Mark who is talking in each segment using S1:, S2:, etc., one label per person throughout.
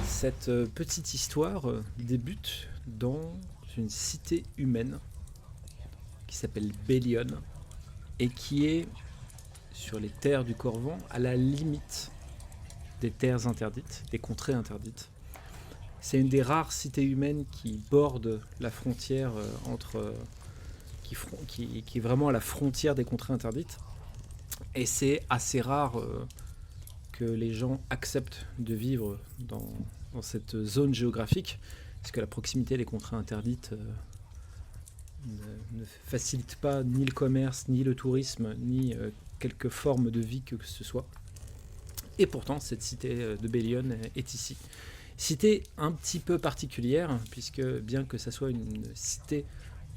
S1: Cette petite histoire débute dans une cité humaine qui s'appelle Bellion et qui est sur les terres du Corvan, à la limite des terres interdites, des contrées interdites. C'est une des rares cités humaines qui borde la frontière qui est vraiment à la frontière des contrées interdites. Et c'est assez rare que les gens acceptent de vivre dans cette zone géographique, parce que la proximité des contrées interdites ne facilite pas ni le commerce, ni le tourisme, ni quelque forme de vie que ce soit. Et pourtant, cette cité de Bellion est ici. Cité un petit peu particulière, puisque bien que ça soit une cité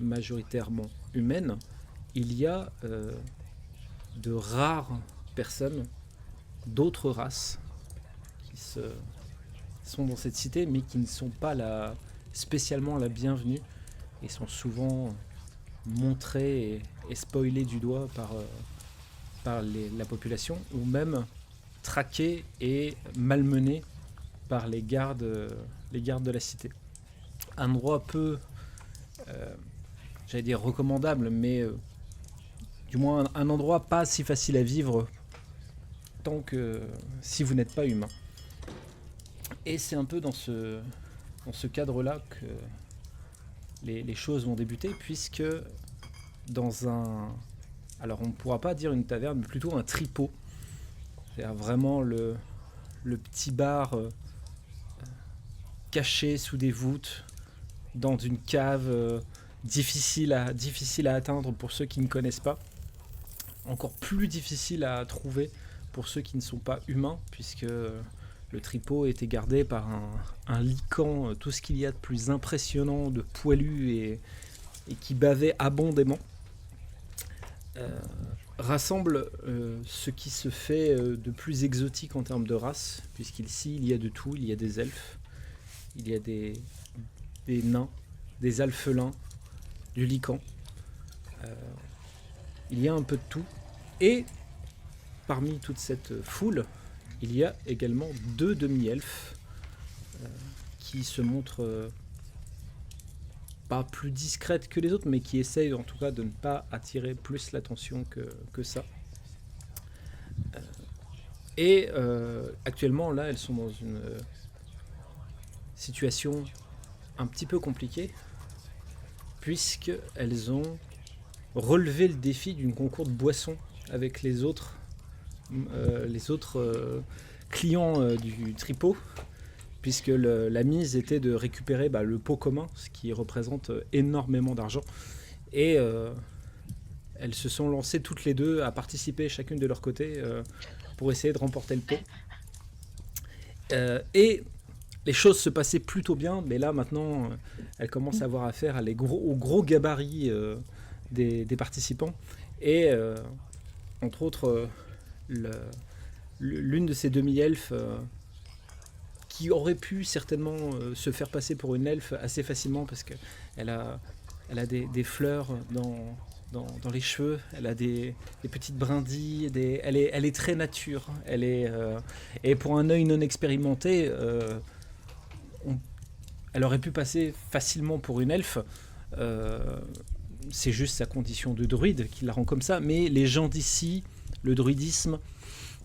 S1: majoritairement humaine, il y a de rares personnes d'autres races qui sont dans cette cité, mais qui ne sont pas spécialement la bienvenue, et sont souvent montrés et spoilés du doigt par la population, ou même traqués et malmenés par les gardes de la cité. Un endroit peu, j'allais dire recommandable, mais du moins un endroit pas si facile à vivre tant que si vous n'êtes pas humain. Et c'est un peu dans ce cadre-là que les choses vont débuter, puisque dans alors on ne pourra pas dire une taverne, mais plutôt un tripot, c'est-à-dire vraiment le petit bar caché sous des voûtes, dans une cave difficile à atteindre pour ceux qui ne connaissent pas, encore plus difficile à trouver pour ceux qui ne sont pas humains, puisque le tripot était gardé par un lycan, tout ce qu'il y a de plus impressionnant, de poilu et qui bavait abondamment. Rassemble ce qui se fait de plus exotique en termes de race, puisqu'ici il y a de tout. Il y a des elfes, il y a des nains, des alphelins, du lycan. Il y a un peu de tout. Et parmi toute cette foule, il y a également 2 demi-elfes qui se montrent pas plus discrètes que les autres, mais qui essayent en tout cas de ne pas attirer plus l'attention que ça. Et actuellement, là, elles sont dans une situation un petit peu compliquée, puisqu'elles ont relevé le défi d'une concours de boissons avec les autres clients du tripot, puisque la mise était de récupérer le pot commun, ce qui représente énormément d'argent. Et elles se sont lancées toutes les deux à participer chacune de leur côté pour essayer de remporter le pot. Et les choses se passaient plutôt bien, mais là maintenant elles commencent à avoir affaire aux gros gabarits des participants. Et entre autres l'une de ces demi-elfes qui aurait pu certainement se faire passer pour une elfe assez facilement, parce qu'elle a des fleurs dans les cheveux, elle a des petites brindilles, elle est très nature, et pour un œil non expérimenté, elle aurait pu passer facilement pour une elfe. C'est juste sa condition de druide qui la rend comme ça, mais les gens d'ici, le druidisme,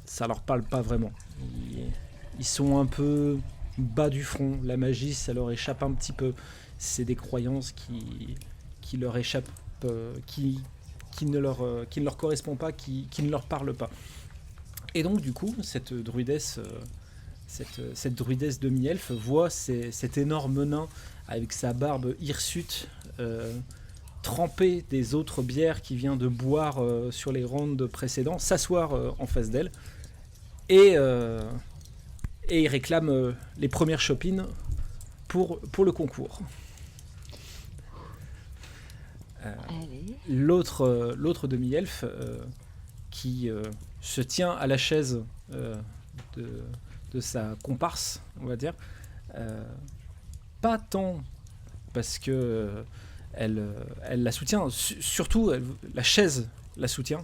S1: ça leur parle pas vraiment. Ils sont un peu bas du front, la magie ça leur échappe un petit peu, c'est des croyances qui leur échappent, qui ne leur correspondent pas, qui ne leur parlent pas. Et donc du coup cette druidesse demi-elfe voit cet énorme nain avec sa barbe hirsute tremper des autres bières qu'il vient de boire sur les rounds précédents, s'asseoir en face d'elle, et il réclame les premières chopines pour le concours. L'autre demi-elfe qui se tient à la chaise de sa comparse, on va dire, pas tant parce que elle la soutient, surtout la chaise la soutient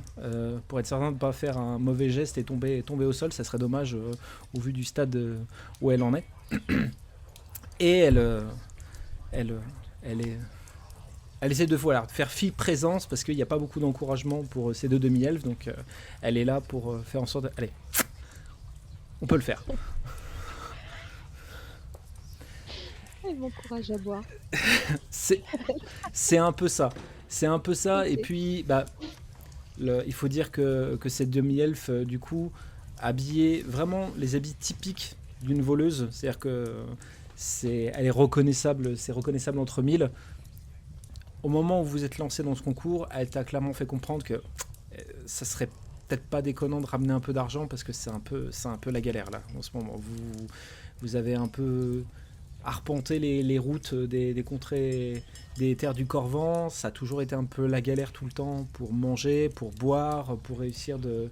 S1: pour être certain de ne pas faire un mauvais geste et tomber au sol. Ça serait dommage au vu du stade où elle en est. Et elle essaie de faire fi présence parce qu'il n'y a pas beaucoup d'encouragement pour ces deux demi-elfes. Donc elle est là pour faire en sorte... Allez, on peut le faire.
S2: Elle m'encourage à boire.
S1: C'est un peu ça. C'est un peu ça.
S2: Ok.
S1: Et puis, il faut dire que cette demi-elfe, du coup, habillée vraiment les habits typiques d'une voleuse. C'est-à-dire que elle est reconnaissable. C'est reconnaissable entre mille. Au moment où vous êtes lancé dans ce concours, elle t'a clairement fait comprendre que ça serait peut-être pas déconnant de ramener un peu d'argent parce que c'est un peu la galère là en ce moment. Vous avez un peu arpenter les routes des contrées des terres du Corvan. Ça a toujours été un peu la galère tout le temps pour manger, pour boire, pour réussir de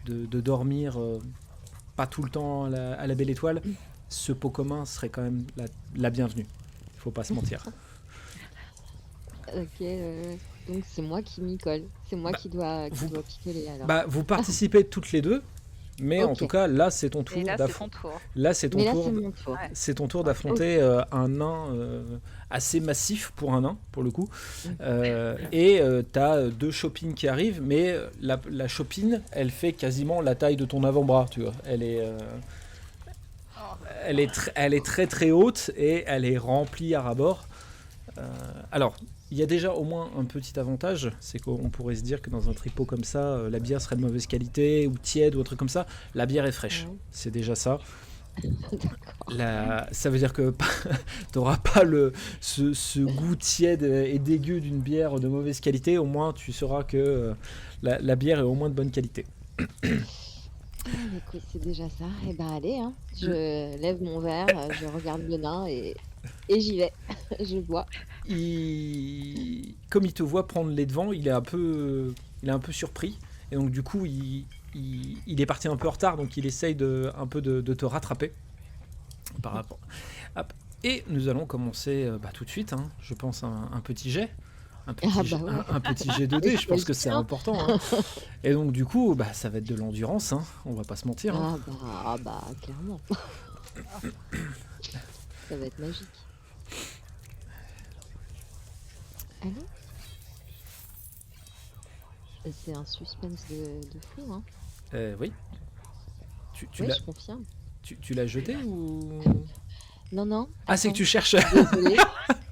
S1: dormir pas tout le temps à la belle étoile. Ce pot commun serait quand même la bienvenue. Il faut pas se mentir.
S2: Ok, donc c'est moi qui m'y colle. C'est moi qui dois picoler alors.
S1: Vous participez toutes les deux, mais en
S2: Ok.
S1: tout cas là c'est ton tour.
S3: Et là, c'est ton tour.
S1: Là c'est ton
S2: Mais là,
S1: tour.
S2: c'est mon tour.
S3: Ouais.
S1: C'est ton tour d'affronter un nain assez massif pour un nain, pour le coup. Et t'as deux chopines qui arrivent, mais la chopine, elle fait quasiment la taille de ton avant-bras, tu vois. Elle est très très haute et elle est remplie à ras-bord. Alors, il y a déjà au moins un petit avantage, c'est qu'on pourrait se dire que dans un tripot comme ça, la bière serait de mauvaise qualité, ou tiède, ou un truc comme ça. La bière est fraîche, c'est déjà ça. Ça veut dire que t'auras pas ce goût tiède et dégueu d'une bière de mauvaise qualité. Au moins, tu sauras que la bière est au moins de bonne qualité.
S2: Écoute, c'est déjà ça. Et ben allez, hein. Je lève mon verre, je regarde le nain et j'y vais. Je bois.
S1: Comme il te voit prendre les devants, il est un peu surpris. Et donc du coup, il est parti un peu en retard, donc il essaye de te rattraper par rapport. Hop. Et nous allons commencer tout de suite, hein, je pense, un petit jet. Un petit jet de dés, je pense que c'est important. Hein. Et donc du coup, ça va être de l'endurance, hein, on va pas se mentir. Hein.
S2: Clairement. Ça va être magique. Allô ? C'est un suspense de fou, hein.
S1: Oui.
S2: Je confirme.
S1: Tu l'as jeté ou...
S2: Non.
S1: Ah, c'est que tu cherches.
S2: Désolée.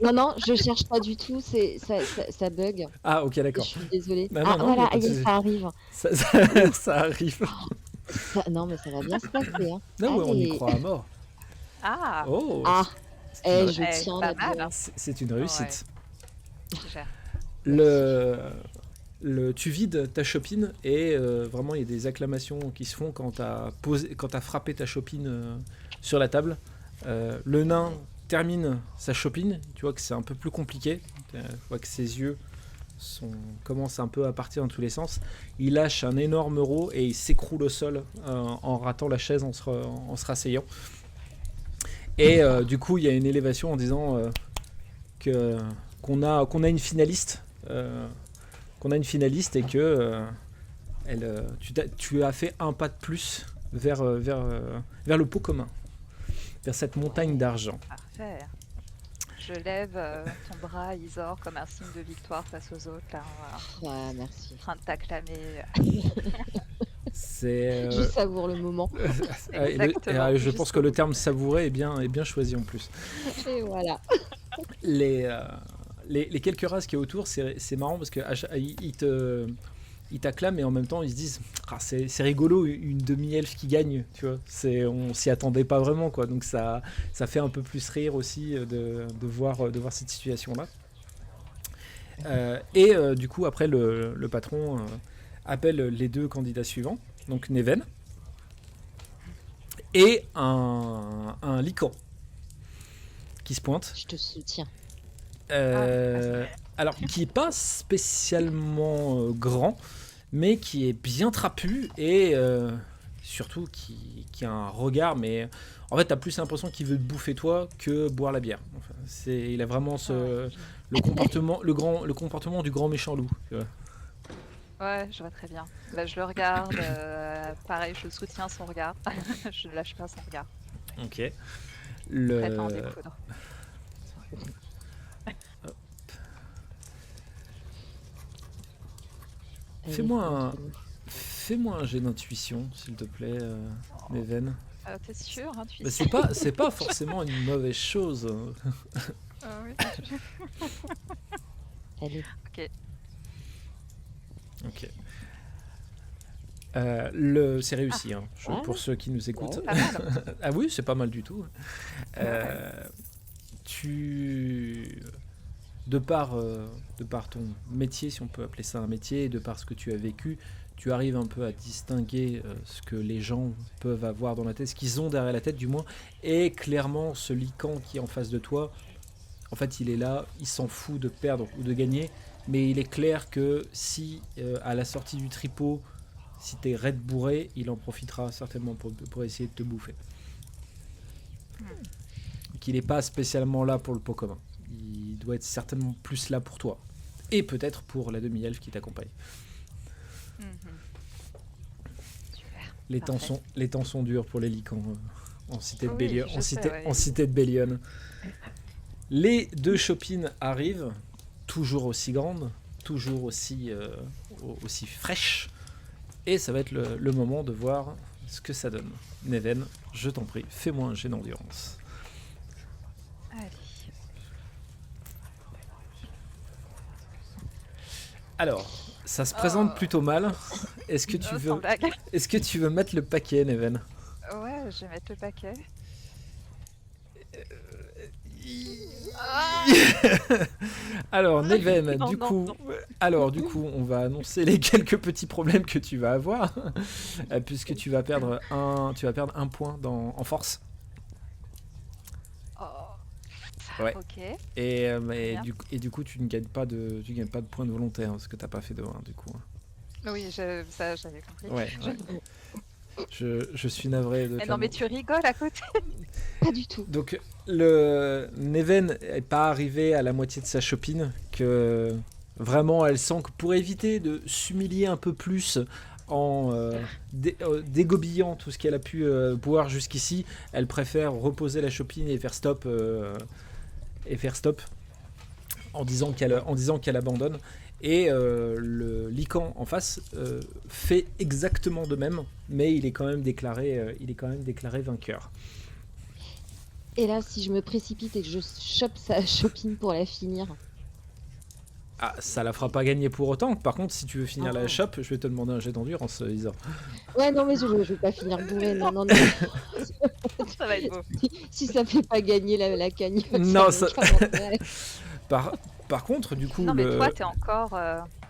S2: Non, je cherche pas du tout. Ça bug.
S1: Ah, ok, d'accord.
S2: Je suis désolée.
S1: Non,
S2: voilà, ça arrive.
S1: Ça arrive.
S2: Non, mais ça va bien se passer. Hein.
S1: Non, on y croit à mort.
S3: Ah.
S1: Oh.
S2: Je tiens
S3: pas
S2: là-dedans.
S3: mal.
S1: C'est une réussite.
S3: Ouais.
S1: Tu vides ta chopine et vraiment il y a des acclamations qui se font quand t'as frappé ta chopine sur la table. Le nain termine sa chopine, tu vois que c'est un peu plus compliqué, tu vois que ses yeux commencent un peu à partir dans tous les sens. Il lâche un énorme euro et il s'écroule au sol en ratant la chaise en se rasseyant. Et du coup il y a une élévation en disant qu'on a une finaliste. Qu'on a une finaliste et que tu as fait un pas de plus vers le pot commun, vers cette montagne d'argent.
S3: Parfait. Je lève ton bras, Isor, comme un signe de victoire face aux autres. Là,
S2: Ouais, merci.
S3: en train de t'acclamer.
S2: Je savoure le moment.
S1: Je pense que le terme savourer est bien choisi en plus.
S2: Et voilà.
S1: Les quelques races qui est autour, c'est marrant parce que ils t'acclament et en même temps ils se disent c'est rigolo une demi-elfe qui gagne, tu vois. On s'y attendait pas vraiment quoi, donc ça fait un peu plus rire aussi de voir cette situation là. Du coup après le patron appelle les deux candidats suivants, donc Neven et un Lycan qui se pointe.
S2: Je te soutiens.
S1: Alors, qui est pas spécialement grand, mais qui est bien trapu et surtout qui a un regard, mais en fait, t'as plus l'impression qu'il veut te bouffer toi que boire la bière. Enfin, il a vraiment le comportement du grand méchant loup. Tu vois.
S3: Ouais, je vois très bien. Bah, je le regarde, pareil, je soutiens son regard. Je ne lâche pas son regard.
S1: Ok.
S3: Prête à en
S1: Le...
S3: découdre.
S2: Elle est
S1: Fais-moi un...
S2: entre nous.
S1: Fais-moi un jet d'intuition, s'il te plaît, Neven.
S3: T'es sûr, hein, tu
S1: Bah,
S3: sais?
S1: c'est pas forcément une mauvaise chose.
S3: Oui.
S2: Elle est.
S3: Ok.
S1: Ok. C'est réussi, hein,
S2: Ouais.
S1: pour ceux qui nous écoutent.
S2: Ouais.
S3: Pas mal.
S1: Ah oui, c'est pas mal du tout. Tu... De par ton métier, si on peut appeler ça un métier, et de par ce que tu as vécu, tu arrives un peu à distinguer ce que les gens peuvent avoir dans la tête, ce qu'ils ont derrière la tête du moins, et clairement ce lycan qui est en face de toi, en fait il est là, il s'en fout de perdre ou de gagner, mais il est clair que si à la sortie du tripot, si t'es raide bourré, il en profitera certainement pour essayer de te bouffer. Qu'il n'est pas spécialement là pour le pot commun. Il doit être certainement plus là pour toi. Et peut-être pour la demi-elfe qui t'accompagne.
S3: Mhm. Super.
S1: Les temps sont durs pour les licans en cité de
S3: Oui,
S1: Bélion.
S3: je sais, ouais.
S1: En cité de Bélion. Les deux chopines arrivent, toujours aussi grandes, toujours aussi fraîches. Et ça va être le moment de voir ce que ça donne. Neven, je t'en prie, fais-moi un jet d'endurance.
S3: Allez.
S1: Alors, ça se présente plutôt mal. Est-ce que tu
S3: Sans blague.
S1: Est-ce que tu veux mettre le paquet, Neven?
S3: Ouais, je vais mettre le paquet.
S1: Alors, Neven,
S3: Non,
S1: du
S3: non,
S1: coup,
S3: non.
S1: alors du coup, on va annoncer les quelques petits problèmes que tu vas avoir, puisque tu vas perdre un point en force.
S3: Oh.
S1: Ouais.
S3: Ok.
S1: Et
S3: Bien.
S1: du coup, tu ne gagnes pas de points de volonté, hein, parce que t'as pas fait de 1 du coup.
S3: Oui, ça j'avais compris.
S1: Ouais. Je suis navré de.
S3: Mais non, mais tu rigoles à côté.
S2: Pas du tout.
S1: Donc le Neven est pas arrivé à la moitié de sa chopine, que vraiment elle sent que pour éviter de s'humilier un peu plus en dégobillant tout ce qu'elle a pu boire jusqu'ici, elle préfère reposer la chopine et faire stop en disant qu'elle abandonne. Et le lycan en face fait exactement de même, mais il est quand même déclaré vainqueur.
S2: Et là, si je me précipite et que je chope sa chopine pour la finir.
S1: Ah, ça la fera pas gagner pour autant. Par contre, si tu veux finir la
S2: Ah.
S1: chope, je vais te demander un jet d'endurance, Isa.
S2: Ouais, non, mais je vais pas finir bourré. Non, non, non.
S3: Ça va être beau.
S2: Si ça fait pas gagner la cagnotte.
S1: Non,
S2: ça.
S1: ça- Par contre, du coup,
S3: Non, mais toi, t'es encore.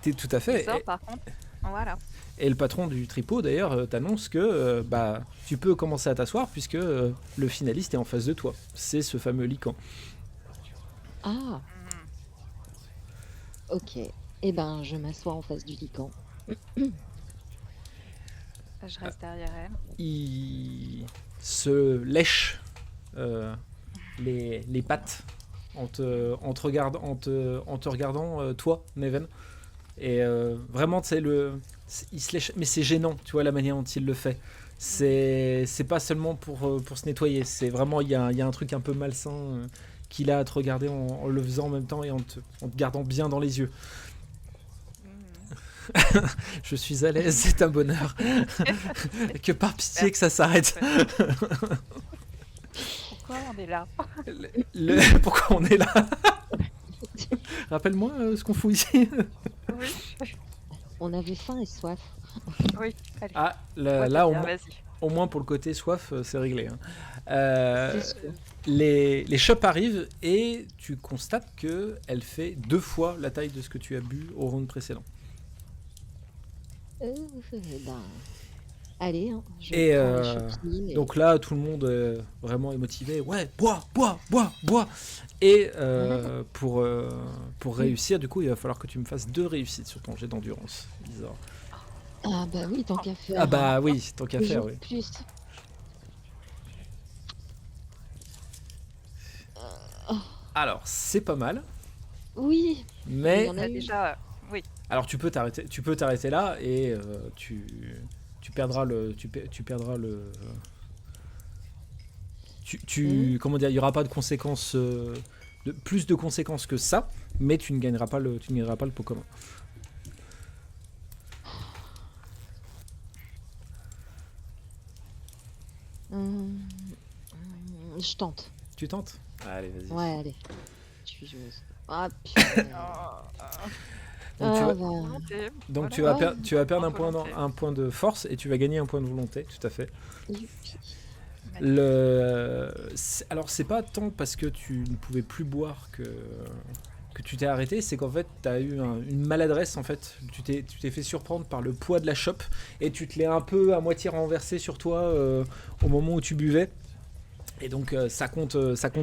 S1: t'es tout à fait.
S3: Isor, par contre. Voilà.
S1: Et le patron du tripot, d'ailleurs, t'annonce que tu peux commencer à t'asseoir puisque le finaliste est en face de toi. C'est ce fameux lycan.
S2: Ah, ok. Eh ben, je m'assois en face du lycan.
S3: Je reste derrière elle.
S1: Il se lèche les pattes en te regardant, toi, Neven. Et vraiment, tu sais, il se lèche, mais c'est gênant, tu vois, la manière dont il le fait. C'est pas seulement pour se nettoyer, c'est vraiment, il y a un truc un peu malsain qu'il a à te regarder en le faisant en même temps et en te gardant bien dans les yeux. Je suis à l'aise, c'est un bonheur. Que par pitié que ça s'arrête.
S3: Pourquoi on est là?
S1: Pourquoi on est là? Rappelle-moi ce qu'on fout ici.
S3: Oui.
S2: On avait faim et soif.
S3: Oui. Allez.
S1: Ah,
S3: Ouais,
S1: là,
S3: bien, vas-y.
S1: au moins pour le côté soif, c'est réglé. Hein.
S2: C'est sûr.
S1: Les chopes arrivent et tu constates qu'elle fait 2 fois la taille de ce que tu as bu au round précédent.
S2: Ben, allez, hein, je
S1: Et
S2: prends la chopine et-
S1: donc là, tout le monde vraiment est motivé. Ouais, bois. Et pour réussir, du coup, il va falloir que tu me fasses 2 réussites sur ton jet d'endurance. Bizarre.
S2: Ah bah oui, tant qu'à faire.
S1: Ah bah oui, tant qu'à
S2: Des
S1: faire,
S2: jours
S1: oui.
S2: de plus.
S1: Alors, c'est pas mal,
S2: Oui,
S1: mais
S2: Il y en a eu.
S3: Déjà, Oui.
S1: Alors tu peux t'arrêter là et tu perdras le comment dire, il y aura pas de conséquences plus de conséquences que ça, mais tu ne gagneras pas le pot commun.
S2: Je tente.
S1: Tu tentes? Allez, vas-y.
S2: Ouais, allez. Je suis joueuse. Ah, putain.
S1: Donc tu
S3: Voilà.
S1: vas perdre
S3: Volonté.
S1: un point de force et tu vas gagner un point de volonté, tout à fait.
S2: Youpi.
S1: Alors c'est pas tant parce que tu ne pouvais plus boire que tu t'es arrêté, c'est qu'en fait tu as eu une maladresse en fait, tu t'es fait surprendre par le poids de la chope et tu te l'es un peu à moitié renversé sur toi au moment où tu buvais. Et donc ça compte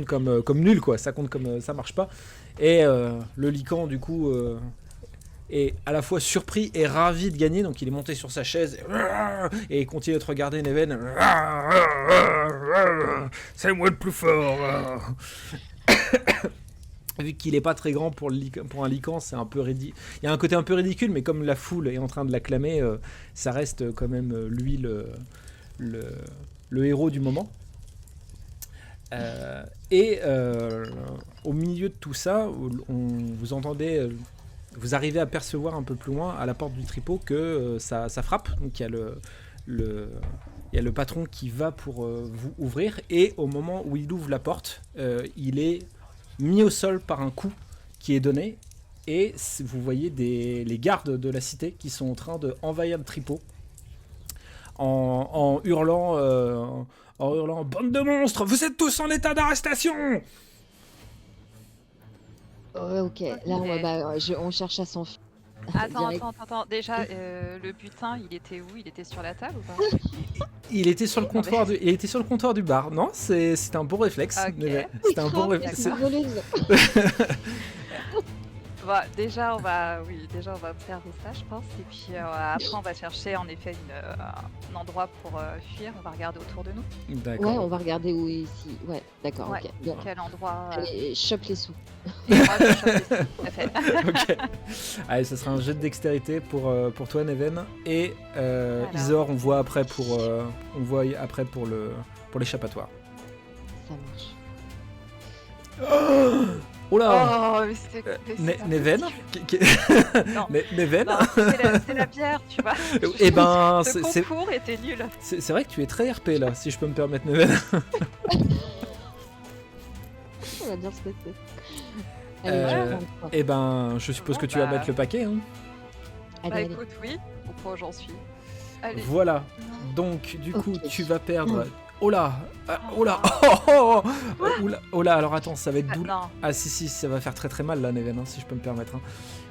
S1: comme nul quoi, ça compte comme ça marche pas. Et le Lycan du coup est à la fois surpris et ravi de gagner, donc il est monté sur sa chaise et il continue de te regarder Neven. C'est moi le plus fort. Vu qu'il est pas très grand pour un Lycan, c'est un peu ridicule. Il y a un côté un peu ridicule, mais comme la foule est en train de l'acclamer, ça reste quand même lui le héros du moment. Au milieu de tout ça, vous entendez, vous arrivez à percevoir un peu plus loin à la porte du tripot que ça frappe. Donc il y a le patron qui va pour vous ouvrir et au moment où il ouvre la porte, il est mis au sol par un coup qui est donné et vous voyez les gardes de la cité qui sont en train de envahir le tripot en hurlant bande de monstres, vous êtes tous en état d'arrestation.
S2: Ok, là on cherche à s'enfuir.
S3: Attends. Déjà, le butin, il était où? Il était sur la table ou pas?
S1: Il était sur le comptoir du bar. Non, c'était un bon réflexe.
S3: Ok.
S1: C'était un bon réflexe.
S2: C'est voleuse.
S3: Déjà, on va observer ça, je pense. Et puis après, on va chercher en effet un endroit pour fuir. On va regarder autour de nous.
S1: D'accord.
S2: Ouais, on va regarder où est ici. Ouais, d'accord,
S3: Ouais.
S2: ok. Bon.
S3: Quel endroit
S2: Allez, chope les sous.
S3: et moi, je chope les sous, tout à fait.
S1: Ok. Allez, ça sera un jet de dextérité pour toi, Neven. Et
S3: Alors.
S1: Isor, on voit après pour l'échappatoire.
S2: Ça marche.
S1: Oh là.
S3: Oh, mais c'était
S1: Neven
S3: Non.
S1: Neven
S3: Non, c'est la bière, tu vois.
S1: Eh ben,
S3: Le concours était nul.
S1: c'est vrai que tu es très RP là, si je peux me permettre, Neven.
S2: Ça va bien se passer.
S1: Euh,
S2: Allez, je prends quoi.
S1: Eh ben, je suppose que tu vas mettre le paquet. Hein.
S3: Bah
S2: Allez.
S3: écoute, oui, au point où j'en suis. Allez.
S1: Voilà.
S3: Non.
S1: Donc, du coup,
S2: Ok.
S1: tu vas perdre. Oh là, oh là, oh là. Alors attends, ça va être doux.
S3: Non.
S1: Ah si, ça va faire très très mal là, Neven, hein, si je peux me permettre. Hein.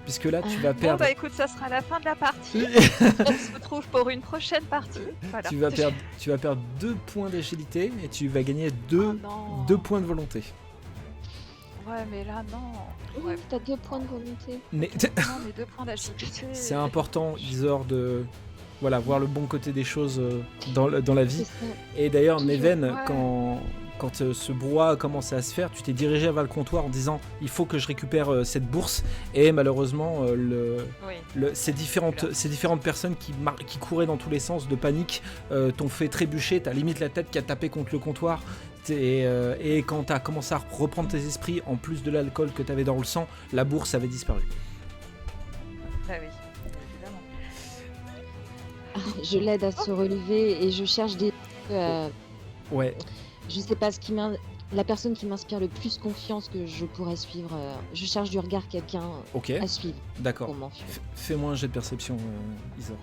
S1: Puisque là, tu vas
S3: Bon
S1: perdre.
S3: bah écoute, ça sera la fin de la partie. On se retrouve pour une prochaine partie. Voilà.
S1: Tu vas perdre 2 points d'agilité et tu vas gagner
S3: Oh non.
S1: 2 points de volonté.
S3: Ouais, mais là, non. Ouais.
S2: T'as 2 points de volonté.
S1: Mais
S3: Non, mais 2 points d'agilité.
S1: c'est important, Isor, de voir le bon côté des choses dans la vie.
S2: C'est ça.
S1: Et d'ailleurs,
S2: Toujours,
S1: Neven,
S3: ouais.
S1: quand ce brouhaha a commencé à se faire, tu t'es dirigé vers le comptoir en disant il faut que je récupère cette bourse. Et malheureusement,
S3: Oui.
S1: ces différentes personnes qui couraient dans tous les sens de panique t'ont fait trébucher, t'as limite la tête qui a tapé contre le comptoir. Et quand t'as commencé à reprendre tes esprits, en plus de l'alcool que t'avais dans le sang, la bourse avait disparu.
S3: Bah oui, évidemment.
S2: Je l'aide à se relever et je cherche des.
S1: Ouais,
S2: Je sais pas la personne qui m'inspire le plus confiance que je pourrais suivre. Je cherche du regard quelqu'un
S1: ok,
S2: à suivre
S1: d'accord.
S2: pour m'enfuir.
S1: Fais-moi un jet de perception, Isor.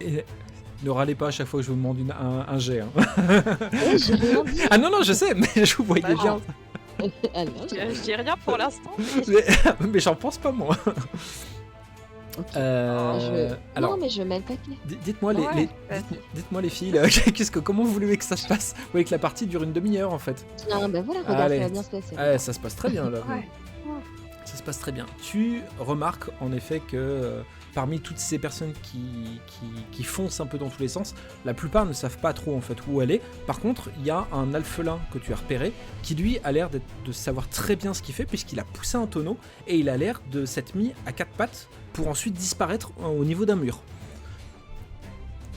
S1: Et ne râlez pas à chaque fois que je vous demande un jet. Hein.
S2: Ouais, j'ai rien dit.
S1: Ah non, je sais, mais je vous voyais
S3: Bah,
S1: bien.
S2: Ah non,
S3: Je dis rien pour l'instant.
S1: Mais j'en pense pas, moi.
S2: ok.
S1: Alors,
S2: Non, mais je mets le paquet.
S1: dites-moi
S3: Ouais, vas-y.
S1: dites-moi les filles, là, comment vous voulez que ça se passe? Vous voyez que la partie dure une demi-heure en fait.
S2: Ah, bah voilà, regarde,
S1: Allez.
S2: ça va bien se passer.
S1: Ah, ça se passe très bien là.
S3: Ouais.
S1: Ça se passe très bien. Tu remarques en effet que parmi toutes ces personnes qui foncent un peu dans tous les sens, la plupart ne savent pas trop en fait où aller. Par contre, il y a un alphelin que tu as repéré qui lui a l'air de savoir très bien ce qu'il fait puisqu'il a poussé un tonneau et il a l'air de s'être mis à 4 pattes pour ensuite disparaître au niveau d'un mur.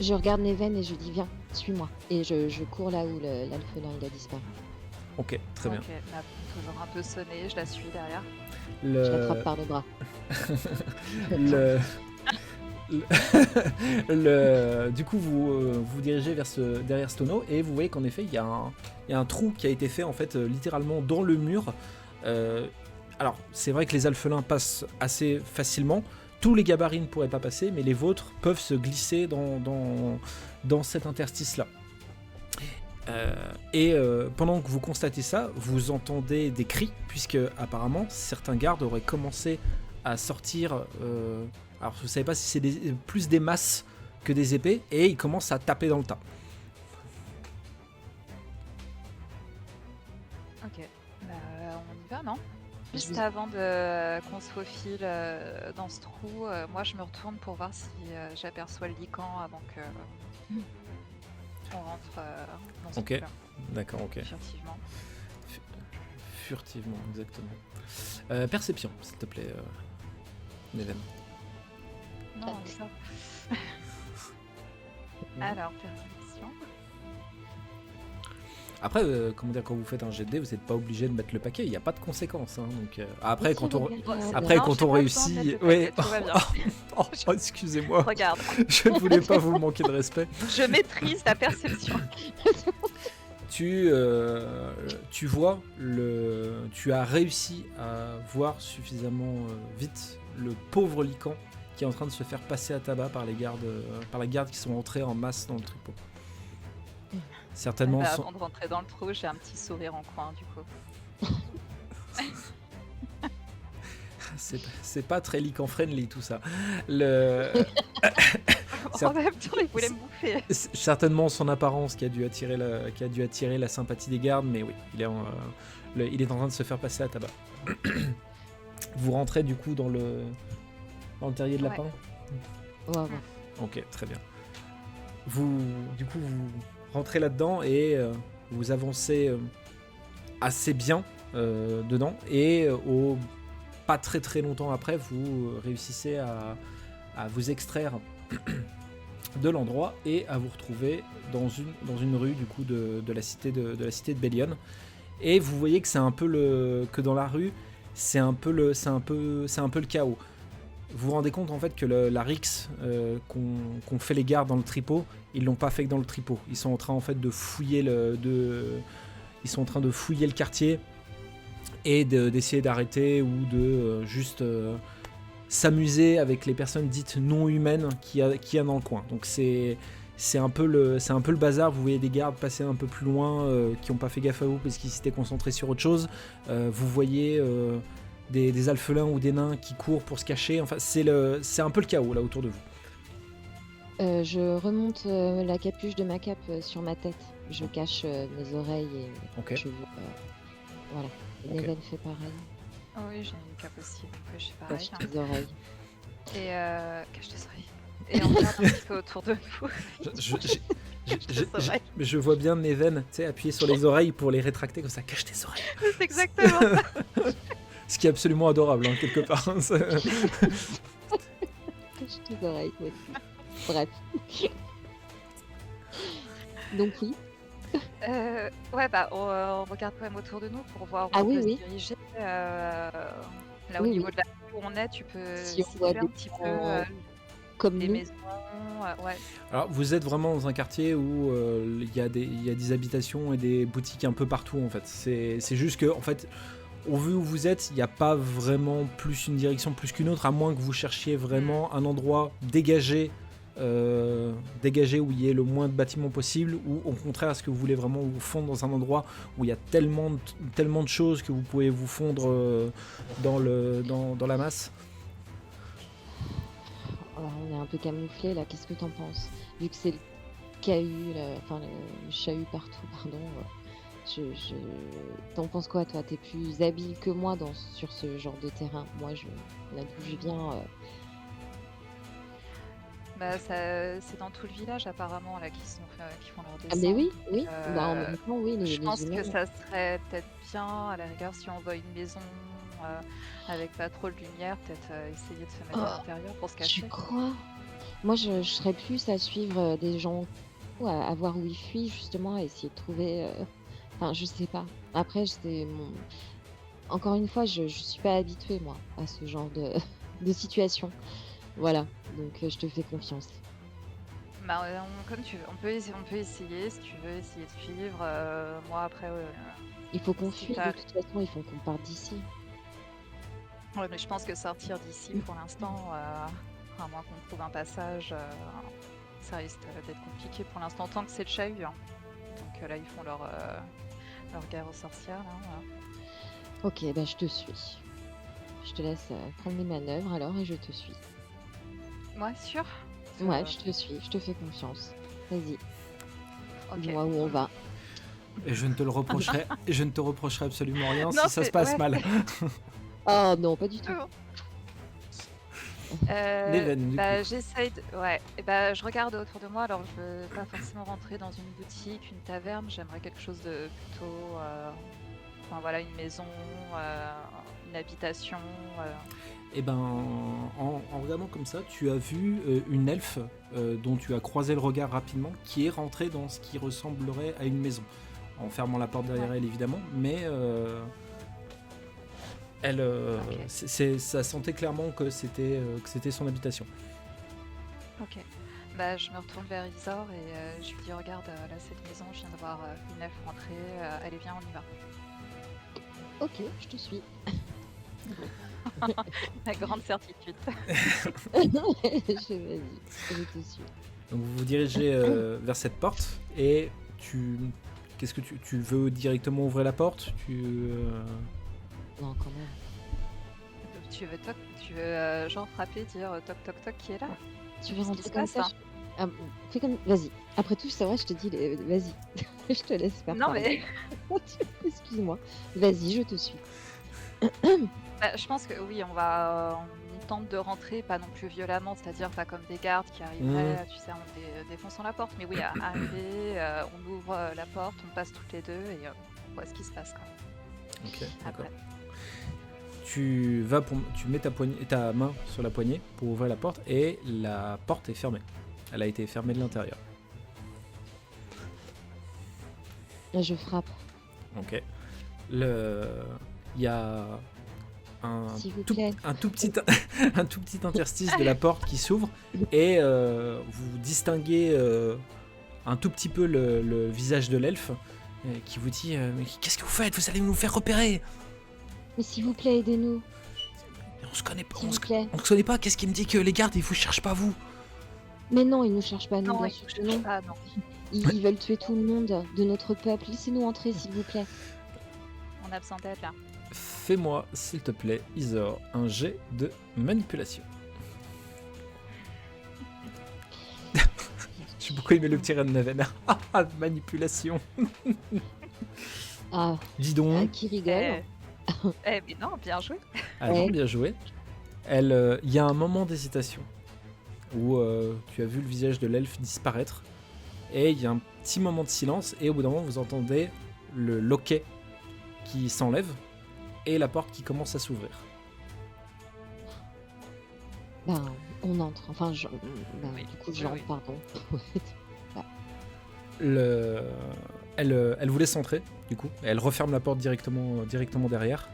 S2: Je regarde Neven et je dis viens, suis-moi. Et je cours là où l'alphelin il a disparu.
S1: Ok, très bien.
S3: Ok, ma toujours un peu sonné, je la suis derrière.
S2: Je l'attrape par le bras.
S1: le... Du coup, vous dirigez derrière ce tonneau et vous voyez qu'en effet, il y a un trou qui a été fait en fait littéralement dans le mur. Alors, c'est vrai que les alphelins passent assez facilement. Tous les gabarits ne pourraient pas passer, mais les vôtres peuvent se glisser dans cet interstice-là. Pendant que vous constatez ça, vous entendez des cris, puisque apparemment certains gardes auraient commencé à sortir. Alors vous savez pas si c'est plus des masses que des épées, et ils commencent à taper dans le tas.
S3: Ok, on y va, non? Juste avant qu'on se faufile dans ce trou, moi je me retourne pour voir si j'aperçois le lican avant que on rentre dans ce
S1: Ok,
S3: trou-là,
S1: d'accord, ok.
S3: furtivement.
S1: Furtivement, exactement. Perception, s'il te plaît, Neven.
S3: Non, ça. Alors, perception.
S1: Après, comment dire, quand vous faites un jet de dés, vous n'êtes pas obligé de mettre le paquet, il n'y a pas de conséquences. Hein, donc, après, quand on, réussit... Ouais.
S3: Tout va bien.
S1: Oh, excusez-moi,
S3: Regarde,
S1: je ne voulais pas vous manquer de respect.
S3: je maîtrise la perception.
S1: Tu vois, tu as réussi à voir suffisamment vite le pauvre lican qui est en train de se faire passer à tabac par les gardes qui sont entrés en masse dans le tripot. Certainement.
S3: Avant de rentrer dans le trou, j'ai un petit sourire en coin du coup.
S1: C'est pas très lican friendly tout ça.
S3: En même temps, il voulait me bouffer.
S1: Certainement son apparence qui a dû attirer la sympathie des gardes, mais oui, il est en train de se faire passer à tabac. Vous rentrez du coup dans le terrier de lapin.
S2: Ouais.
S1: Ok, très bien. Vous rentrez là-dedans et vous avancez assez bien dedans et pas très très longtemps après, vous réussissez à vous extraire de l'endroit et à vous retrouver dans une rue du coup de la cité de Bellion. Et vous voyez que c'est un peu que dans la rue, c'est un peu le chaos. Vous vous rendez compte en fait que la rixe qu'ont fait les gardes dans le tripot, ils l'ont pas fait que dans le tripot. Ils sont en train en fait de fouiller le quartier et d'essayer d'arrêter ou de juste s'amuser avec les personnes dites non humaines qu'il y a dans le coin. Donc c'est un peu le bazar. Vous voyez des gardes passer un peu plus loin qui n'ont pas fait gaffe à vous parce qu'ils s'étaient concentrés sur autre chose. Vous voyez des alphelins ou des nains qui courent pour se cacher. Enfin, c'est un peu le chaos là autour de vous.
S2: Je remonte la capuche de ma cape sur ma tête. Je cache mes oreilles et je vois. Voilà. Et Neven fait pareil.
S3: Oh oui, j'ai une cape aussi, donc je fais
S2: Cache
S3: pareil.
S2: tes oreilles.
S3: Et cache tes oreilles. Et on regarde un petit peu autour de nous.
S1: Je vois bien Neven appuyer sur les oreilles pour les rétracter comme ça. Cache tes oreilles.
S3: C'est exactement ça.
S1: Ce qui est absolument adorable, hein, quelque part.
S2: Cache tes oreilles, oui. Bref. Donc oui.
S3: Ouais, bah on regarde quand même autour de nous pour voir où
S2: Ah
S3: on
S2: oui,
S3: peut
S2: oui.
S3: se diriger. Là, au
S2: Oui,
S3: niveau
S2: oui.
S3: de la rue où on est, tu peux
S2: Si on
S3: situer
S2: voit
S3: un
S2: des
S3: petit
S2: gens,
S3: peu
S2: Comme
S3: les
S2: nous.
S3: maisons. Ouais.
S1: Alors, vous êtes vraiment dans un quartier où il y a des habitations et des boutiques un peu partout, en fait. C'est juste que, en fait, au vu où vous êtes, il n'y a pas vraiment une direction plus qu'une autre, à moins que vous cherchiez vraiment un endroit dégagé où il y ait le moins de bâtiments possible, ou au contraire, est-ce que vous voulez vraiment vous fondre dans un endroit où il y a tellement de choses que vous pouvez vous fondre dans la masse?
S2: Alors, on est un peu camouflé là, qu'est-ce que t'en penses? Vu que c'est le chahut partout, pardon. T'en penses quoi, toi? T'es plus habile que moi sur ce genre de terrain. Moi, là d'où je viens,
S3: Bah, c'est dans tout le village apparemment là qui font leur
S2: ah mais
S3: descente.
S2: oui, oui, bah, en
S3: Euh,
S2: même temps, oui,
S3: je
S2: les
S3: pense que
S2: humains.
S3: ça serait peut-être bien, à la rigueur, si on voit une maison euh, avec pas trop de lumière, peut-être essayer de se mettre à
S2: Oh,
S3: l'intérieur pour se
S2: tu
S3: cacher.
S2: crois? Moi, je serais plus à suivre, des gens ou à voir où ils fuient justement, à essayer de trouver, enfin, je sais pas. Après, encore une fois, je suis pas habituée moi à ce genre de de situation. Voilà, donc je te fais confiance.
S3: Bah, comme tu veux, on peut essayer si tu veux essayer de suivre. Moi après,
S2: Il faut qu'on
S3: si
S2: fuit de
S3: t'as...
S2: toute façon, il faut qu'on parte d'ici.
S3: Ouais, mais je pense que sortir d'ici pour l'instant, à moins qu'on trouve un passage, ça risque d'être compliqué pour l'instant, tant que c'est le chahut, hein. Donc là, ils font leur guerre aux sorcières. Là, voilà.
S2: OK, bah, je te suis. Je te laisse, prendre les manœuvres alors et je te suis.
S3: Ouais, sûr?
S2: Ouais, je te suis, je te fais confiance. Vas-y,
S3: Ok.
S2: dis-moi où on va.
S1: Et je ne te le reprocherai, je ne te reprocherai absolument rien
S3: Non,
S1: si ça se passe
S3: ouais.
S1: mal.
S2: Oh non, pas du tout.
S1: Néven, du
S3: Bah,
S1: coup.
S3: j'essaye de... Ouais, et bah, je regarde autour de moi, alors je veux pas forcément rentrer dans une boutique, une taverne, j'aimerais quelque chose de plutôt... Enfin voilà, une maison, une habitation.
S1: Eh ben, en regardant comme ça, tu as vu une elfe dont tu as croisé le regard rapidement, qui est rentrée dans ce qui ressemblerait à une maison, en fermant la porte derrière elle évidemment, mais elle,
S3: Ok.
S1: ça sentait clairement que c'était son habitation.
S3: Ok. Bah, je me retourne vers Isor et je lui dis regarde, là cette maison, je viens de voir une elfe rentrer, allez viens, on y va.
S2: OK, je te suis.
S3: La grande certitude.
S2: Vas-y, je te suis.
S1: Donc vous vous dirigez vers cette porte et qu'est-ce que tu veux directement ouvrir la porte?
S2: Non, quand même.
S3: Tu veux genre frapper, dire toc toc toc qui est là?
S2: Tu veux
S3: Qu'est-ce qui
S2: rentrer
S3: se
S2: comme
S3: passe,
S2: ça?
S3: hein?
S2: Ah, fais comme vas-y. Après tout, c'est vrai, je te dis, vas-y. Je te laisse faire,
S3: Non
S2: pardon.
S3: mais
S2: Excuse-moi. Vas-y, je te suis.
S3: bah, je pense que oui, on tente de rentrer, pas non plus violemment, c'est-à-dire pas comme des gardes qui arriveraient, tu sais, en défonçant la porte. Mais oui, arriver, on ouvre la porte, on passe toutes les deux et on voit ce qui se passe quand même.
S1: Ok, d'accord.
S3: Après.
S1: Tu mets ta main sur la poignée pour ouvrir la porte et la porte est fermée. Elle a été fermée de l'intérieur.
S2: Là, je frappe.
S1: Ok. Il y a
S2: S'il vous plaît.
S1: un tout petit interstice de la porte qui s'ouvre et vous distinguez un tout petit peu le visage de l'elfe qui vous dit mais qu'est-ce que vous faites? Vous allez nous faire repérer.
S2: Mais s'il vous plaît, aidez-nous.
S1: On se connaît pas.
S2: S'il vous plaît.
S1: On se connaît pas. Qu'est-ce qui me dit que les gardes ils vous cherchent pas vous?
S2: Mais non, ils nous cherchent pas, nous,
S3: Non,
S2: bien
S3: ils
S2: sûr
S3: ne
S2: que
S3: cherchent
S2: non.
S3: pas, non.
S2: Ils veulent tuer tout le monde de notre peuple. Laissez-nous entrer, s'il vous plaît.
S3: On a besoin d'aide là.
S1: Fais-moi, s'il te plaît, Isor, un jet de manipulation. J'ai beaucoup aimé le petit Ren Naven. Manipulation.
S2: Ah,
S1: Dis donc.
S2: qui rigole.
S3: Mais non, bien joué.
S1: Ah non, bien joué. Il y a un moment d'hésitation où tu as vu le visage de l'elfe disparaître et il y a un petit moment de silence et au bout d'un moment vous entendez le loquet qui s'enlève et la porte qui commence à s'ouvrir.
S2: Ben, on entre. Enfin,
S3: Oui,
S2: du coup,
S3: oui,
S2: j'entre,
S3: oui.
S2: pardon.
S1: Elle vous laisse entrer, du coup. Elle referme la porte directement derrière.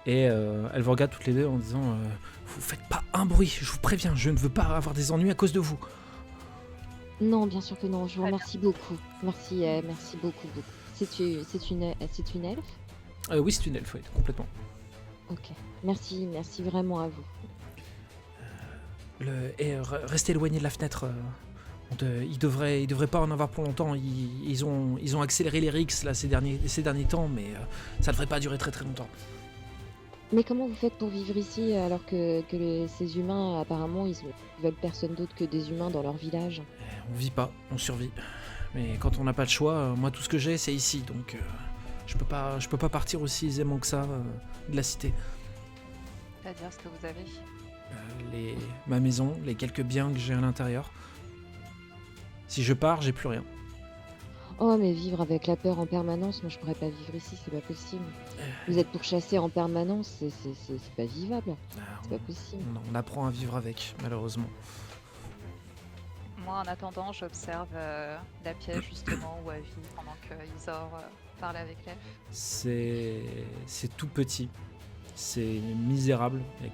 S1: Et elle vous regarde toutes les deux en disant vous faites pas un bruit, je vous préviens, je ne veux pas avoir des ennuis à cause de vous.
S2: Non, bien sûr que non. Je vous
S3: Très bien.
S2: remercie beaucoup. Merci beaucoup. C'est une elfe?
S1: Oui, c'est une elfe, oui, complètement.
S2: Ok. Merci vraiment à vous.
S1: Restez éloigné de la fenêtre. Ils devraient pas en avoir pour longtemps. Ils ont accéléré les rixes là, ces derniers temps, mais ça devrait pas durer très très longtemps.
S2: Mais comment vous faites pour vivre ici alors que ces humains, apparemment, ils veulent personne d'autre que des humains dans leur village?
S1: On vit pas, on survit. Mais quand on n'a pas le choix, moi tout ce que j'ai c'est ici, donc je peux pas partir aussi aisément que ça de la cité.
S3: C'est-à-dire ce que vous avez.
S1: Ma maison, les quelques biens que j'ai à l'intérieur. Si je pars, j'ai plus rien.
S2: Oh, mais vivre avec la peur en permanence, moi je pourrais pas vivre ici, c'est pas possible. Vous êtes pourchassé en permanence, c'est pas vivable, c'est pas possible.
S1: On apprend à vivre avec, malheureusement.
S3: Moi, en attendant, j'observe la pièce justement où elle vit pendant que Isor parle avec l'elfe.
S1: C'est tout petit. C'est misérable. Il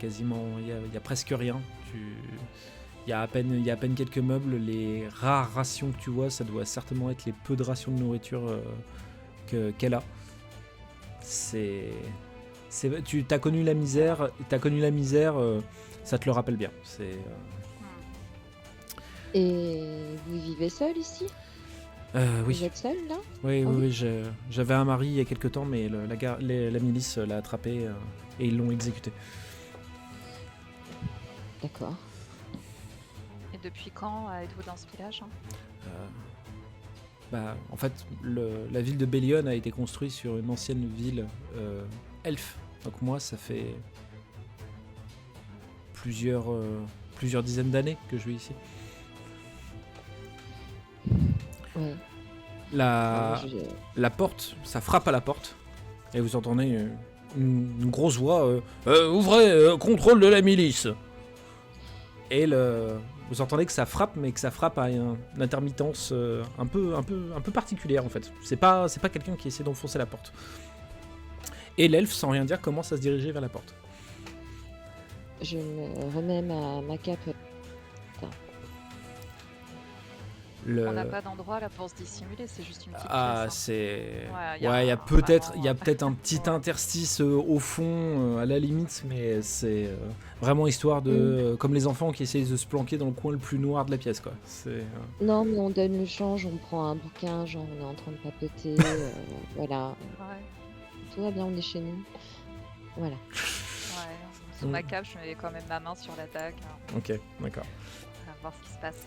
S1: y a presque rien. Il y a à peine quelques meubles. Les rares rations que tu vois, ça doit certainement être les peu de rations de nourriture qu'elle a. Tu t'as connu la misère. Ça te le rappelle bien.
S2: Et vous vivez seul ici?
S1: Oui.
S2: Vous êtes seul là?
S1: Oui,
S2: Ah
S1: oui,
S2: oui.
S1: oui, j'avais un mari il y a quelque temps, mais la milice l'a attrapé et ils l'ont exécuté.
S2: D'accord.
S3: Et depuis quand êtes-vous dans ce village, hein?
S1: En fait, la ville de Bellion a été construite sur une ancienne ville elfe. Donc moi, ça fait plusieurs dizaines d'années que je vis ici.
S2: Ouais.
S1: La porte, ça frappe à la porte, et vous entendez une grosse voix ouvrez, contrôle de la milice. Et vous entendez que ça frappe, mais que ça frappe à une intermittence un peu particulière en fait. C'est pas quelqu'un qui essaie d'enfoncer la porte. Et l'elfe, sans rien dire, commence à se diriger vers la porte.
S2: Je me remets ma cape.
S3: On n'a pas d'endroit là pour se dissimuler, c'est juste une petite pièce.
S1: Ah,
S3: Hein.
S1: c'est...
S3: Ouais,
S1: Ouais, il y a
S3: vraiment-
S1: peut-être un petit interstice au fond, à la limite, mais c'est vraiment histoire de... comme les enfants qui essayent de se planquer dans le coin le plus noir de la pièce, quoi. C'est...
S2: Non, mais on donne le change, on prend un bouquin, genre on est en train de papoter, voilà.
S3: Ouais,
S2: Tout va bien, on est chez nous. Voilà.
S3: ouais. Sous ma cape, je mets quand même ma main sur la dague, hein,
S1: Ok, d'accord.
S3: à voir ce qui se passe.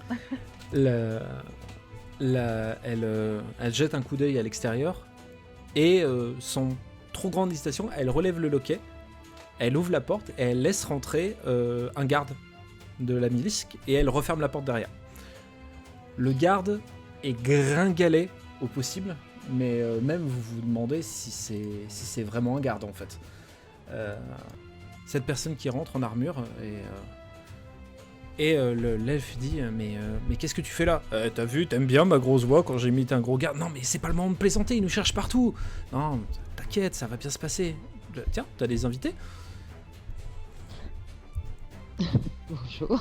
S1: Elle jette un coup d'œil à l'extérieur et sans trop grande hésitation, elle relève le loquet, elle ouvre la porte et elle laisse rentrer un garde de la milice et elle referme la porte derrière. Le garde est gringalet au possible, mais même vous vous demandez si c'est vraiment un garde en fait. Cette personne qui rentre en armure et l'elfe dit mais qu'est-ce que tu fais là? T'as vu, t'aimes bien ma grosse voix quand j'ai mis un gros garde? Non mais c'est pas le moment de plaisanter, ils nous cherchent partout. Non, t'inquiète, ça va bien se passer. Tiens, t'as des invités?
S2: Bonjour.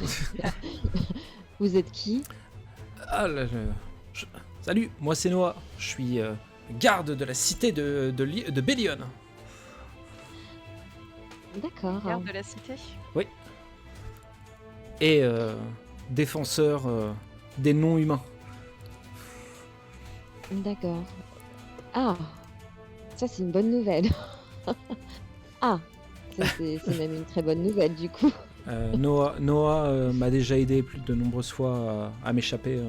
S2: Vous êtes qui?
S1: Ah, salut, moi c'est Noah, je suis garde de la cité de Bellion.
S2: D'accord.
S3: Garde de la cité.
S1: Et défenseur des non-humains.
S2: D'accord. Ah, ça c'est une bonne nouvelle. Ah, ça c'est même une très bonne nouvelle du coup.
S1: Noah m'a déjà aidé plus de nombreuses fois à m'échapper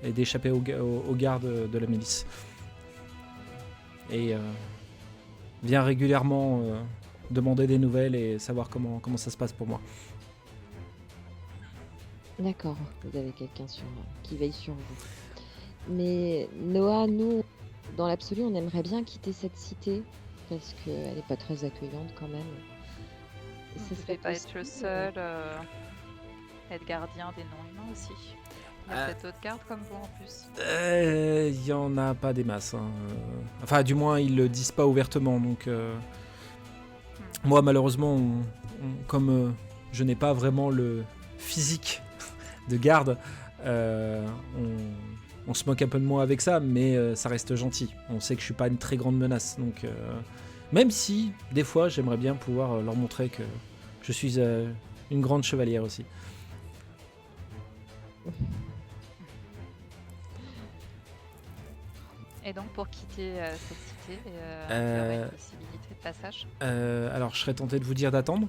S1: et d'échapper aux gardes de la milice. Et vient régulièrement demander des nouvelles et savoir comment ça se passe pour moi.
S2: D'accord, vous avez quelqu'un qui veille sur vous. Mais Noah, nous, dans l'absolu, on aimerait bien quitter cette cité parce qu'elle n'est pas très accueillante quand même. Et
S3: Vous ne
S2: serait
S3: pouvez pas être le
S2: possible,
S3: seul, être gardien des non-humains aussi. Il y a peut-être d'autres gardes comme vous en plus.
S1: Il y en a pas des masses. Hein. Enfin, du moins, ils le disent pas ouvertement. Donc, moi, malheureusement, comme je n'ai pas vraiment le physique de garde, on se moque un peu de moi avec ça, mais ça reste gentil. On sait que je suis pas une très grande menace. Donc, même si, des fois, j'aimerais bien pouvoir leur montrer que je suis une grande chevalière aussi.
S3: Et donc pour quitter cette cité, il y aurait une possibilité de passage.
S1: Alors, je serais tenté de vous dire d'attendre.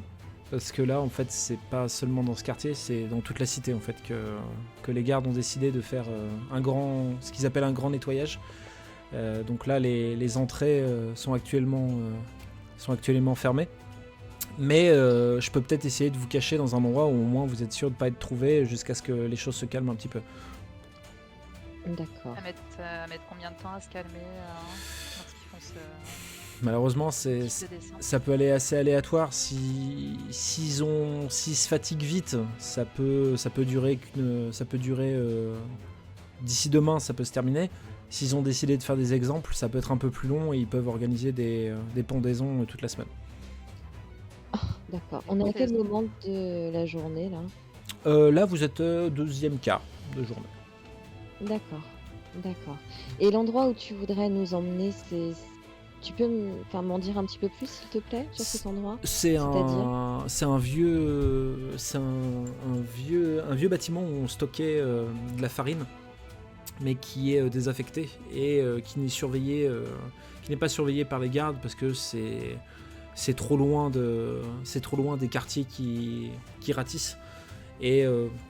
S1: parce que là, en fait, c'est pas seulement dans ce quartier, c'est dans toute la cité, en fait, que les gardes ont décidé de faire ce qu'ils appellent un grand nettoyage. Donc là, les entrées sont actuellement fermées. Mais je peux peut-être essayer de vous cacher dans un endroit où au moins vous êtes sûr de ne pas être trouvé jusqu'à ce que les choses se calment un petit peu.
S2: D'accord.
S3: À mettre combien de temps à se calmer lorsqu'ils font
S1: Malheureusement,
S3: ce dessin?
S1: ça peut aller assez aléatoire. S'ils se fatiguent vite, ça peut durer d'ici demain, ça peut se terminer. S'ils ont décidé de faire des exemples, ça peut être un peu plus long et ils peuvent organiser des pendaisons toute la semaine.
S2: D'accord. On est à quel moment de la journée là?
S1: Là, vous êtes deuxième quart de journée.
S2: D'accord. Et l'endroit où tu voudrais nous emmener, tu peux m'en dire un petit peu plus, s'il te plaît, sur cet endroit?
S1: C'est un vieux bâtiment où on stockait de la farine, mais qui est désaffecté et qui n'est pas surveillé par les gardes parce que c'est trop loin des quartiers qui ratissent. Et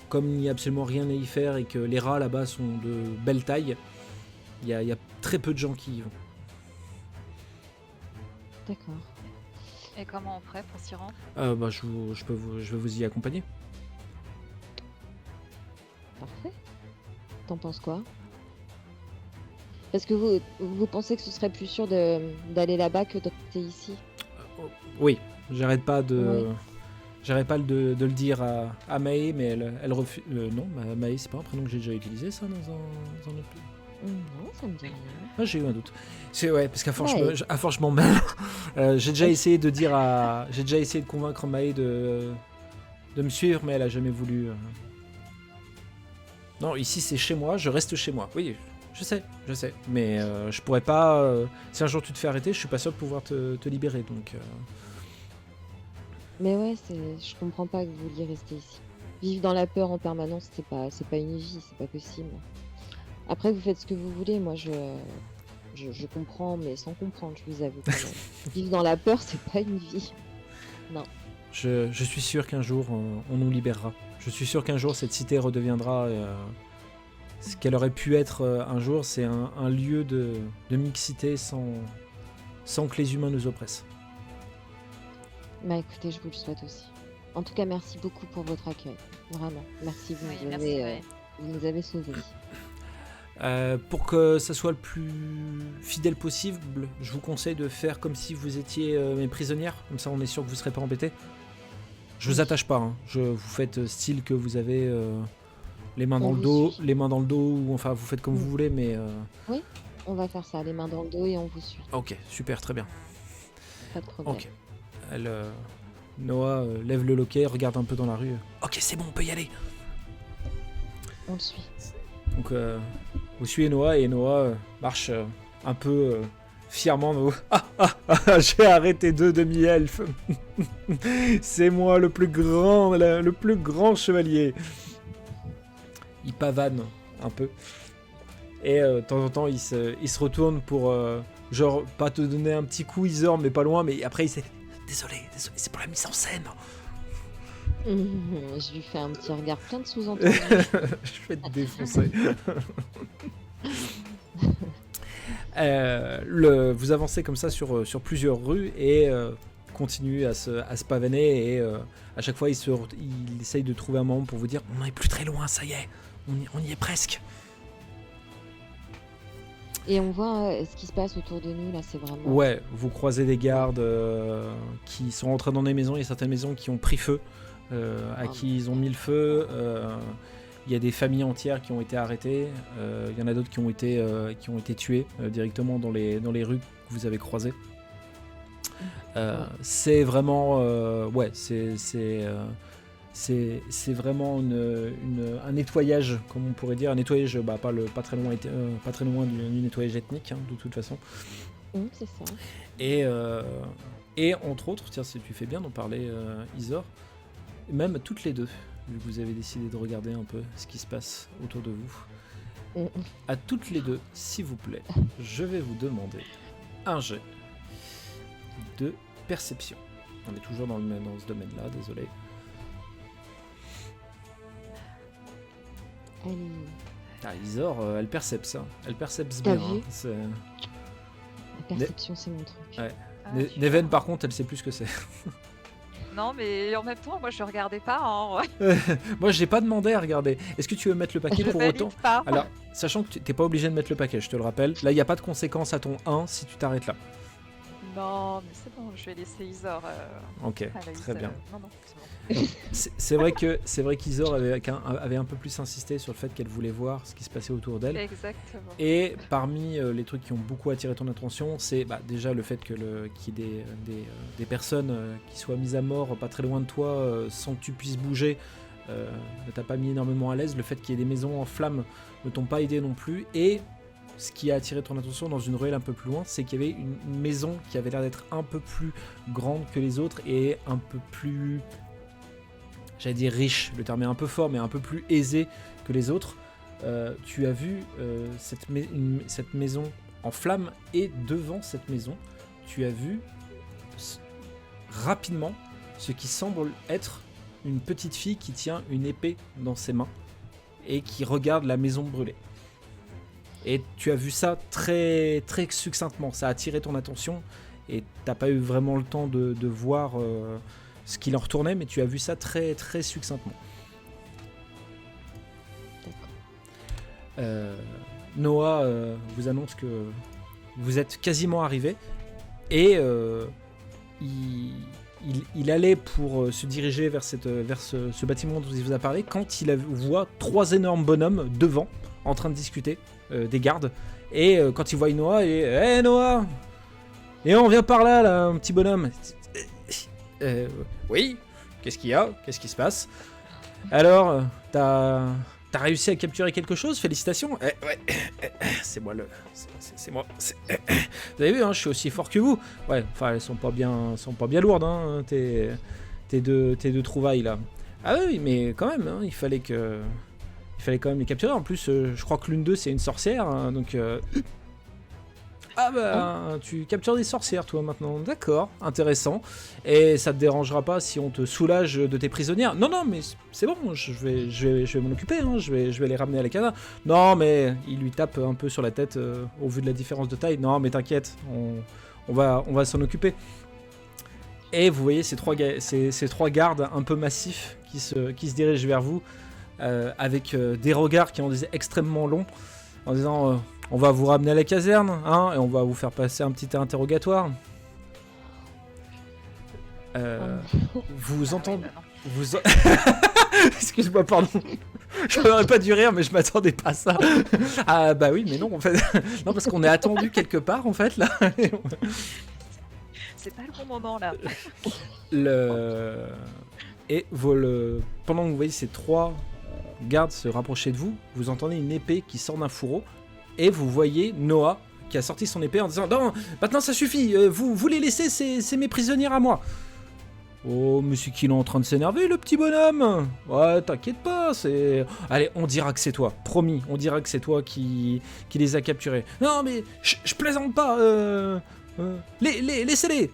S1: comme il n'y a absolument rien à y faire et que les rats là-bas sont de belle taille, il y a très peu de gens qui y vont.
S2: D'accord.
S3: Et comment on ferait pour s'y rendre?
S1: Je vais vous y accompagner.
S2: Parfait. T'en penses quoi? Est-ce que vous pensez que ce serait plus sûr d'aller là-bas que de rester ici?
S1: Oui, j'arrête pas de le dire à Maë, mais elle refuse. Non, Maë, c'est pas un prénom que j'ai déjà utilisé, ça, dans un autre pays.
S2: Non, ça me dit rien.
S1: Ah, j'ai eu un doute. Parce qu'à force, je m'en mêle. J'ai déjà essayé de convaincre Maë de me suivre, mais elle a jamais voulu. Non, ici c'est chez moi, je reste chez moi. Oui, je sais. Mais je pourrais pas. Si un jour tu te fais arrêter, je suis pas sûr de pouvoir te libérer, donc.
S2: Mais ouais, je comprends pas que vous vouliez rester ici. Vivre dans la peur en permanence, c'est pas une vie, c'est pas possible. Après, vous faites ce que vous voulez, moi je comprends, mais sans comprendre, je vous avoue quand même. Vivre dans la peur, c'est pas une vie. Non.
S1: Je suis sûr qu'un jour on nous libérera. Je suis sûr qu'un jour cette cité redeviendra ce qu'elle aurait pu être un jour, c'est un lieu de mixité sans que les humains nous oppressent.
S2: Bah écoutez, je vous le souhaite aussi. En tout cas, merci beaucoup pour votre accueil. Vraiment, merci, vous nous avez sauvés.
S1: Pour que ça soit le plus fidèle possible, je vous conseille de faire comme si vous étiez mes prisonnières, comme ça on est sûr que vous ne serez pas embêtés. Je vous attache pas, hein. Vous faites style que vous avez les mains dans le dos, ou enfin vous faites comme vous voulez, mais...
S2: Oui, on va faire ça, les mains dans le dos et on vous suit.
S1: Ok, super, très bien.
S2: Pas de problème.
S1: Ok. Noah lève le loquet, regarde un peu dans la rue. Ok, c'est bon, on peut y aller.
S2: On le suit.
S1: Donc vous suivez Noah et Noah marche un peu fièrement. J'ai arrêté 2 demi-elfes. C'est moi le plus grand chevalier. Il pavane un peu. Et de temps en temps il se retourne pour genre pas te donner un petit coup Isor, mais pas loin, mais après il s'est désolé, c'est pour la mise en scène.
S2: Je lui fais un petit regard plein de sous-entendus.
S1: Je vais te défoncer. Vous avancez comme ça sur plusieurs rues et continuez à se pavaner, et à chaque fois il essaye de trouver un moment pour vous dire on n'est plus très loin, ça y est, on y est presque.
S2: Et on voit ce qui se passe autour de nous là, c'est vraiment...
S1: Ouais, vous croisez des gardes qui sont rentrés dans des maisons, il y a certaines maisons qui ont pris feu. À qui ils ont mis le feu. Il y a des familles entières qui ont été arrêtées. Il y en a d'autres qui ont été tuées directement dans les rues que vous avez croisées. C'est vraiment c'est vraiment un nettoyage, comme on pourrait dire, un nettoyage pas très loin du nettoyage ethnique, hein, de toute façon.
S2: C'est ça.
S1: Et entre autres, tiens, si tu fais bien d'en parler, Isor, même toutes les deux, vu que vous avez décidé de regarder un peu ce qui se passe autour de vous, à toutes les deux, s'il vous plaît, je vais vous demander un jet de perception. On est toujours dans ce domaine-là, désolé. Ah, Isor, elle percepte ça. Elle percepte
S2: T'as
S1: bien.
S2: vu
S1: Hein. C'est...
S2: La perception, c'est mon truc.
S1: Ouais.
S3: Ah,
S1: Neven, par contre, elle sait plus ce que c'est.
S3: Non, mais en même temps, moi je regardais pas. Hein.
S1: Moi, j'ai pas demandé à regarder. Est-ce que tu veux mettre le paquet
S3: Je
S1: pour
S3: valide
S1: autant?
S3: pas.
S1: Alors, sachant que t'es pas obligé de mettre le paquet, je te le rappelle. Là, il n'y a pas de conséquence à ton 1 si tu t'arrêtes là.
S3: Non, mais c'est bon, je vais laisser Isor.
S1: Ok,
S3: Anaïs,
S1: très bien.
S3: Non, non, c'est bon.
S1: C'est vrai qu'Isor avait un peu plus insisté sur le fait qu'elle voulait voir ce qui se passait autour d'elle.
S3: Exactement.
S1: Et parmi les trucs qui ont beaucoup attiré ton attention, c'est déjà le fait qu'il y ait des personnes qui soient mises à mort pas très loin de toi sans que tu puisses bouger. Ne t'a pas mis énormément à l'aise. Le fait qu'il y ait des maisons en flammes ne t'ont pas aidé non plus. Et ce qui a attiré ton attention dans une ruelle un peu plus loin, c'est qu'il y avait une maison qui avait l'air d'être un peu plus grande que les autres et un peu plus, j'allais dire riche, le terme est un peu fort, mais un peu plus aisée que les autres. Tu as vu cette maison en flammes et devant cette maison, tu as vu rapidement ce qui semble être une petite fille qui tient une épée dans ses mains et qui regarde la maison brûler. Et tu as vu ça très, très succinctement, ça a attiré ton attention et t'as pas eu vraiment le temps de voir ce qu'il en retournait, mais tu as vu ça très, très succinctement. Noah vous annonce que vous êtes quasiment arrivé et il allait pour se diriger vers ce bâtiment dont il vous a parlé quand il voit 3 énormes bonhommes devant en train de discuter, des gardes, et quand il voit Noah, il dit hey Noah, et on vient par là un petit bonhomme. Oui, qu'est-ce qu'il y a, qu'est-ce qui se passe? Alors, t'as réussi à capturer quelque chose? Félicitations. Ouais, c'est moi c'est moi. Vous avez vu, hein, je suis aussi fort que vous. Ouais, enfin, elles sont pas bien lourdes, hein, tes deux trouvailles là. Ah oui, mais quand même, hein, il fallait quand même les capturer. En plus, je crois que l'une d'eux c'est une sorcière, hein, donc. Ah bah, tu captures des sorcières toi maintenant, d'accord, intéressant. Et ça te dérangera pas si on te soulage de tes prisonnières? Non, mais c'est bon, je vais m'en occuper, hein, je vais les ramener à la casa. Non, mais il lui tape un peu sur la tête au vu de la différence de taille. Non, mais t'inquiète, on va s'en occuper. Et vous voyez ces trois gardes un peu massifs qui se dirigent vers vous avec des regards qui en disaient extrêmement longs, en disant on va vous ramener à la caserne, hein, et on va vous faire passer un petit interrogatoire. Vous entendez... Excuse-moi, pardon. Je n'aurais pas dû rire, mais je m'attendais pas à ça. Ah bah oui, mais non, en fait. Non, parce qu'on est attendu quelque part, en fait, là.
S3: C'est pas le bon moment, là.
S1: Et pendant que vous voyez ces 3 gardes se rapprocher de vous, vous entendez une épée qui sort d'un fourreau. Et vous voyez Noah qui a sorti son épée en disant non, maintenant ça suffit, vous les laissez, c'est mes prisonnières à moi. Oh, mais c'est qu'il est en train de s'énerver, le petit bonhomme. Ouais, t'inquiète pas, c'est... Allez, on dira que c'est toi, promis, on dira que c'est toi qui les a capturés. Non, mais je plaisante pas, laissez-les.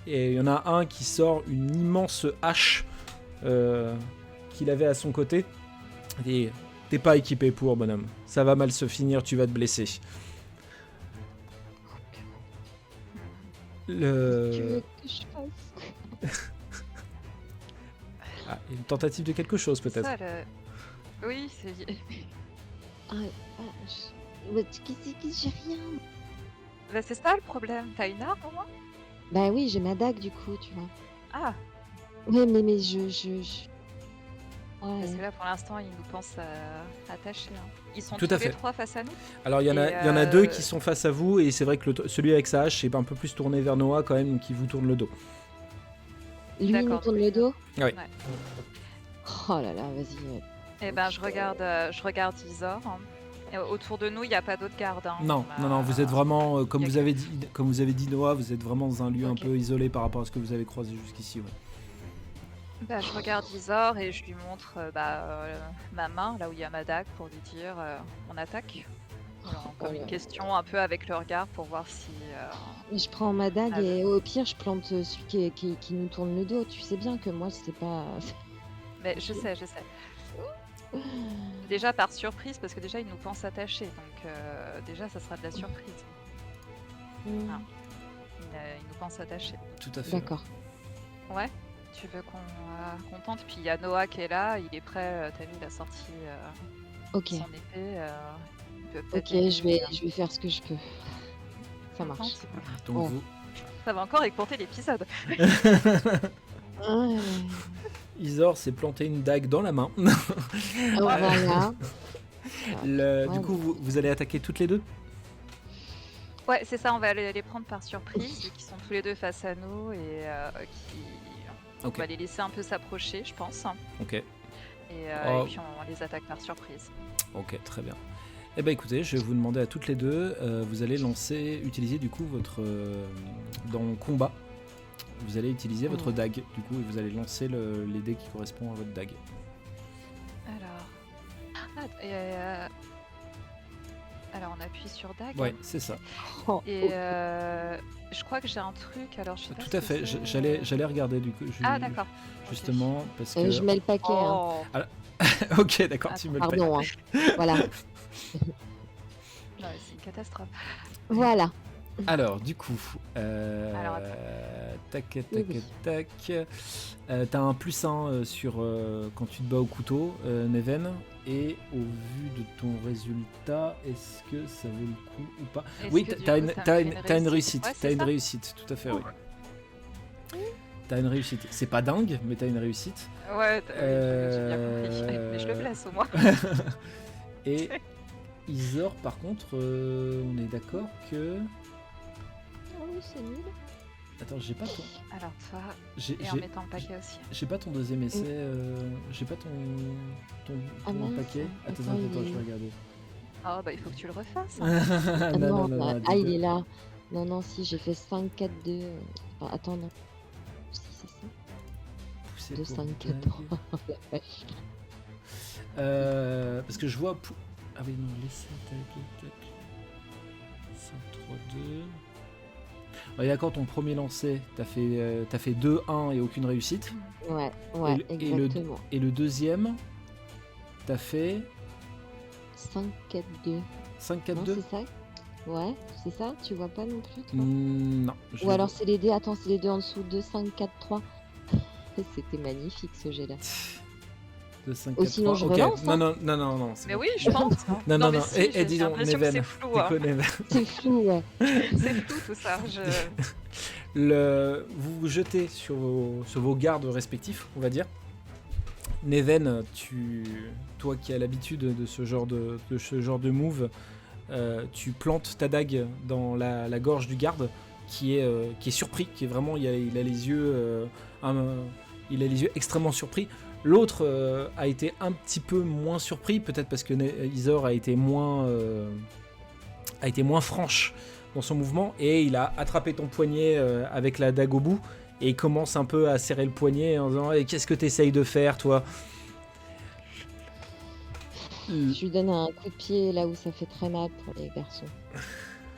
S1: Et il y en a un qui sort une immense hache qu'il avait à son côté. Et t'es pas équipé pour, bonhomme. Ça va mal se finir, tu vas te blesser.
S2: Tu veux que je fasse?
S1: Une tentative de quelque chose, peut-être.
S3: Ça, oui, c'est...
S2: Mais j'ai rien.
S3: Bah, c'est ça le problème. T'as une arme au moins?
S2: Bah oui, j'ai ma dague du coup, tu vois.
S3: Ah,
S2: Ouais, mais je...
S3: parce
S2: Ouais.
S3: que là, pour l'instant, ils nous pensent attachés. Hein. Ils sont
S1: Tout
S3: tous
S1: à
S3: les
S1: fait.
S3: 3 face à nous?
S1: Alors, il y en a 2 qui sont face à vous, et c'est vrai que celui avec sa hache est un peu plus tourné vers Noah, quand même, qui vous tourne le dos.
S2: Lui, il nous
S3: D'accord.
S2: tourne le dos?
S1: Oui.
S3: Ouais.
S2: Oh là là, vas-y.
S3: Eh ben, je regarde Isor. Hein. Et autour de nous, il n'y a pas d'autres gardes. Hein.
S1: Non, vous êtes vraiment, comme
S3: y a
S1: vous avez dit Noah, vous êtes vraiment dans un lieu un
S3: Ok.
S1: peu isolé par rapport à ce que vous avez croisé jusqu'ici. Ouais.
S3: Bah, je regarde Isor et je lui montre ma main, là où il y a ma dague, pour lui dire on attaque. Alors,
S2: Oh
S3: comme
S2: là
S3: une
S2: là.
S3: question un peu avec le regard pour voir si.
S2: Et je prends ma dague
S3: Ah,
S2: et au pire, je plante celui qui nous tourne le dos. Tu sais bien que moi, c'est pas.
S3: mais je sais, je sais. Déjà par surprise, parce que déjà ils nous pensent attachés, donc déjà ça sera de la surprise.
S2: Hmm,
S3: Ah, ils nous pensent attachés.
S1: Tout à fait.
S2: D'accord.
S3: Ouais, tu veux qu'on tente? Puis il y a Noah qui est là, il est prêt, t'as vu, il a sorti
S2: Ok.
S3: son épée. Il peut
S2: Ok,
S3: peut-être aider.
S2: je vais faire ce que je peux. Ça
S3: On
S2: marche.
S3: tente.
S1: Donc
S2: Bon.
S1: vous,
S3: Ça va encore écourter l'épisode.
S2: Ouais.
S1: Isor s'est planté une dague dans la main.
S2: Oh, voilà.
S1: Du coup, vous allez attaquer toutes les deux.
S3: Ouais, c'est ça, on va les prendre par surprise, vu qu'ils sont tous les deux face à nous et on
S1: Ok.
S3: va les laisser un peu s'approcher, je pense.
S1: Ok.
S3: Et
S1: Oh.
S3: puis on les attaque par surprise.
S1: Ok, très bien. Eh ben écoutez, je vais vous demander à toutes les deux, vous allez utiliser du coup votre dans combat, vous allez utiliser votre dague du coup et vous allez lancer les dés qui correspondent à votre dague.
S3: Alors, alors on appuie sur dague.
S1: Ouais, c'est ça.
S2: Oh,
S3: Et je crois que j'ai un truc. Alors je sais pas.
S1: Tout
S3: ce
S1: à
S3: que
S1: fait.
S3: c'est.
S1: J'allais regarder du coup.
S3: Ah d'accord.
S1: Justement parce que.
S2: je mets le paquet. Hein.
S3: Oh.
S1: Ok, d'accord, tu me le payes.
S2: Pardon. Hein. Voilà.
S3: Non, c'est une catastrophe.
S2: Voilà.
S1: Alors, du coup,
S3: Alors,
S1: tac, tac,
S2: Oui.
S1: tac. T'as un +1 sur quand tu te bats au couteau, Neven. Et au vu de ton résultat, est-ce que ça vaut le coup ou pas?
S3: Est-ce
S1: Oui,
S3: que du
S1: t'as
S3: coup,
S1: une,
S3: ça me
S1: t'as
S3: fait
S1: une,
S3: une
S1: t'as une
S3: réussite?
S1: réussite.
S3: Ouais,
S1: T'as
S3: c'est
S1: une
S3: ça
S1: réussite, tout à fait, oui. T'as une réussite. C'est pas dingue, mais t'as une réussite.
S3: Ouais, j'ai bien compris. Mais je le blesse au moins.
S1: Et Isor, par contre, on est d'accord que.
S2: Oh oui, c'est nul.
S1: Attends, j'ai pas ton.
S3: Alors toi,
S1: J'ai
S3: et en mettant le paquet aussi.
S1: j'ai pas ton deuxième essai. J'ai pas ton
S2: Ah mince.
S1: paquet. Attends,
S2: Attends, il
S1: je
S2: est-
S1: vais regarder.
S3: Oh bah il faut que tu le refasses.
S2: Ah non,
S1: non,
S2: ah, il est là. Non, non, si, j'ai fait 5, 4, 2. Enfin, attends, non. Si, c'est ça.
S1: Pousser
S2: 2,
S1: pour
S2: 5,
S1: une
S2: 4,
S1: dague.
S2: 3. La vache.
S1: Parce que je vois. Ah oui, non, l'essai, tac. 5, 3, 2. Ouais, d'accord, ton premier lancer, t'as fait 2, 1 et aucune réussite.
S2: Ouais, exactement.
S1: Et le deuxième, t'as fait
S2: 5, 4, 2.
S1: 5, 4,
S2: Non,
S1: 2.
S2: c'est ça? Ouais, c'est ça? Tu vois pas non plus, toi?
S1: Non.
S2: Ou alors c'est les dés, attends, c'est les deux en dessous, 2, 5, 4, 3. C'était magnifique ce jet-là.
S1: 2, 5,
S2: Ou
S1: 4,
S2: sinon,
S1: 3.
S2: je relance, hein.
S1: Non.
S3: Mais
S1: bon.
S3: oui, je pense.
S1: Non,
S3: Non,
S1: non,
S3: mais
S1: non.
S3: si, j'ai
S1: dis donc,
S3: l'impression que
S1: Neven.
S3: c'est flou, hein.
S1: Déconne, Neven.
S2: C'est flou, ouais.
S3: C'est flou tout ça.
S1: Vous vous jetez sur vos gardes respectifs, on va dire. Neven, toi qui as l'habitude de ce genre de move, tu plantes ta dague dans la gorge du garde qui est surpris, qui est vraiment, il a les yeux, il a les yeux extrêmement surpris. L'autre a été un petit peu moins surpris, peut-être parce que Isor a été moins franche dans son mouvement, et il a attrapé ton poignet avec la dague au bout, et il commence un peu à serrer le poignet en disant hey, qu'est-ce que t'essayes de faire, toi?
S2: Je lui donne un coup de pied là où ça fait très mal pour les garçons.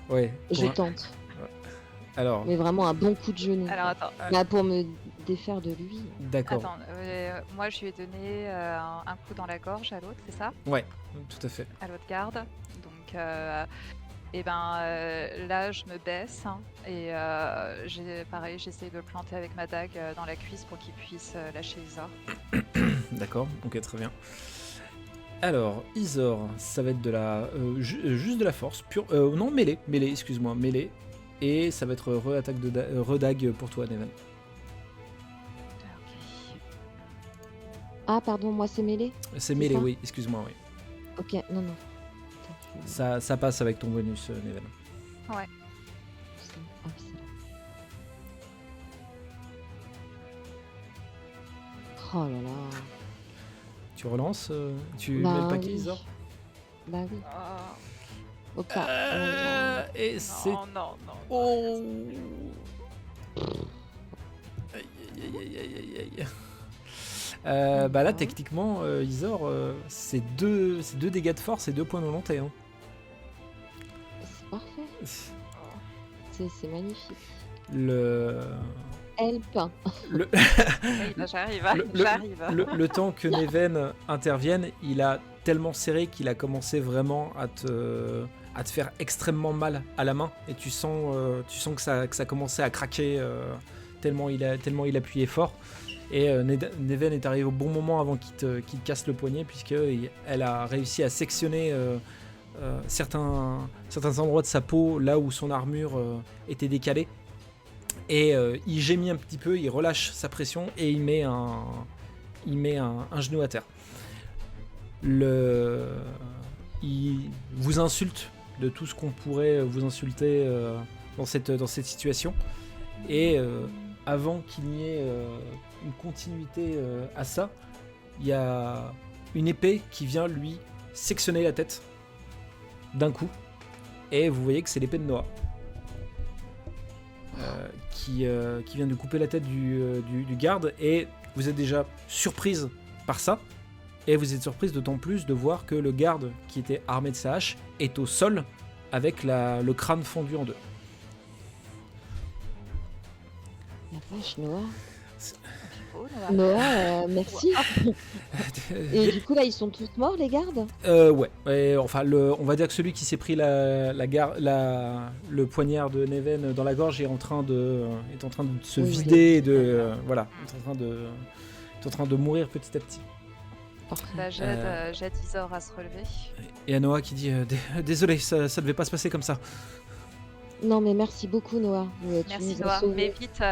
S1: Ouais.
S2: Je tente.
S1: Alors,
S2: Mais vraiment un bon coup de genou.
S3: Alors attends.
S2: Là, pour me défaire de lui.
S1: d'accord.
S3: Attends, moi je lui ai donné un coup dans la gorge à l'autre, c'est ça?
S1: Ouais, tout à fait.
S3: À l'autre garde. Donc, là je me baisse hein, et j'essaie de le planter avec ma dague dans la cuisse pour qu'il puisse lâcher Isor.
S1: D'accord, ok, très bien. Alors, Isor, ça va être de la juste de la force, pure. Non, mêlée, excuse-moi, mêlée. Et ça va être redague pour toi, Neven.
S3: Ok.
S2: Ah, pardon, moi c'est mêlé.
S1: C'est mêlé,
S2: ça
S1: oui, excuse-moi, oui.
S2: Ok, non.
S1: Ça passe avec ton bonus, Neven.
S3: Ouais.
S2: Ah, c'est là. Oh là là.
S1: Tu relances Tu mets
S2: Bah
S1: le paquet,
S2: oui.
S1: Isor?
S2: Bah oui.
S3: Oh,
S2: Hop là.
S1: Et c'est...
S3: non.
S1: Oh Aïe. Bah là, techniquement, Isor, c'est deux dégâts de force et 2 points de volonté. Hein.
S2: parfait. C'est magnifique.
S1: Le...
S2: Help.
S1: Le...
S3: Oui, bah, j'arrive. J'arrive.
S1: le temps que Neven intervienne, il a tellement serré qu'il a commencé vraiment à te faire extrêmement mal à la main, et tu sens que ça commençait à craquer tellement il appuyait fort. Et Neven est arrivé au bon moment avant qu'il te casse le poignet, puisqu'elle a réussi à sectionner certains endroits de sa peau là où son armure était décalée. Et il gémit un petit peu, il relâche sa pression et il met un genou à terre. Il vous insulte de tout ce qu'on pourrait vous insulter dans cette situation. Et avant qu'il n'y ait une continuité à ça, il y a une épée qui vient lui sectionner la tête d'un coup. Et vous voyez que c'est l'épée de Noah. Qui vient de couper la tête du garde, et vous êtes déjà surprise par ça, et vous êtes surprise d'autant plus de voir que le garde qui était armé de sa hache est au sol avec le crâne fendu en deux.
S2: La vache, Noah.
S3: Oh, là.
S2: Noah, merci. Et du coup, là, ils sont tous morts, les gardes?
S1: Ouais. Et, enfin, on va dire que celui qui s'est pris le poignard de Neven dans la gorge est en train de se vider, et voilà, est en train de mourir petit à petit.
S3: Bah, j'aide Isor à se relever.
S1: Et à Noah qui dit désolé, ça devait pas se passer comme ça.
S2: Non, mais merci beaucoup, Noah. Tu
S3: Merci
S2: nous as
S3: Noah,
S2: sauvés.
S3: mais vite,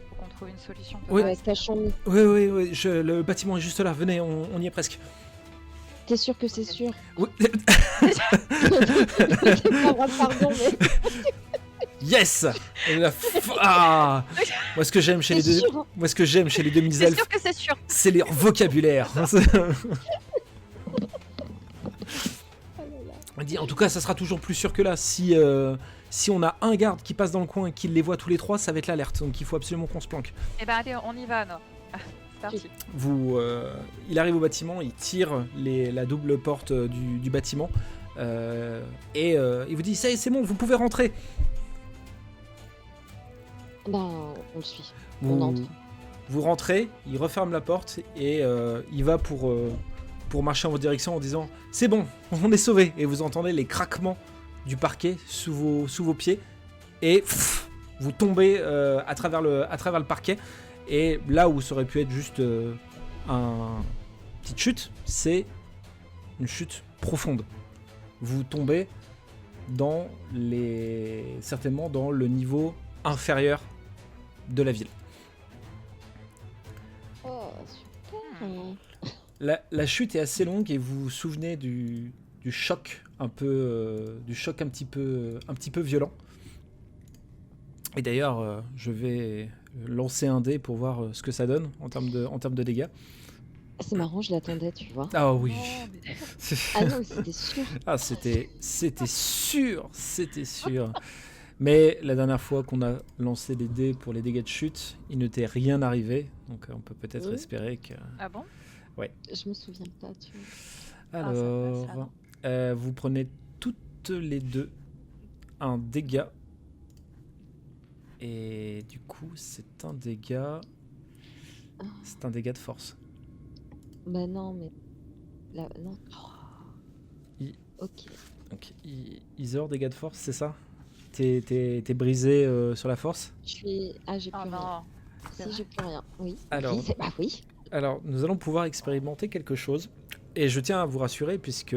S3: faut qu'on trouve une solution.
S1: Oui.
S2: Ouais, cachons-nous.
S1: Oui, le bâtiment est juste là, venez, on y est presque.
S2: T'es sûr que c'est sûr?
S1: Oui.
S2: J'ai pas le droit de pardon, mais
S1: Yes. Ah. Moi, ce que j'aime chez les
S2: c'est
S1: deux,
S2: sûr.
S1: moi, ce que j'aime chez les
S3: C'est
S1: demi-elfes,
S3: sûr que c'est sûr.
S1: c'est leur vocabulaire. On dit, en tout cas, ça sera toujours plus sûr que là. Si on a un garde qui passe dans le coin et qu'il les voit tous les trois, ça va être l'alerte. Donc il faut absolument qu'on se planque.
S3: Eh ben allez, on y va, Noah. C'est parti.
S1: Il arrive au bâtiment, il tire la double porte du bâtiment. Et il vous dit, c'est bon, vous pouvez rentrer.
S2: Ben, on le suit. On entre.
S1: Vous rentrez, il referme la porte et il va pour marcher en votre direction en disant « C'est bon, on est sauvés !» Et vous entendez les craquements du parquet sous vos pieds et vous tombez à travers le parquet. Et là où ça aurait pu être juste une petite chute, c'est une chute profonde. Vous tombez certainement dans le niveau inférieur de la ville.
S2: Oh, super.
S1: La chute est assez longue et vous vous souvenez du choc un petit peu violent. Et d'ailleurs, je vais lancer un dé pour voir ce que ça donne en termes de dégâts.
S2: C'est marrant, je l'attendais, tu vois.
S1: Ah oui.
S3: Oh, mais-
S2: Ah non, c'était sûr.
S1: Ah, c'était sûr. Mais la dernière fois qu'on a lancé les dés pour les dégâts de chute, il ne t'est rien arrivé. Donc on peut peut-être
S2: Oui.
S1: espérer que...
S3: Ah bon?
S2: Je me souviens pas, tu vois.
S3: Ah, ça me passe, ça,
S1: Alors, vous prenez toutes les deux un dégât. Et du coup, c'est un dégât de force.
S2: Bah non, mais... Là, non.
S1: I-
S2: Ok.
S1: Donc, Isor, dégâts de force, c'est ça? T'es brisé sur la force?
S2: J'ai plus
S3: Oh
S2: rien.
S3: non.
S2: Si, j'ai plus rien. Oui.
S1: Alors-
S2: Oui, bah oui.
S1: Alors, nous allons pouvoir expérimenter quelque chose. Et je tiens à vous rassurer, puisque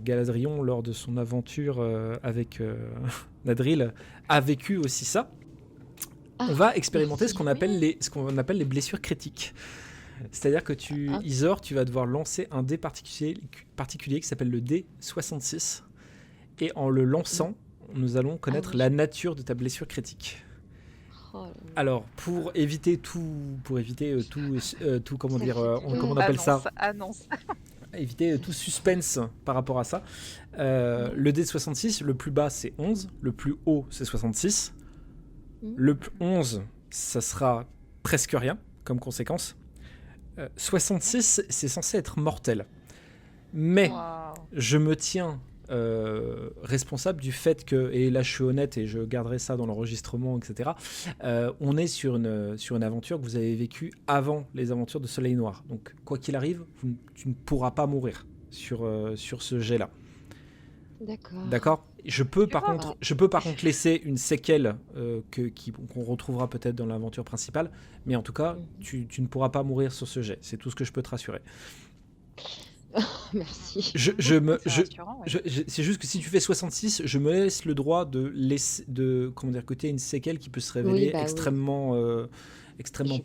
S1: Galadrion, lors de son aventure avec Nadril, a vécu aussi ça.
S2: Ah,
S1: On va expérimenter
S2: merci.
S1: ce qu'on appelle les blessures critiques. C'est-à-dire que
S2: Ah.
S1: Isor, tu vas devoir lancer un dé particulier qui s'appelle le dé 66. Et en le lançant, nous allons connaître
S2: oui.
S1: la nature de ta blessure critique.
S2: Oh là là.
S1: Alors, pour éviter tout, comment dire, comment on appelle ça,
S3: Annonce.
S1: éviter tout suspense par rapport à ça. Le dé 66, le plus bas c'est 11, le plus haut c'est 66. Le 11, ça sera presque rien comme conséquence. 66, c'est censé être mortel. Mais
S3: Waouh.
S1: je me tiens responsable du fait que, et là je suis honnête et je garderai ça dans l'enregistrement, etc., on est sur une aventure que vous avez vécue avant les aventures de Soleil Noir. Donc quoi qu'il arrive, tu ne pourras pas mourir sur ce jet-là. D'accord. Je peux par contre laisser une séquelle qu'on retrouvera peut-être dans l'aventure principale, mais en tout cas, tu ne pourras pas mourir sur ce jet. C'est tout ce que je peux te rassurer.
S2: Merci.
S1: C'est juste que si tu fais 66, je me laisse le droit que tu aies une séquelle qui peut se révéler extrêmement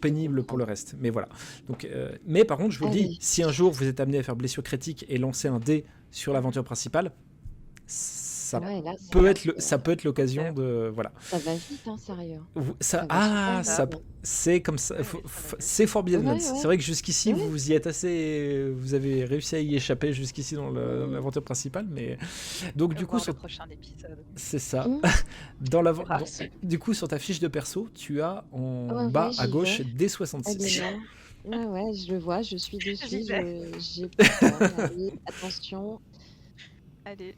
S1: pénible pour le reste. Mais voilà. Donc, mais par contre, je vous le dis, si un jour vous êtes amené à faire blessure critique et lancer un dé sur l'aventure principale, ça peut être l'occasion de voilà.
S2: Ça va vite, hein, sérieux.
S1: C'est comme ça. C'est Forbidden. C'est vrai que jusqu'ici vous y êtes assez. Vous avez réussi à y échapper jusqu'ici dans l'aventure principale, mais donc du coup
S3: sur le prochain épisode.
S1: C'est ça. Du coup sur ta fiche de perso, tu as en bas à gauche D66.
S2: Ouais, je le vois, je suis dessus. J'ai allez, attention.
S3: Allez.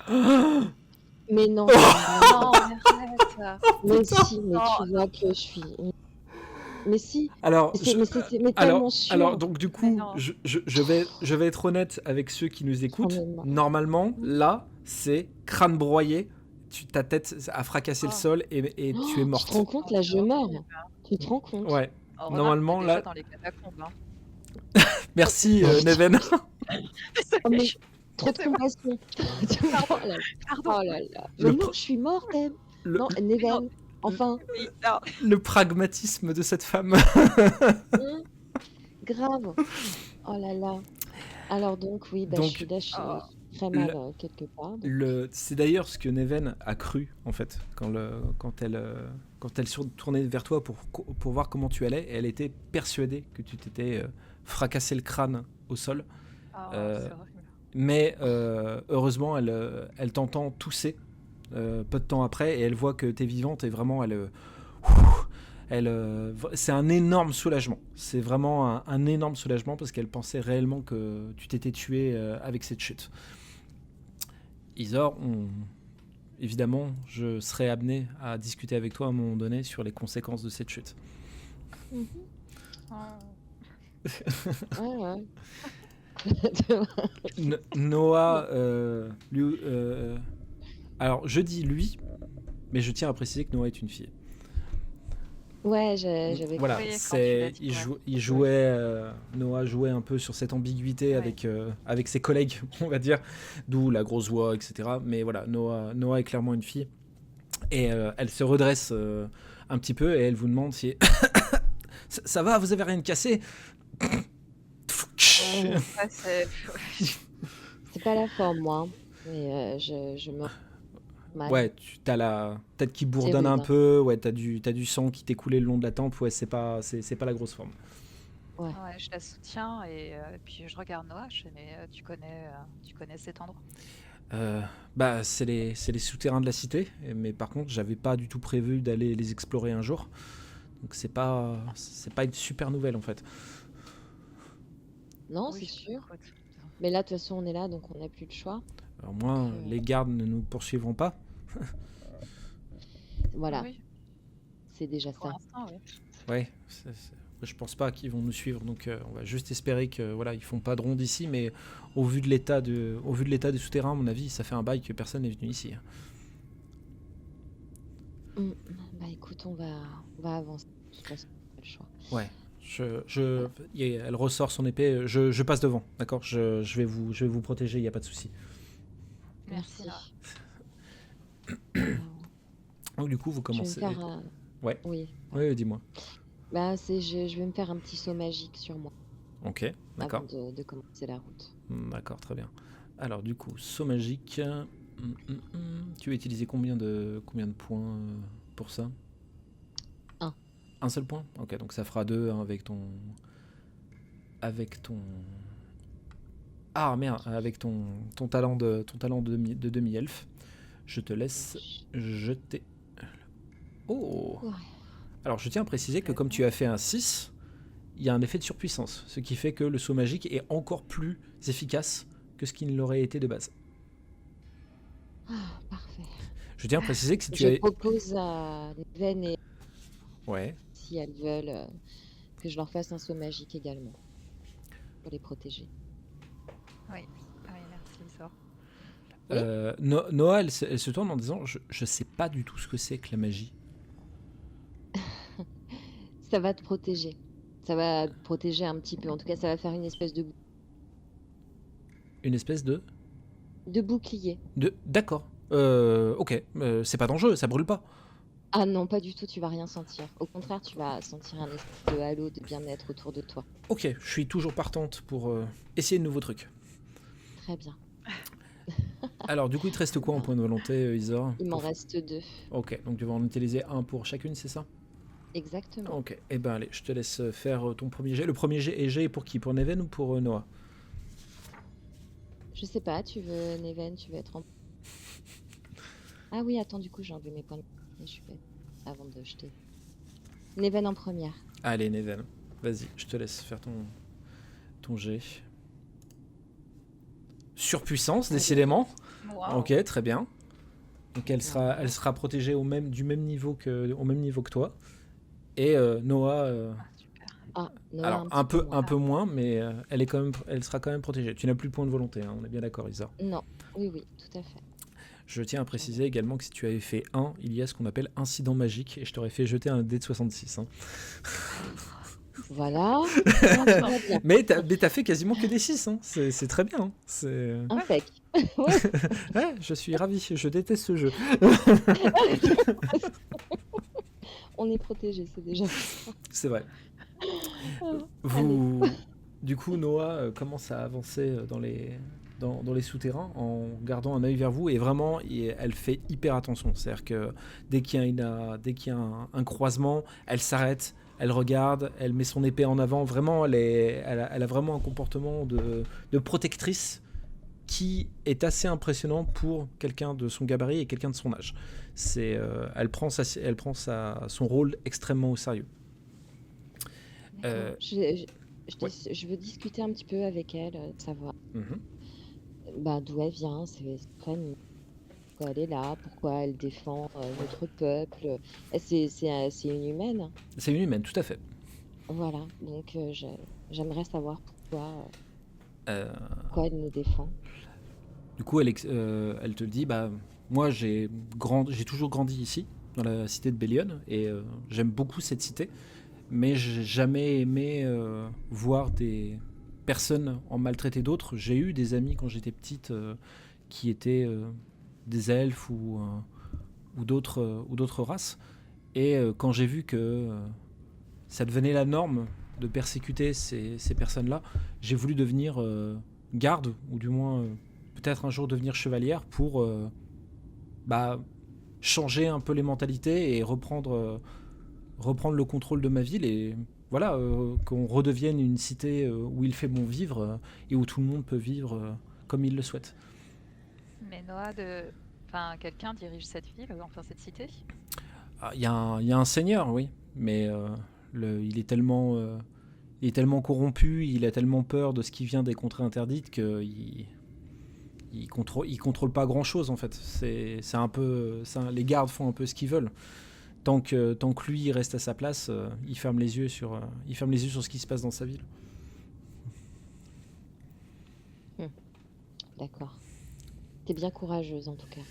S2: Mais non,
S3: non, arrête.
S2: Mais si, mais tu vois que je suis. Mais si.
S1: Alors,
S2: tellement sûr.
S1: Alors, donc du coup, je vais être honnête avec ceux qui nous écoutent. Normalement, là, c'est crâne broyé. Ta tête a fracassé le sol et tu es morte.
S2: Tu te rends compte, là, je meurs. Tu te rends compte?
S1: Ouais.
S3: Alors,
S1: normalement, là.
S3: Dans les catacombes,
S1: Merci, Neven.
S2: Trop de compassion.
S3: Pardon.
S2: Oh là là. Je suis morte, elle. Non, Neven. Enfin.
S1: Le pragmatisme de cette femme.
S2: Grave. Oh là là. Alors donc, oui, je suis très mal quelque part.
S1: C'est d'ailleurs ce que Neven a cru, en fait, quand elle se tournait vers toi pour voir comment tu allais. Elle était persuadée que tu t'étais fracassé le crâne au sol. Mais heureusement, elle t'entend tousser peu de temps après et elle voit que tu es vivante et vraiment, c'est un énorme soulagement. C'est vraiment un énorme soulagement parce qu'elle pensait réellement que tu t'étais tué avec cette chute. Isor, évidemment, je serai amené à discuter avec toi à un moment donné sur les conséquences de cette chute.
S2: Ouais.
S1: Noah, alors je dis lui, mais je tiens à préciser que Noah est une fille.
S2: Ouais, j'avais.
S1: Voilà, Noah jouait un peu sur cette ambiguïté avec ses collègues, on va dire, d'où la grosse voix, etc. Mais voilà, Noah est clairement une fille et elle se redresse un petit peu et elle vous demande si ça va, vous avez rien cassé.
S2: C'est pas la forme, moi. Mais je me. Mal.
S1: Ouais, t'as la tête qui bourdonne un peu. Ouais, t'as du sang qui t'est coulé le long de la tempe. Ouais, c'est pas la grosse forme.
S3: Ouais, je la soutiens et puis je regarde Noah. Je fais, mais tu connais cet endroit?
S1: C'est les souterrains de la cité. Mais par contre, j'avais pas du tout prévu d'aller les explorer un jour. Donc c'est pas une super nouvelle en fait.
S2: Non, c'est sûr. Mais là, de toute façon, on est là, donc on n'a plus de choix.
S1: Alors moi, les gardes ne nous poursuivront pas.
S2: Voilà. Oui. C'est déjà ça.
S1: Ouais. Je pense pas qu'ils vont nous suivre, donc on va juste espérer que ils font pas de ronde ici. Mais au vu de l'état des souterrains, à mon avis, ça fait un bail que personne n'est venu ici.
S2: Bah écoute, on va avancer. De toute façon, on n'a pas le choix.
S1: Ouais. Elle ressort son épée. Je passe devant, d'accord. Je vais vous protéger. Il y a pas de souci.
S2: Merci.
S1: Donc du coup, vous commencez. Ouais.
S2: Oui.
S1: Oui, dis-moi.
S2: Je vais me faire un petit saut magique sur moi.
S1: Ok, d'accord.
S2: Avant de commencer la route.
S1: D'accord, très bien. Alors du coup, saut magique. Tu vas utiliser combien de points pour ça? Un seul point? Ok, donc ça fera 2 avec ton... Ah merde, avec ton talent de demi-elfe. Je te laisse jeter... Oh! Alors je tiens à préciser que comme tu as fait un 6, il y a un effet de surpuissance, ce qui fait que le saut magique est encore plus efficace que ce qu'il l'aurait été de base. Je tiens à préciser que si tu
S2: Je
S1: as...
S2: propose à Neven et
S1: Ouais.
S2: si elles veulent que je leur fasse un saut magique également pour les protéger.
S3: Oui, oui, merci Isor.
S2: Oui.
S1: Noah, elle se tourne en disant je sais pas du tout ce que c'est que la magie.
S2: Ça va te protéger. Ça va te protéger un petit peu. En tout cas, ça va faire une espèce
S1: Une espèce de
S2: bouclier.
S1: D'accord. Ok. C'est pas dangereux, ça brûle pas.
S2: Ah non, pas du tout, tu vas rien sentir. Au contraire, tu vas sentir un espèce de halo de bien-être autour de toi.
S1: Ok, je suis toujours partante pour essayer de nouveaux trucs.
S2: Très bien.
S1: Alors, du coup, il te reste quoi en point de volonté, Isor?
S2: Il m'en reste 2.
S1: Ok, donc tu vas en utiliser un pour chacune, c'est ça?
S2: Exactement.
S1: Ok, et ben allez, je te laisse faire ton premier jet. Le premier jet est pour qui? Pour Neven ou pour Noah?
S2: Je sais pas, tu veux, Neven, tu veux être en... Ah oui, attends, du coup, j'ai enlevé mes points de... Je vais... Avant de jeter. Neven en première.
S1: Allez, Neven, vas-y, je te laisse faire ton jet. Surpuissance, décidément.
S3: Wow.
S1: Ok, très bien. Donc elle sera protégée au même niveau que toi. Et Noah,
S3: Super.
S2: Ah, Noah,
S1: alors un peu moins, mais elle sera quand même protégée. Tu n'as plus de point de volonté, hein, on est bien d'accord, Isa.
S2: Non, oui, tout à fait.
S1: Je tiens à préciser également que si tu avais fait 1, il y a ce qu'on appelle incident magique, et je t'aurais fait jeter un dé de 66. Hein.
S2: Voilà. Non, tout va bien.
S1: Mais t'as fait quasiment que des 6, hein. C'est très bien. Hein. C'est...
S2: Impec.
S1: Ouais, je suis ravi, je déteste ce jeu.
S2: On est protégé, c'est déjà...
S1: C'est vrai. Du coup, Noah commence à avancer dans les souterrains en gardant un œil vers vous, et vraiment elle fait hyper attention. C'est-à-dire que dès qu'il y a un croisement, elle s'arrête, elle regarde, elle met son épée en avant. Vraiment, elle a vraiment un comportement de protectrice qui est assez impressionnant pour quelqu'un de son gabarit et quelqu'un de son âge. Elle prend son rôle extrêmement au sérieux.
S2: Je veux discuter un petit peu avec elle, savoir d'où elle vient, c'est famille, pourquoi elle est là, pourquoi elle défend notre peuple. C'est une humaine.
S1: C'est une humaine, tout à fait.
S2: Voilà, donc j'aimerais savoir pourquoi elle nous défend.
S1: Du coup, elle te dit, moi j'ai toujours grandi ici, dans la cité de Bellion, et j'aime beaucoup cette cité, mais j'ai jamais aimé voir des personnes en maltraiter d'autres. J'ai eu des amis quand j'étais petite qui étaient des elfes ou d'autres races, et quand j'ai vu que ça devenait la norme de persécuter ces personnes-là, j'ai voulu devenir garde, ou du moins peut-être un jour devenir chevalière pour changer un peu les mentalités et reprendre le contrôle de ma ville, et voilà, qu'on redevienne une cité où il fait bon vivre et où tout le monde peut vivre comme il le souhaite.
S3: Mais Noah, quelqu'un dirige cette ville, enfin cette cité?
S1: Il y a un seigneur, oui, mais il est tellement corrompu, il a tellement peur de ce qui vient des contrées interdites qu'il contrôle pas grand chose en fait. C'est un peu les gardes font un peu ce qu'ils veulent. Tant que lui il reste à sa place, il ferme les yeux sur ce qui se passe dans sa ville.
S2: D'accord. T'es bien courageuse en tout cas.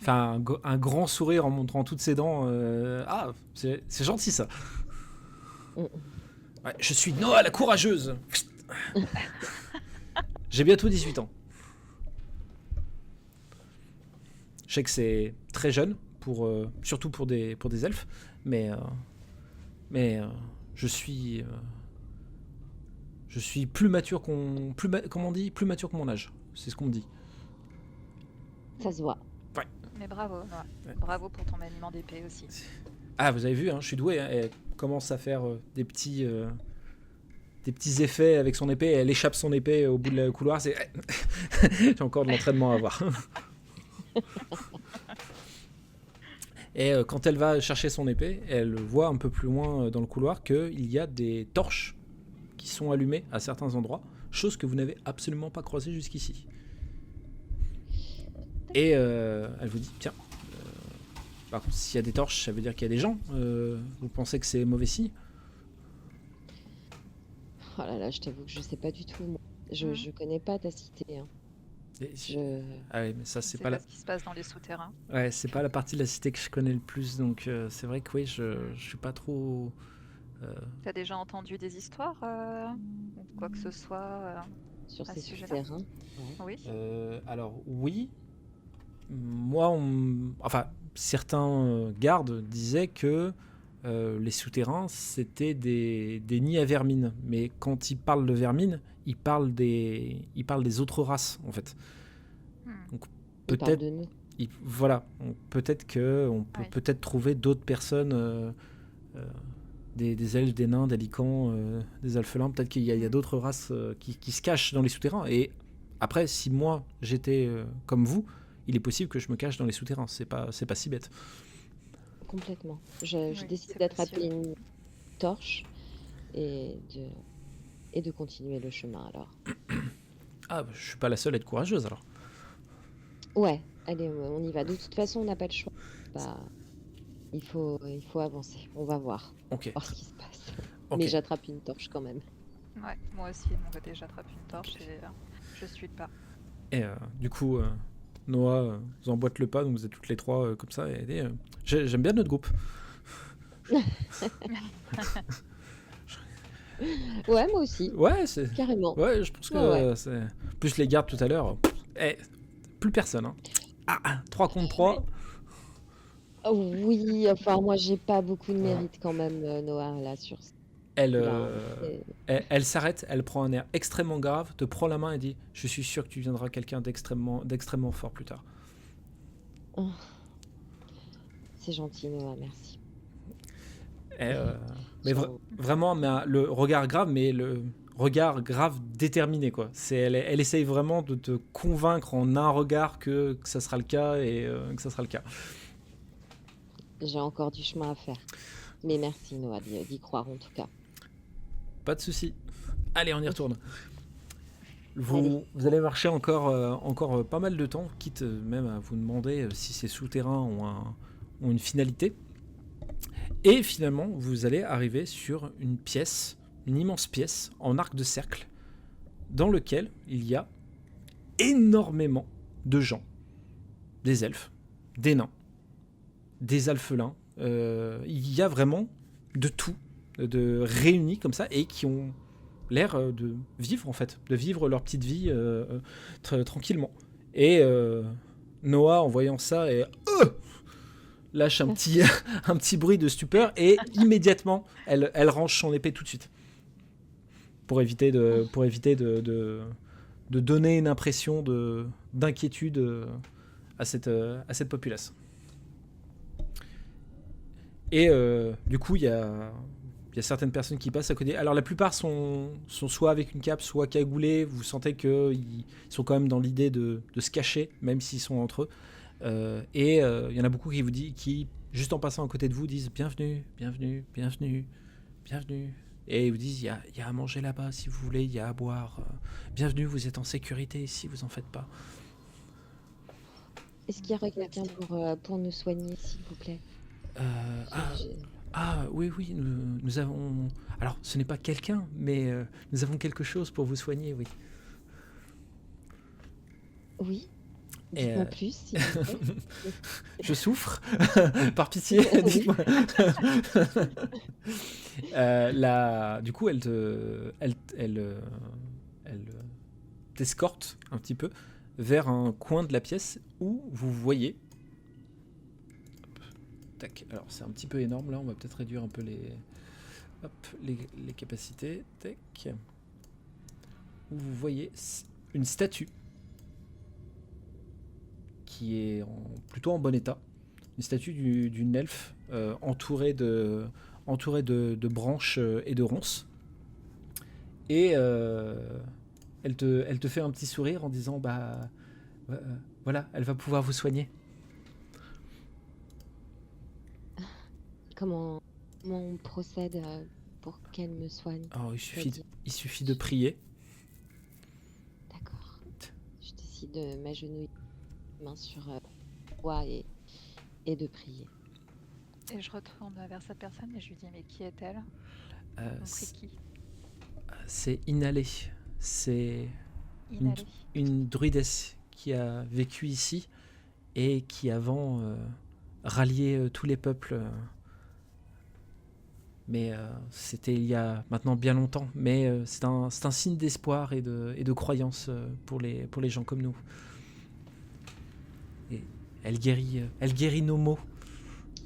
S1: Un grand sourire en montrant toutes ses dents. C'est gentil ça. Ouais, je suis Noah la courageuse. J'ai bientôt 18 ans. Je sais que c'est très jeune, surtout pour des elfes, mais je suis plus mature plus mature que mon âge. C'est ce qu'on me dit.
S2: Ça se voit.
S1: Ouais.
S3: Mais bravo, Noah. Ouais. Bravo pour ton maniement d'épée aussi.
S1: Ah, vous avez vu, hein, je suis doué. Hein, elle commence à faire des petits effets avec son épée. Elle échappe son épée au bout de la couloir. J'ai encore de l'entraînement à avoir. Et quand elle va chercher son épée, elle voit un peu plus loin dans le couloir qu'il y a des torches qui sont allumées à certains endroits, chose que vous n'avez absolument pas croisée jusqu'ici. Et elle vous dit, tiens, par contre, s'il y a des torches, ça veut dire qu'il y a des gens. Vous pensez que c'est mauvais signe?
S2: Oh là là, je t'avoue que je sais pas du tout. Moi.
S3: Mhm.
S2: Je connais pas ta cité. Hein.
S1: Et-
S2: Je...
S1: Ah oui, mais ça,
S3: On
S1: c'est
S3: sait
S1: pas
S3: pas
S1: la...
S3: ce qui se passe dans les souterrains.
S1: Ouais, c'est pas la partie de la cité que je connais le plus, donc c'est vrai que oui, je suis pas trop...
S3: T'as déjà entendu des histoires ou quoi que ce soit
S2: Sur
S3: à
S2: ces
S3: ce sujet-là?
S2: souterrains. Ouais.
S3: Oui.
S1: alors oui, moi, enfin, certains gardes disaient que les souterrains, c'était des nids à vermine. Mais quand ils parlent de vermine, ils parlent des autres races, en fait.
S3: Hmm.
S1: Donc
S2: Ils parlent
S1: peut-être,
S2: de nous.
S1: voilà, peut-être qu'on peut
S3: Oui.
S1: peut-être trouver d'autres personnes, des elfes, des nains, des lycans, des alphelins. Peut-être qu'il y a d'autres races qui se cachent dans les souterrains. Et après, si moi, j'étais comme vous, il est possible que je me cache dans les souterrains. C'est pas si bête.
S2: Complètement. Je
S3: Oui,
S2: décide
S3: c'est
S2: d'attraper
S3: possible.
S2: une torche et de continuer le chemin alors.
S1: Ah, bah, je suis pas la seule à être courageuse alors.
S2: Ouais, allez, on y va. De toute façon, on n'a pas le choix. Bah, il faut avancer. On va voir.
S1: Ok,
S2: Voir ce qui se passe.
S1: ok.
S2: Mais j'attrape une torche quand même.
S3: Ouais, moi aussi, de mon côté, j'attrape une torche et je suis le pas.
S1: Et du coup, Noah vous emboîte le pas, donc vous êtes toutes les trois comme ça. Et dit, j'aime bien notre groupe.
S2: Ouais, moi aussi.
S1: Ouais, c'est.
S2: Carrément.
S1: Ouais, je pense que
S2: Ouais.
S1: c'est. Plus les gardes tout à l'heure. Plus personne. Hein. 3 contre 3.
S2: Oh, oui, enfin, moi, j'ai pas beaucoup de mérite quand même, Noah, là, sur ce
S1: Elle,
S2: coup-là. Hein.
S1: elle s'arrête, elle prend un air extrêmement grave, te prend la main et dit, je suis sûr que tu deviendras quelqu'un d'extrêmement fort plus tard.
S2: Oh, c'est gentil, Noah, merci.
S1: Et, mais
S2: J'en-
S1: vraiment, mais le regard grave, mais le regard grave déterminé, quoi. Elle essaye vraiment de te convaincre en un regard que ça sera le cas et que ça sera le cas.
S2: J'ai encore du chemin à faire. Mais merci, Noah, d'y croire en tout cas.
S1: Pas de souci. Allez, on y retourne.
S2: Allez.
S1: Vous allez marcher encore pas mal de temps, quitte même à vous demander si ces souterrains ont une finalité. Et finalement, vous allez arriver sur une pièce, une immense pièce en arc de cercle, dans lequel il y a énormément de gens. Des elfes, des nains, des alphelins. Il y a vraiment de tout, de réunis comme ça, et qui ont l'air de vivre en fait, de vivre leur petite vie tranquillement. Et Noah, en voyant ça, lâche un petit bruit de stupeur et immédiatement, elle range son épée tout de suite pour éviter de donner une impression d'inquiétude à cette populace. Et du coup, il y a certaines personnes qui passent à côté. Alors la plupart sont soit avec une cape, soit cagoulés. Vous sentez qu'ils sont quand même dans l'idée de se cacher, même s'ils sont entre eux. Et il y en a beaucoup qui, juste en passant à côté de vous, disent bienvenue, bienvenue, bienvenue, bienvenue. Et ils vous disent il y a à manger là-bas si vous voulez, il y a à boire. Bienvenue, vous êtes en sécurité ici, vous en faites pas.
S2: Est-ce qu'il y aurait quelqu'un pour nous soigner, s'il vous plaît?
S1: Oui, nous avons... Alors, ce n'est pas quelqu'un, mais nous avons quelque chose pour vous soigner, oui.
S2: Oui.
S1: Et,
S2: Dites-moi plus, s'il vous plaît.
S1: Je souffre, par pitié, dites-moi. Du coup, elle t'escorte un petit peu vers un coin de la pièce où vous voyez... Tac. Alors, c'est un petit peu énorme, là, on va peut-être réduire un peu les capacités. Tac. Où vous voyez une statue qui est plutôt en bon état. Une statue d'une elfe entourée de branches et de ronces. Et elle te fait un petit sourire en disant voilà, elle va pouvoir vous soigner.
S2: Comment on procède pour qu'elle me soigne?
S1: Oh, il suffit de prier.
S2: D'accord. Je décide de m'agenouiller main sur toi et de prier.
S3: Et je retourne vers cette personne et je lui dis mais qui est-elle? Montrer qui?
S1: C'est Inalé. C'est une,
S3: Inhalé.
S1: une druidesse qui a vécu ici et qui avant ralliait tous les peuples. Mais c'était il y a maintenant bien longtemps. Mais c'est un signe d'espoir et de croyance pour les gens comme nous. Et elle guérit nos maux.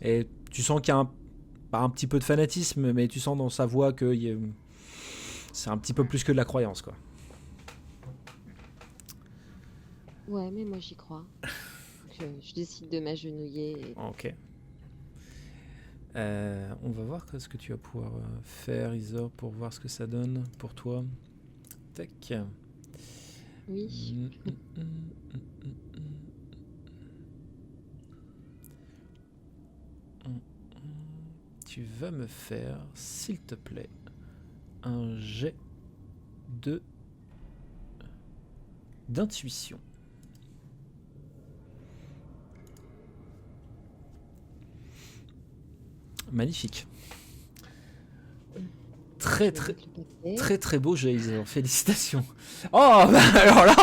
S1: Et tu sens qu'il y a pas un petit peu de fanatisme, mais tu sens dans sa voix que c'est un petit peu plus que de la croyance, quoi.
S2: Ouais, mais moi j'y crois. Donc, je décide de m'agenouiller.
S1: Ok. On va voir ce que tu vas pouvoir faire, Isor, pour voir ce que ça donne pour toi. Tac.
S2: Oui.
S1: Tu vas me faire, s'il te plaît, un jet d'intuition. Magnifique. Très très beau jet, Isor. Félicitations. Oh bah alors là.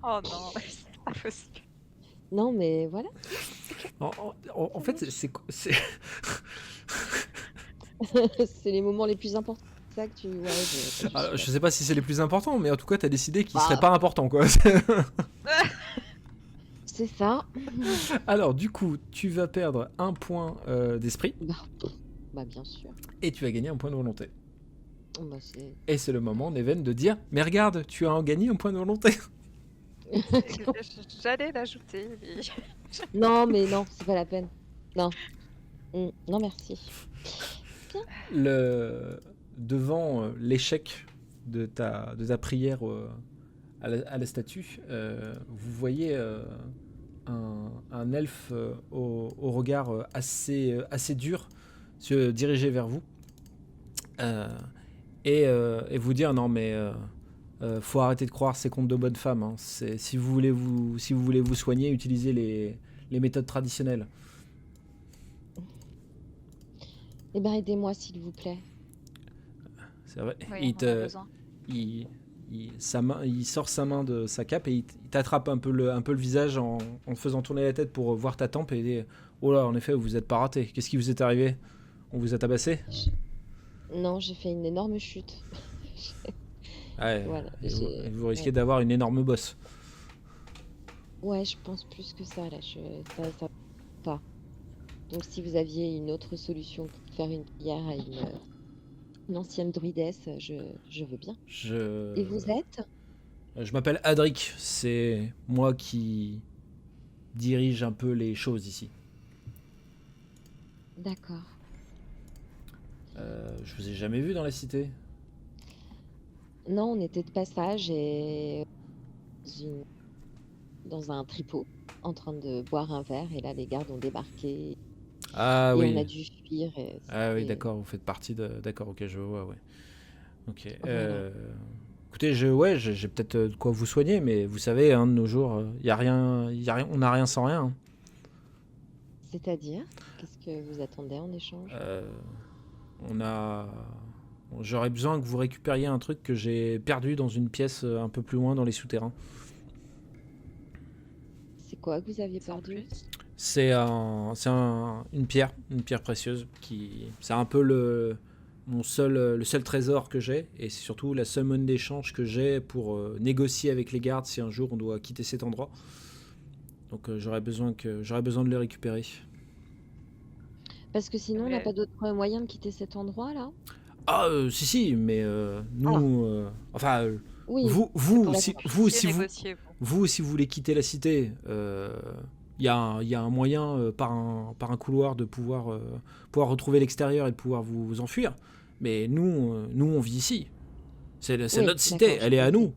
S3: Oh non, c'est pas possible.
S2: Non, mais voilà.
S1: En fait, c'est
S2: C'est les moments les plus importants. C'est ça que tu. Ouais,
S1: je sais pas si c'est les plus importants, mais en tout cas, t'as décidé qu'ils
S2: Bah.
S1: seraient pas importants, quoi.
S2: C'est ça.
S1: Alors, du coup, tu vas perdre un point d'esprit
S2: Bah, bien sûr.
S1: et tu vas gagner un point de volonté.
S2: Bah, c'est.
S1: Et c'est le moment, Neven, de dire mais regarde, tu as gagné un point de volonté.
S3: J'allais l'ajouter, mais...
S2: Non, mais non, c'est pas la peine. Non. Non, merci.
S1: Devant l'échec de ta prière à la statue, vous voyez un elfe au regard assez dur se diriger vers vous et vous dire non mais faut arrêter de croire ces contes de bonnes femmes, hein. Si vous voulez vous soigner, utilisez les méthodes traditionnelles.
S2: Eh ben, aidez-moi, s'il vous plaît.
S1: C'est vrai.
S3: Oui, on a besoin.
S1: Il sort sa main de sa cape et il t'attrape un peu le visage en faisant tourner la tête pour voir ta tempe et dit oh là, en effet, vous êtes pas raté. Qu'est-ce qui vous est arrivé? On vous a tabassé?
S2: Non, j'ai fait une énorme chute.
S1: Ouais.
S2: Voilà,
S1: Et vous risquez d'avoir une énorme bosse.
S2: Ouais, je pense plus que ça, là. Ça pas. Donc, si vous aviez une autre solution pour faire une prière à une ancienne druidesse, je veux bien. Et vous êtes?
S1: Je m'appelle Adric. C'est moi qui dirige un peu les choses ici.
S2: D'accord.
S1: Je vous ai jamais vu dans la cité.
S2: Non, on était de passage et dans un tripot, en train de boire un verre, et là, les gardes ont débarqué.
S1: Ah
S2: et
S1: oui.
S2: on a dû fuir.
S1: Ah oui, d'accord, vous faites partie de... D'accord, ok, je vois, ouais. Ok.
S2: Voilà.
S1: Écoutez, j'ai peut-être de quoi vous soigner, mais vous savez, de nos jours, y a rien, on n'a rien sans rien. Hein.
S2: C'est-à-dire, qu'est-ce que vous attendez en échange?
S1: J'aurais besoin que vous récupériez un truc que j'ai perdu dans une pièce un peu plus loin dans les souterrains.
S2: C'est quoi que vous aviez perdu?
S1: C'est une pierre précieuse c'est un peu le seul trésor que j'ai, et c'est surtout la seule monnaie d'échange que j'ai pour négocier avec les gardes si un jour on doit quitter cet endroit. Donc j'aurais besoin de le récupérer.
S2: Parce que sinon, on n'a pas d'autre moyen de quitter cet endroit-là?
S1: Ah, si, mais nous... enfin,
S2: Oui.
S1: si vous voulez quitter la cité, il y a un moyen par un couloir de pouvoir retrouver l'extérieur et de pouvoir vous enfuir. Mais nous on vit ici. C'est notre cité, elle est à nous.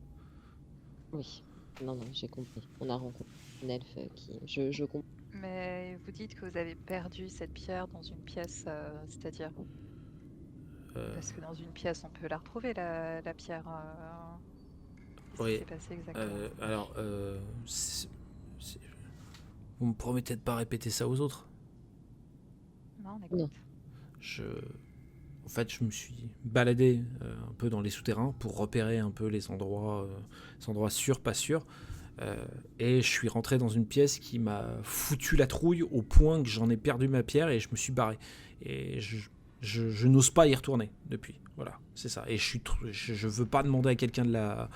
S2: Oui, non, j'ai compris. On a rencontré une elfe qui... Je comprends.
S3: Mais vous dites que vous avez perdu cette pierre dans une pièce, c'est-à-dire parce que dans une pièce, on peut la retrouver, la pierre. Qu'est-ce qui
S1: Oui.
S3: s'est passé exactement?
S1: Alors, c'est- vous me promettez de pas répéter ça aux autres?
S3: Non, on
S2: Non.
S3: écoute.
S1: Je, En fait, je me suis baladé un peu dans les souterrains pour repérer un peu les endroits sûrs, pas sûrs. Euh, et je suis rentré dans une pièce qui m'a foutu la trouille au point que j'en ai perdu ma pierre et je me suis barré. Et je n'ose pas y retourner depuis. Voilà, c'est ça. Et je veux pas demander à quelqu'un de la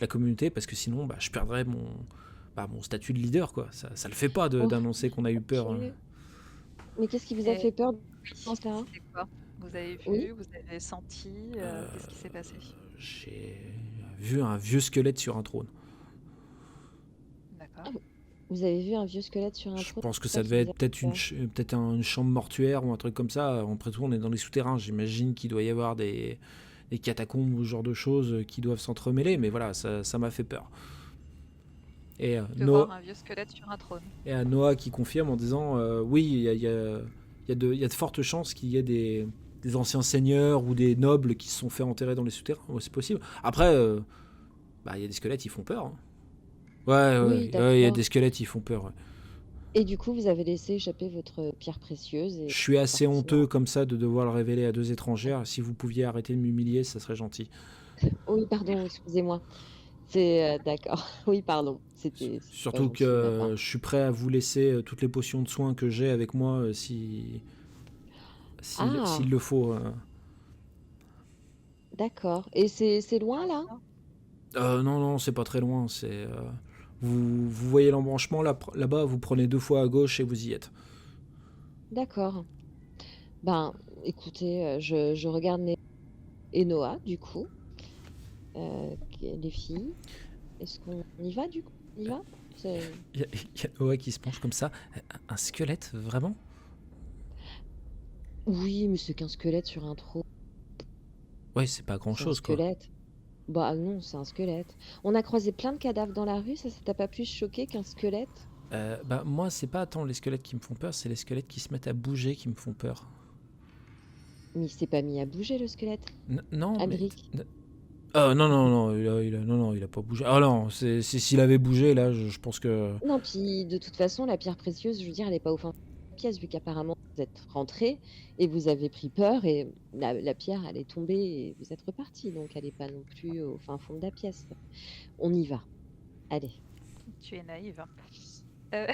S1: communauté parce que sinon, bah, je perdrais mon statut de leader, quoi. Ça le fait pas
S2: Oh,
S1: d'annoncer qu'on a eu peur.
S2: ok. Mais qu'est-ce qui vous a
S3: Et
S2: fait peur
S3: oui,
S2: dans ce cas?
S3: c'était quoi? Vous avez
S2: Oui?
S3: vu, vous avez senti, qu'est-ce qui s'est passé?
S1: J'ai vu un vieux squelette sur un trône.
S3: D'accord.
S2: Ah, vous avez vu un vieux squelette sur un
S1: Je
S2: trône?
S1: pense que
S2: C'est ça
S1: ça
S2: qui
S1: devait
S2: vous
S1: être
S2: a
S1: peut-être
S2: fait peur?
S1: une chambre mortuaire ou un truc comme ça. Après tout, on est dans les souterrains. J'imagine qu'il doit y avoir des catacombes ou ce genre de choses qui doivent s'entremêler. Mais voilà, ça m'a fait peur. Et,
S3: De voir un vieux squelette sur un trône.
S1: Noah qui confirme en disant oui, il y a de fortes chances qu'il y ait des anciens seigneurs ou des nobles qui se sont fait enterrer dans les souterrains. Ouais, c'est possible. Après, bah, il y a des squelettes, ils font peur. Hein.
S2: Oui,
S1: Il y a
S2: d'accord.
S1: des squelettes, ils font peur. Ouais.
S2: Et du coup, vous avez laissé échapper votre pierre précieuse et
S1: Je suis
S2: vous êtes
S1: assez
S2: parti
S1: honteux comme ça de devoir le révéler à deux étrangères. Si vous pouviez arrêter de m'humilier, ça serait gentil.
S2: Oui, pardon, excusez-moi. C'est d'accord. Oui, pardon. C'était pas
S1: Surtout
S2: gentil de ma part.
S1: que je suis prêt à vous laisser toutes les potions de soins que j'ai avec moi
S2: Ah,
S1: s'il le faut.
S2: d'accord. Et c'est loin là?
S3: D'accord.
S1: Non, non, c'est pas très loin. Vous voyez l'embranchement là-bas, vous prenez 2 fois à gauche et vous y êtes.
S2: D'accord. Ben, écoutez, je regarde et Noah, du coup, les filles. Est-ce qu'on y va du coup? On y va?
S1: Il y a Noah qui se penche comme ça. Un squelette, vraiment?
S2: Oui, mais c'est qu'un squelette sur un trône.
S1: Ouais, c'est pas
S2: C'est un
S1: grand-chose, quoi.
S2: squelette. Bah non, c'est un squelette. On a croisé plein de cadavres dans la rue, ça t'a pas plus choqué qu'un squelette?
S1: Bah, moi, c'est pas tant les squelettes qui me font peur, c'est les squelettes qui se mettent à bouger qui me font peur.
S2: Mais il s'est pas mis à bouger le squelette.
S1: Non, mais...
S2: Adric.
S1: Non, non, non, non, il a pas bougé. Ah non, s'il avait bougé, là, je pense que...
S2: Non, puis de toute façon, la pierre précieuse, je veux dire, elle est pas au fond de la pièce, vu qu'apparemment vous êtes rentrés et vous avez pris peur et la pierre, elle est tombée et vous êtes repartis. Donc elle est pas non plus au fin fond de la pièce. On y va. Allez.
S3: Tu es naïve. Euh,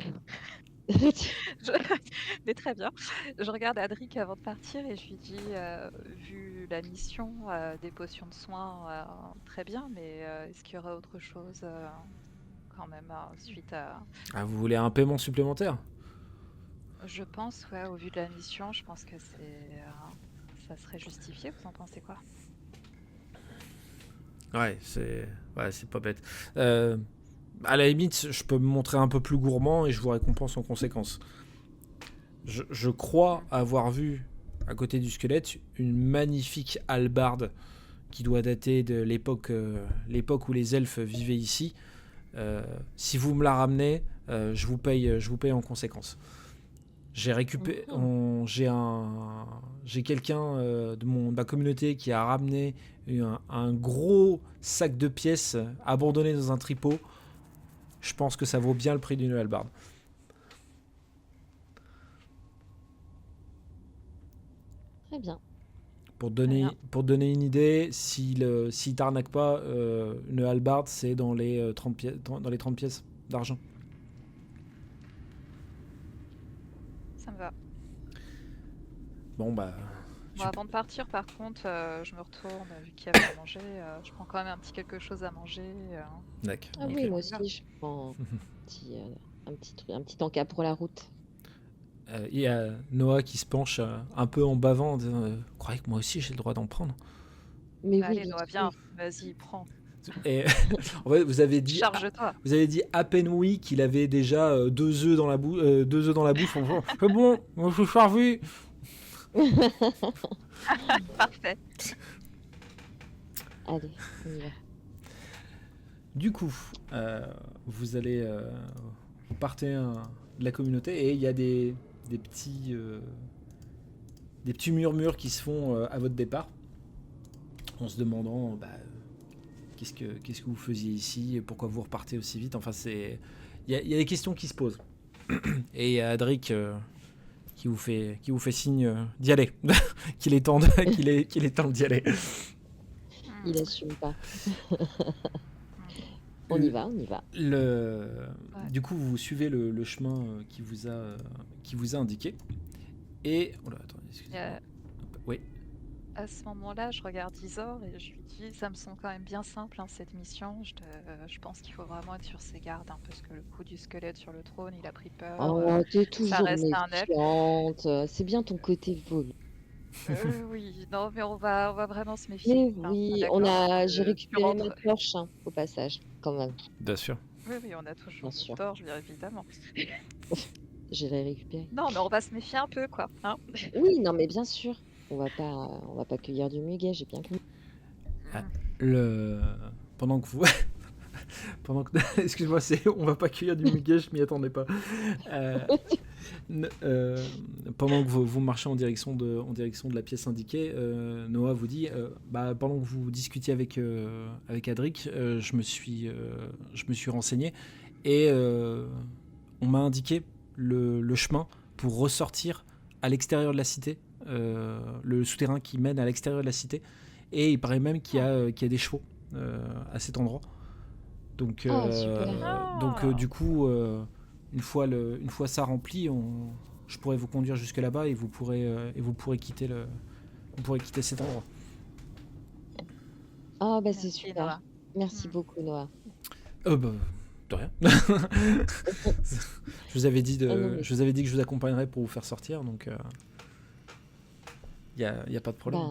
S3: Mais très bien. Je regarde Adric avant de partir et je lui dis, vu la mission des potions de soins, très bien, mais est-ce qu'il y aura autre chose quand même suite à...
S1: Ah, vous voulez un paiement supplémentaire?
S3: Je pense, ouais, au vu de la mission, je pense que ça serait justifié. Vous en pensez quoi?
S1: Ouais, c'est pas bête. À la limite, je peux me montrer un peu plus gourmand et je vous récompense en conséquence. Je crois avoir vu, à côté du squelette, une magnifique hallebarde qui doit dater de l'époque où les elfes vivaient ici. Si vous me la ramenez, je vous paye en conséquence. J'ai récupéré, j'ai quelqu'un de ma communauté qui a ramené un gros sac de pièces abandonné dans un tripot. Je pense que ça vaut bien le prix d'une hallebarde.
S2: Très bien.
S1: Pour te
S3: Très bien.
S1: donner une idée, s'il t'arnaque pas, une hallebarde, c'est dans les 30 pièces, dans les 30 pièces d'argent.
S3: Ça me va.
S1: Bon, bah...
S3: Bon, avant de partir, par contre, je me retourne, vu qu'il y a à manger. Je prends quand même un petit quelque chose à manger.
S1: D'accord.
S2: Ah
S3: Et
S2: oui,
S3: puis
S2: moi
S3: on y va.
S2: aussi, je prends un petit encas pour la route.
S1: Il y a Noah qui se penche un peu en bavant en disant vous croyez que moi aussi j'ai le droit d'en prendre?
S2: Mais oui,
S3: Allez,
S2: vite
S3: Noah,
S2: fait.
S3: viens, vas-y, prends.
S1: Et en fait,
S3: Charge-toi.
S1: vous avez dit à peine oui qu'il avait déjà 2 œufs dans la bouche. C'est bon, moi je suis servi.
S3: Parfait.
S2: Allez, on y va.
S1: Du coup, vous partez de la communauté et il y a des petits murmures qui se font à votre départ, en se demandant qu'est-ce que vous faisiez ici? Pourquoi vous repartez aussi vite? Enfin, il y a des questions qui se posent. Et il y a Adric qui vous fait signe d'y aller, qu'il est temps d'y aller.
S2: Il assume pas. On y va.
S1: Du coup, vous suivez le chemin qui vous a indiqué. Et attendez, excusez-moi. Oui.
S3: À ce moment-là, je regarde Isor et je lui dis, ça me semble quand même bien simple cette mission. Je pense qu'il faut vraiment être sur ses gardes, parce que le coup du squelette sur le trône, il a pris peur.
S2: Oh, t'es
S3: Ça
S2: toujours
S3: reste un elfe.
S2: méfiante. C'est bien ton côté vol.
S3: Oui, non, mais on va vraiment se méfier.
S2: Mais oui,
S3: d'accord,
S2: j'ai
S3: tu
S2: récupéré ma
S3: rentres.
S2: torche au passage, quand même.
S1: Bien sûr.
S3: Oui, on a toujours
S2: Bien sûr.
S3: notre torche, bien évidemment.
S2: Je l'ai récupéré.
S3: Non, mais on va se méfier un peu, quoi.
S2: Oui, non, mais bien sûr. On va pas cueillir du muguet, j'ai bien compris.
S1: Pendant que vous excuse-moi, on va pas cueillir du muguet, je m'y attendais pas. Pendant que vous marchez en direction de la pièce indiquée, Noah vous dit, pendant que vous discutiez avec Adric, je me suis renseigné et on m'a indiqué le chemin pour ressortir à l'extérieur de la cité, le souterrain qui mène à l'extérieur de la cité, et il paraît même qu'il y a des chevaux à cet endroit. Donc,
S2: super.
S1: du coup, une fois ça rempli, je pourrais vous conduire jusque là-bas et vous pourrez quitter cet endroit.
S2: Ah, bah c'est
S3: Merci,
S2: super.
S3: Noah.
S2: Merci beaucoup, Noah.
S1: De rien. Je vous avais dit que je vous accompagnerais pour vous faire sortir, donc y a pas de problème.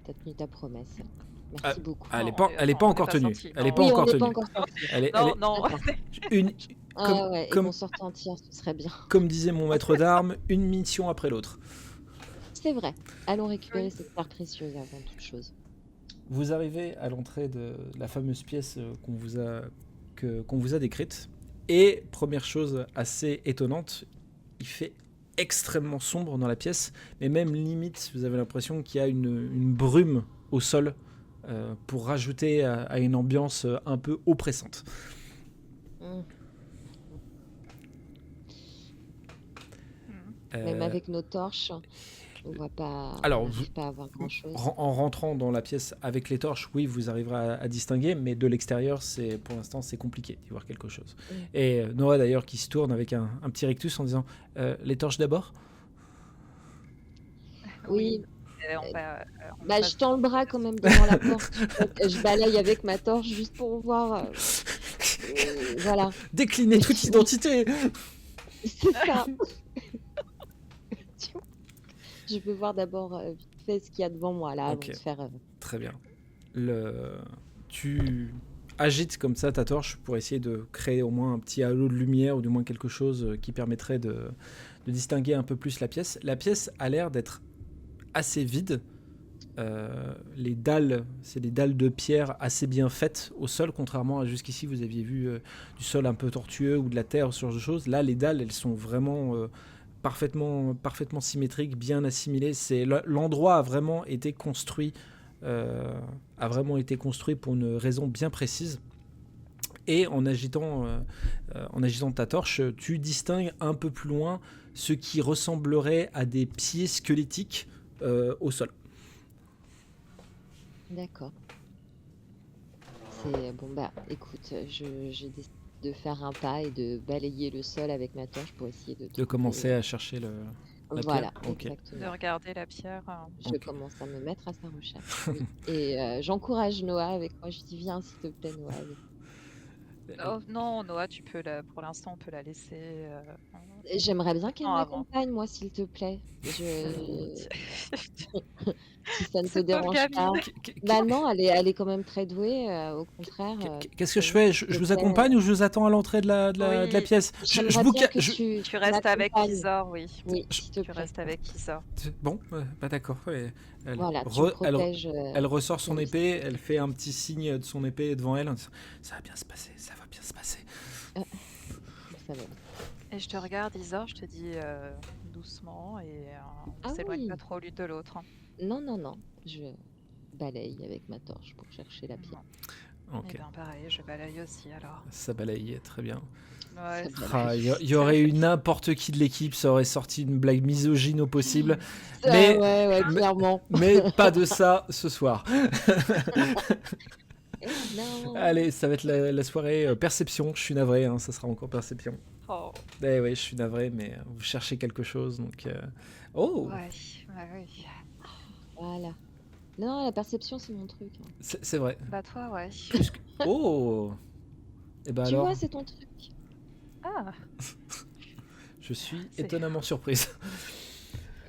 S2: T'as tenu ta promesse. Merci beaucoup.
S1: Elle est pas encore tenue. Elle est pas
S2: Oui,
S1: encore
S2: on n'est
S1: tenue.
S2: pas encore sorti.
S3: Non.
S2: Et qu'on sorte en tir, ce serait bien.
S1: Comme disait mon maître d'armes, une mission après l'autre.
S2: C'est vrai. Allons récupérer cette part précieuse avant toute chose.
S1: Vous arrivez à l'entrée de la fameuse pièce qu'on vous a décrite. Et première chose assez étonnante, il fait extrêmement sombre dans la pièce, mais même limite, vous avez l'impression qu'il y a une brume au sol pour rajouter à une ambiance un peu oppressante.
S2: Même avec nos torches, on va pas, pas avoir grand-chose.
S1: En rentrant dans la pièce avec les torches, oui, vous arriverez à distinguer, mais de l'extérieur, pour l'instant, c'est compliqué d'y voir quelque chose. Et Noah, d'ailleurs, qui se tourne avec un petit rictus en disant les torches d'abord.
S2: Oui. Je tends le bras quand même devant la porte. Je balaye avec ma torche juste pour voir. Voilà.
S1: Décliner toute identité.
S2: C'est ça. Je peux voir d'abord vite fait ce qu'il y a devant moi là avant de faire.
S1: Très bien. Tu agites comme ça ta torche pour essayer de créer au moins un petit halo de lumière ou du moins quelque chose qui permettrait de distinguer un peu plus la pièce. La pièce a l'air d'être assez vide. Les dalles, c'est des dalles de pierre assez bien faites au sol, contrairement à jusqu'ici vous aviez vu du sol un peu tortueux ou de la terre, ce genre de choses. Là, les dalles, elles sont vraiment parfaitement symétriques, bien assimilées. L'endroit a vraiment été construit pour une raison bien précise. Et en agitant ta torche, tu distingues un peu plus loin ce qui ressemblerait à des pieds squelettiques au sol.
S2: D'accord. Écoute, j'ai décidé de faire un pas et de balayer le sol avec ma torche pour essayer de
S1: commencer à chercher la
S2: voilà,
S1: pierre. Okay.
S2: Exactement.
S3: De regarder la pierre.
S2: Je commence à me mettre à sa recherche. Oui. Et j'encourage Noah avec moi. Je dis viens s'il te plaît Noah.
S3: Non, Noah, tu peux pour l'instant, on peut la laisser.
S2: J'aimerais bien qu'elle m'accompagne, moi, s'il te plaît. Si ça ne te dérange pas. Non, elle est quand même très douée, au contraire.
S1: Qu'est-ce que je fais? Je vous accompagne ou je vous attends à l'entrée de la pièce?
S2: Tu
S3: restes avec Isor, oui.
S2: Oui,
S3: tu restes avec Isor.
S1: Bon, d'accord. Elle ressort son épée, elle fait un petit signe de son épée devant elle. Ça va bien se passer, ça va bien se passer.
S2: Ça va.
S3: Et je te regarde, Isor, je te dis doucement et on s'éloigne pas trop l'une de l'autre.
S2: Non. Je balaye avec ma torche pour chercher la pierre.
S3: Et
S1: Ok,
S3: bien pareil, je balaye aussi alors.
S1: ça balaye, très bien.
S3: Ouais,
S2: Ça
S3: c'est-
S2: balaye.
S1: Ah, il y aurait eu n'importe qui de l'équipe, ça aurait sorti une blague misogyne au possible,
S2: Ça,
S1: mais,
S2: ouais,
S1: mais,
S2: clairement.
S1: mais pas de ça ce soir.
S2: Non.
S1: Allez, ça va être la soirée perception, je suis navré, hein, ça sera encore perception.
S3: Oh,
S1: Eh oui, je suis navré, mais vous cherchez quelque chose, donc... Oh,
S3: ouais, ouais.
S2: Voilà. Non, la perception, c'est mon truc, hein.
S1: c'est vrai.
S3: Bah toi, ouais.
S1: Plus que- Oh. Et ben
S2: Tu
S1: alors,
S2: vois, c'est ton truc.
S3: Ah,
S1: je suis
S3: c'est...
S1: étonnamment surprise.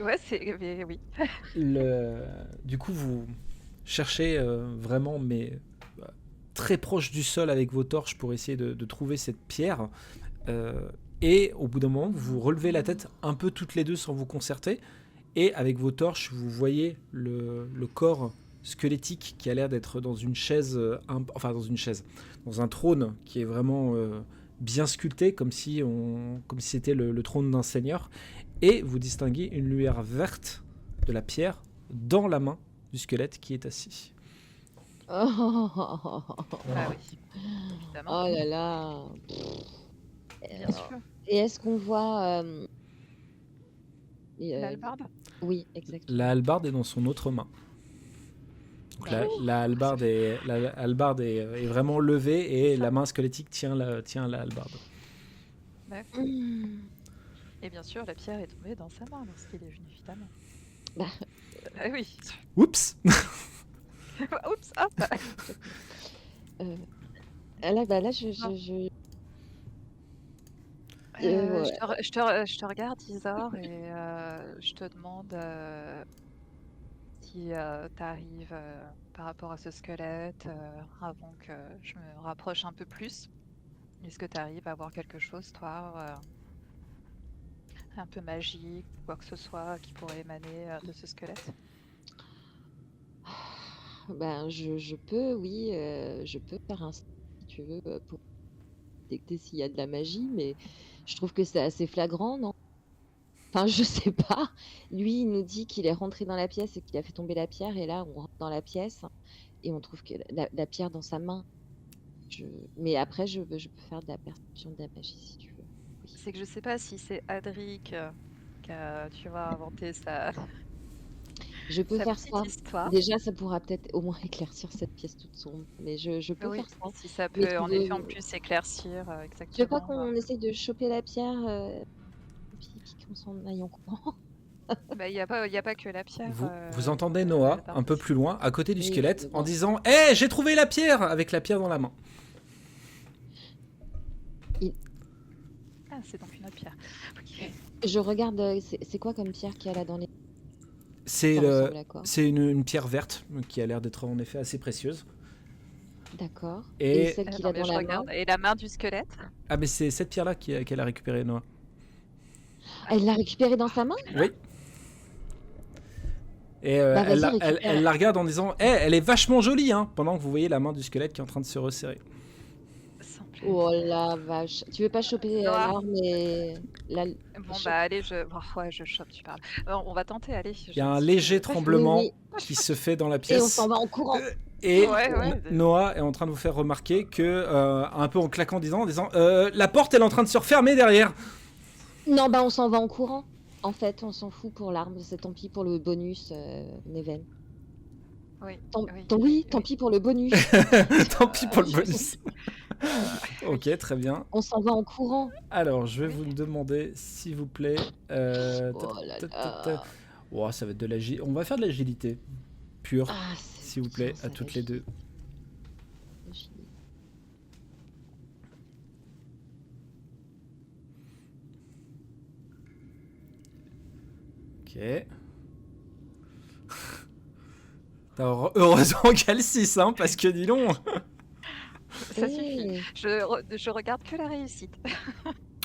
S3: Ouais, c'est... mais oui.
S1: Du coup, vous cherchez vraiment, mais très proche du sol avec vos torches pour essayer de trouver cette pierre. Et au bout d'un moment, vous relevez la tête un peu toutes les deux sans vous concerter. Et avec vos torches, vous voyez le corps squelettique qui a l'air d'être dans une chaise, dans un trône qui est vraiment bien sculpté, comme si c'était le trône d'un seigneur. Et vous distinguez une lueur verte de la pierre dans la main du squelette qui est assis.
S2: Oh
S3: Bah oui, évidemment.
S2: là là.
S3: Bien sûr.
S2: Et est-ce qu'on voit...
S3: L'hallebarde.
S2: Oui, exactement.
S1: La hallebarde est dans son autre main. Donc
S3: Bah oui.
S1: la hallebarde est vraiment levée et la main squelettique tient la hallebarde.
S3: D'accord.
S2: Mmh.
S3: Et bien sûr, la pierre est tombée dans sa main lorsqu'il est venu, évidemment.
S2: Bah.
S3: Ah oui.
S1: Oups.
S3: Oups, hop.
S2: Là,
S3: Non.
S2: Ouais.
S3: Je te regarde, Isor, et je te demande si tu arrives par rapport à ce squelette avant que je me rapproche un peu plus. Est-ce que tu arrives à voir quelque chose, toi, un peu magique, quoi que ce soit qui pourrait émaner de ce squelette?
S2: Ben, je peux, oui, je peux faire un si tu veux, pour détecter s'il y a de la magie, mais je trouve que c'est assez flagrant, non? Enfin, je sais pas. Lui, il nous dit qu'il est rentré dans la pièce et qu'il a fait tomber la pierre, et là, on rentre dans la pièce et on trouve que la pierre dans sa main. Mais après, je peux faire de la perception de la magie si tu veux. Oui.
S3: C'est que je sais pas si c'est Adric qui a, tu vois, inventé sa
S2: Je peux faire
S3: petite
S2: ça.
S3: histoire.
S2: Déjà, ça pourra peut-être au moins éclaircir cette pièce toute sombre, mais je peux
S3: Oui,
S2: faire ça.
S3: si ça
S2: Mais
S3: peut
S2: tu
S3: en
S2: veux,
S3: effet en plus éclaircir
S2: tu veux pas
S3: exactement.
S2: qu'on essaye de choper la pierre, puis qu'on s'en aille en courant?
S3: Bah, il y a pas que la pierre.
S1: Vous entendez Noah
S3: l'hallebarde
S1: un peu
S3: aussi.
S1: plus loin, à côté du
S2: Oui,
S1: squelette,
S2: je
S1: en
S2: vois.
S1: disant « Hé, j'ai trouvé la pierre !» avec la pierre dans la main.
S3: Ah, c'est donc une autre pierre. Ok.
S2: Je regarde, c'est quoi comme pierre qu'il y a là dans les...
S1: C'est
S2: Ça
S1: le-
S2: ressemble à quoi?
S1: c'est une pierre verte qui a l'air d'être en effet assez précieuse.
S2: D'accord.
S1: Et-
S2: Et celle qu'il
S3: Attends,
S2: a
S3: mais
S2: dans
S3: je
S2: la
S3: regarde.
S2: main,
S3: Et la main du squelette?
S1: Ah, mais c'est cette pierre-là qu'elle a récupérée, Noah.
S2: elle l'a récupérée dans sa main?
S1: Oui. Et
S2: Bah,
S1: elle,
S2: vas-y,
S1: elle
S2: récupère.
S1: la regarde en disant « Hé, elle est vachement jolie, hein !» pendant que vous voyez la main du squelette qui est en train de se resserrer.
S3: Sans plus.
S2: Oh la vache. Tu veux pas choper
S3: Noah.
S2: l'arme et la...
S3: Bon,
S2: chope.
S3: bah allez, ouais, je chope, tu parles. On va tenter, allez.
S1: Il y a un léger tremblement
S2: Oui,
S1: qui se fait dans la
S2: Et on
S1: pièce.
S2: s'en va en courant.
S1: Et
S3: Ouais.
S1: Noah est en train de vous faire remarquer que, un peu en claquant en disant la porte elle est en train de se refermer derrière.
S2: Non, bah on s'en va en courant. En fait, on s'en fout pour l'arme, c'est tant pis pour le bonus, Neven.
S3: Oui.
S2: Tant pis pour le bonus.
S1: Tant pis pour le bonus. Ok, très bien.
S2: On s'en va en courant.
S1: Alors, je vais vous demander, s'il vous plaît.
S2: Oh là là.
S1: Oh, ça va être de l'agilité. On va faire de l'agilité pure,
S2: Ah, c'est
S1: s'il vous plaît,
S2: bien, ça
S1: à
S2: va
S1: toutes les deux.
S2: chier.
S1: Ok. Heureusement qu'il y a le 6, hein, parce que dis donc.
S3: Ça suffit.
S2: Eh,
S3: Je regarde que la réussite.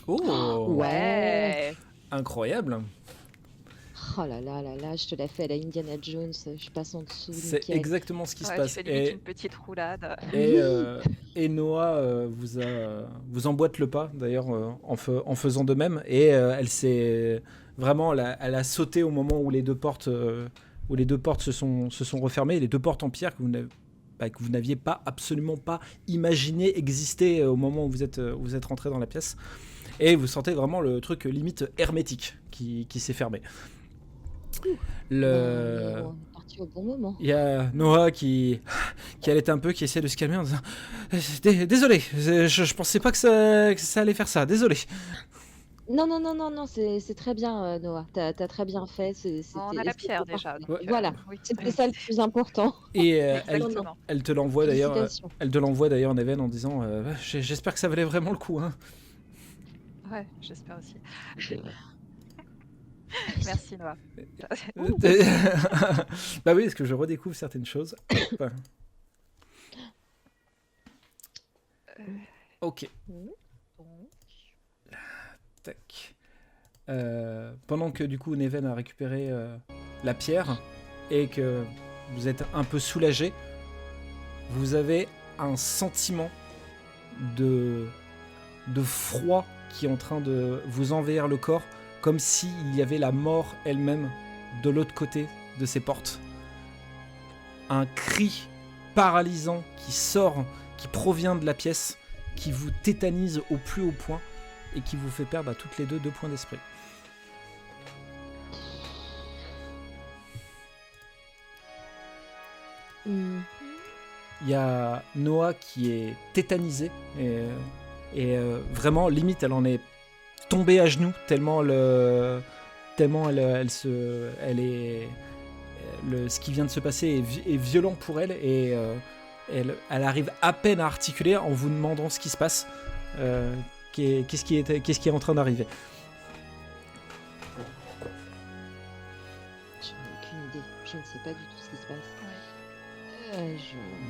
S1: Oh,
S2: Ouais.
S1: incroyable.
S2: Oh là là là là, je te l'ai fait à la Indiana Jones, je passe en dessous,
S1: C'est
S2: nickel.
S1: exactement ce qui se
S3: Ouais, tu
S1: passe.
S3: fais limite une petite roulade.
S1: Et Noah vous emboîte le pas, d'ailleurs, en faisant de même. Et elle s'est vraiment, elle a sauté au moment où les deux portes se sont refermées. Les deux portes en pierre que vous n'avez que vous n'aviez absolument pas imaginé exister au moment où vous êtes rentré dans la pièce. Et vous sentez vraiment le truc limite hermétique qui s'est fermé.
S2: On est parti au bon moment.
S1: Il y a Noah qui allait un peu, qui essaie de se calmer en disant désolé, je pensais pas que ça allait faire ça, désolé.
S2: Non, c'est très bien, Noah. T'as très bien fait.
S3: On a la pierre déjà. Donc,
S2: Voilà,
S3: oui.
S2: c'était ça le plus important.
S1: Et
S3: Exactement.
S1: elle te l'envoie
S2: Félicitations.
S1: Neven, en disant j'espère que ça valait vraiment le coup. Hein.
S3: Ouais, j'espère aussi. Merci Noah.
S1: Bah oui, parce que je redécouvre certaines choses. Hop. Ok. Tac. Pendant que du coup Neven a récupéré la pierre et que vous êtes un peu soulagé, vous avez un sentiment de froid qui est en train de vous envahir le corps, comme s'il y avait la mort elle-même de l'autre côté de ces portes. Un cri paralysant qui provient de la pièce, qui vous tétanise au plus haut point et qui vous fait perdre à toutes les deux 2 points d'esprit. Il y a Noah qui est tétanisée et vraiment limite elle en est tombée à genoux tellement ce qui vient de se passer est violent pour elle et elle arrive à peine à articuler en vous demandant ce qui se passe. Qu'est-ce qui est en train d'arriver?
S2: Je n'ai aucune idée. Je ne sais pas du tout ce qui se passe.